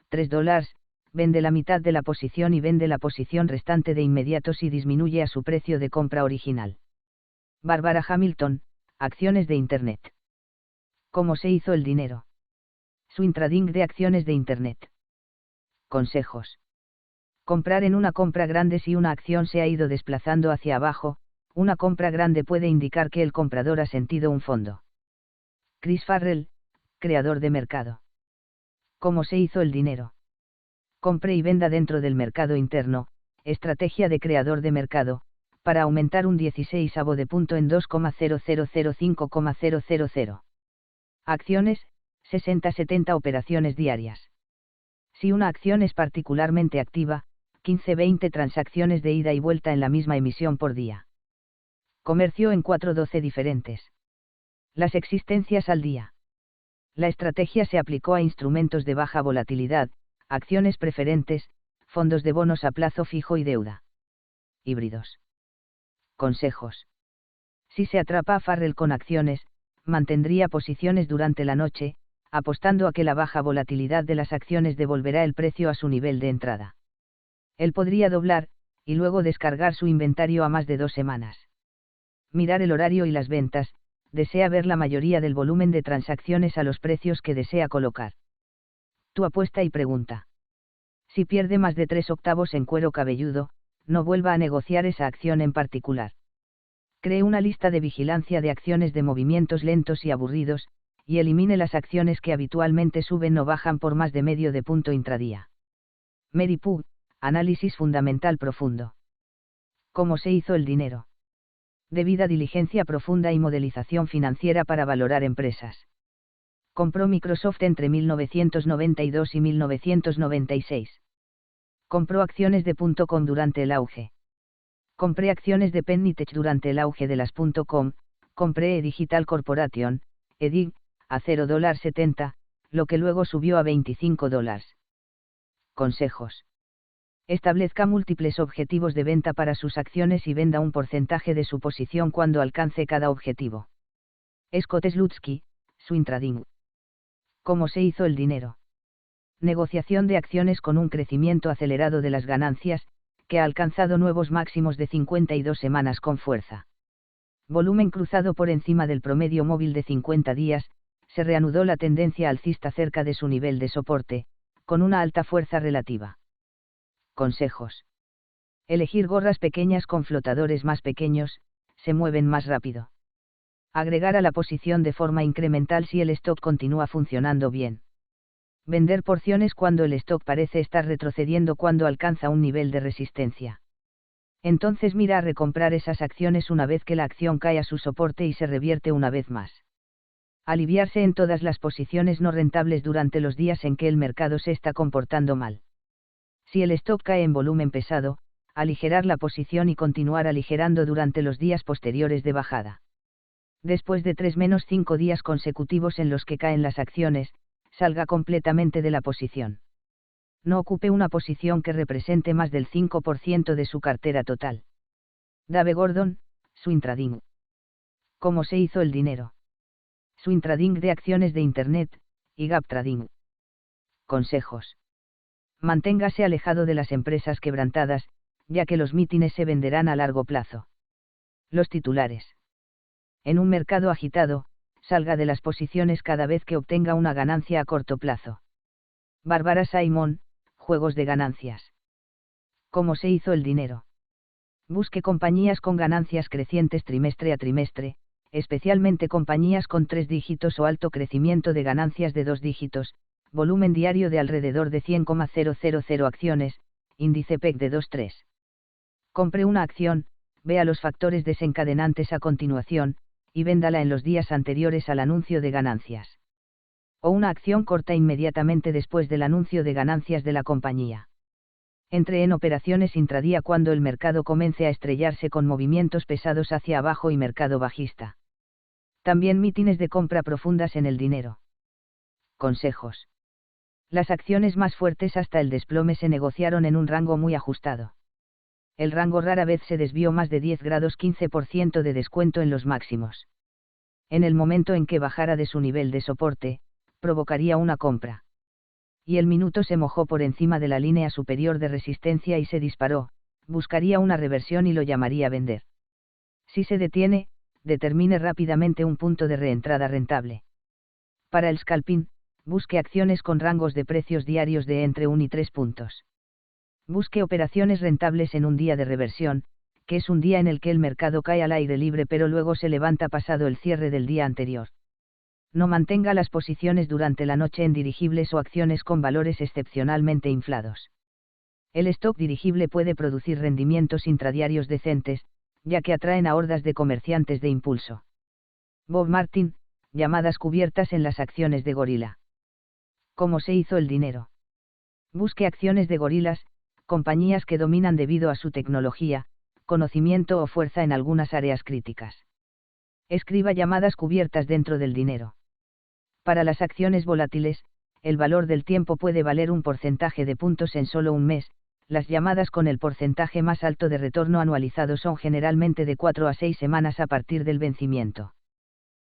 $3, vende la mitad de la posición y vende la posición restante de inmediato si disminuye a su precio de compra original. Bárbara Hamilton, acciones de Internet. ¿Cómo se hizo el dinero? Swing Trading de acciones de Internet. Consejos. Comprar en una compra grande si una acción se ha ido desplazando hacia abajo, una compra grande puede indicar que el comprador ha sentido un fondo. Chris Farrell, creador de mercado. ¿Cómo se hizo el dinero? Compre y venda dentro del mercado interno, estrategia de creador de mercado, para aumentar un 16avo de punto en 2,0005,000. Acciones, 60-70 operaciones diarias. Si una acción es particularmente activa, 15-20 transacciones de ida y vuelta en la misma emisión por día. Comercio en 4-12 diferentes. Las existencias al día. La estrategia se aplicó a instrumentos de baja volatilidad, acciones preferentes, fondos de bonos a plazo fijo y deuda. Híbridos. Consejos. Si se atrapa a Farrell con acciones, mantendría posiciones durante la noche, apostando a que la baja volatilidad de las acciones devolverá el precio a su nivel de entrada. Él podría doblar, y luego descargar su inventario a más de 2 semanas. Mirar el horario y las ventas, desea ver la mayoría del volumen de transacciones a los precios que desea colocar. Tu apuesta y pregunta. Si pierde más de 3/8 en cuero cabelludo, no vuelva a negociar esa acción en particular. Cree una lista de vigilancia de acciones de movimientos lentos y aburridos, y elimine las acciones que habitualmente suben o bajan por más de medio de punto intradía. Mary Pugh, análisis fundamental profundo. ¿Cómo se hizo el dinero? Debida diligencia profunda y modelización financiera para valorar empresas. Compró Microsoft entre 1992 y 1996. Compró acciones de .com durante el auge. Compré acciones de Pennitech durante el auge de las .com, compré Digital Corporation, EDIG, a $0.70, lo que luego subió a $25. Consejos. Establezca múltiples objetivos de venta para sus acciones y venda un porcentaje de su posición cuando alcance cada objetivo. Scott Slutsky, Swing Trading. ¿Cómo se hizo el dinero? Negociación de acciones con un crecimiento acelerado de las ganancias, que ha alcanzado nuevos máximos de 52 semanas con fuerza. Volumen cruzado por encima del promedio móvil de 50 días, se reanudó la tendencia alcista cerca de su nivel de soporte, con una alta fuerza relativa. Consejos. Elegir gorras pequeñas con flotadores más pequeños, se mueven más rápido. Agregar a la posición de forma incremental si el stock continúa funcionando bien. Vender porciones cuando el stock parece estar retrocediendo cuando alcanza un nivel de resistencia. Entonces mira a recomprar esas acciones una vez que la acción cae a su soporte y se revierte una vez más. Aliviarse en todas las posiciones no rentables durante los días en que el mercado se está comportando mal. Si el stock cae en volumen pesado, aligerar la posición y continuar aligerando durante los días posteriores de bajada. Después de 3-5 días consecutivos en los que caen las acciones, salga completamente de la posición. No ocupe una posición que represente más del 5% de su cartera total. Dave Gordon, Swing Trading. ¿Cómo se hizo el dinero? Swing Trading de acciones de Internet, y Gap Trading. Consejos. Manténgase alejado de las empresas quebrantadas, ya que los mítines se venderán a largo plazo. Los titulares. En un mercado agitado, salga de las posiciones cada vez que obtenga una ganancia a corto plazo. Bárbara Simon, juegos de ganancias. ¿Cómo se hizo el dinero? Busque compañías con ganancias crecientes trimestre a trimestre, especialmente compañías con 3 dígitos o alto crecimiento de ganancias de 2 dígitos, volumen diario de alrededor de 100,000 acciones, índice PEC de 2-3. Compre una acción, vea los factores desencadenantes a continuación, y véndala en los días anteriores al anuncio de ganancias. O una acción corta inmediatamente después del anuncio de ganancias de la compañía. Entre en operaciones intradía cuando el mercado comience a estrellarse con movimientos pesados hacia abajo y mercado bajista. También mítines de compra profundas en el dinero. Consejos. Las acciones más fuertes hasta el desplome se negociaron en un rango muy ajustado. El rango rara vez se desvió más de 10 grados 15% de descuento en los máximos. En el momento en que bajara de su nivel de soporte, provocaría una compra. Y el minuto se mojó por encima de la línea superior de resistencia y se disparó, buscaría una reversión y lo llamaría vender. Si se detiene, determine rápidamente un punto de reentrada rentable. Para el scalping, busque acciones con rangos de precios diarios de entre 1 y 3 puntos. Busque operaciones rentables en un día de reversión, que es un día en el que el mercado cae al aire libre pero luego se levanta pasado el cierre del día anterior. No mantenga las posiciones durante la noche en dirigibles o acciones con valores excepcionalmente inflados. El stock dirigible puede producir rendimientos intradiarios decentes, ya que atraen a hordas de comerciantes de impulso. Bob Martin, llamadas cubiertas en las acciones de gorila. ¿Cómo se hizo el dinero? Busque acciones de gorilas, compañías que dominan debido a su tecnología, conocimiento o fuerza en algunas áreas críticas. Escriba llamadas cubiertas dentro del dinero. Para las acciones volátiles, el valor del tiempo puede valer un porcentaje de puntos en solo un mes. Las llamadas con el porcentaje más alto de retorno anualizado son generalmente de 4 a 6 semanas a partir del vencimiento.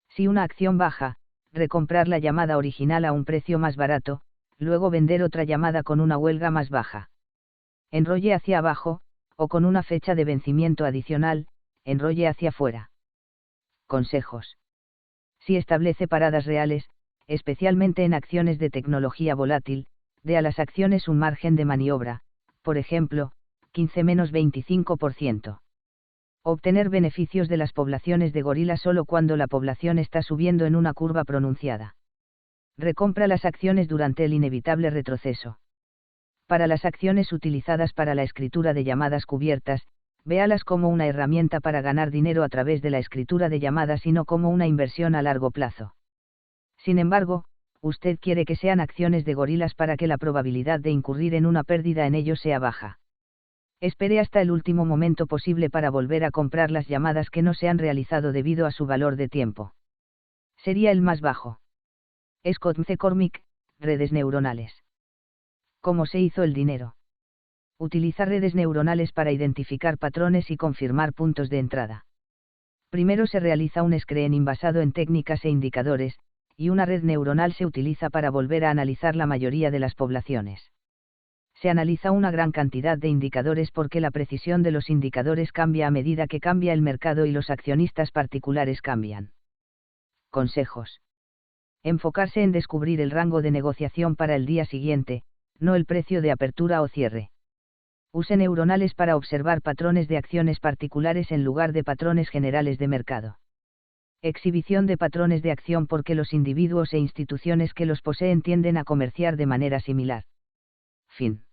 Si una acción baja, recomprar la llamada original a un precio más barato, luego vender otra llamada con una huelga más baja. Enrolle hacia abajo, o con una fecha de vencimiento adicional, enrolle hacia afuera. Consejos. Si establece paradas reales, especialmente en acciones de tecnología volátil, dé a las acciones un margen de maniobra, por ejemplo, 15-25%. Obtener beneficios de las poblaciones de gorila solo cuando la población está subiendo en una curva pronunciada. Recompra las acciones durante el inevitable retroceso. Para las acciones utilizadas para la escritura de llamadas cubiertas, véalas como una herramienta para ganar dinero a través de la escritura de llamadas y no como una inversión a largo plazo. Sin embargo, usted quiere que sean acciones de gorilas para que la probabilidad de incurrir en una pérdida en ellos sea baja. Espere hasta el último momento posible para volver a comprar las llamadas que no se han realizado debido a su valor de tiempo. Sería el más bajo. Scott McCormick, redes neuronales. ¿Cómo se hizo el dinero? Utiliza redes neuronales para identificar patrones y confirmar puntos de entrada. Primero se realiza un screening basado en técnicas e indicadores, y una red neuronal se utiliza para volver a analizar la mayoría de las poblaciones. Se analiza una gran cantidad de indicadores porque la precisión de los indicadores cambia a medida que cambia el mercado y los accionistas particulares cambian. Consejos. Enfocarse en descubrir el rango de negociación para el día siguiente, no el precio de apertura o cierre. Use neuronales para observar patrones de acciones particulares en lugar de patrones generales de mercado. Exhibición de patrones de acción porque los individuos e instituciones que los poseen tienden a comerciar de manera similar. Fin.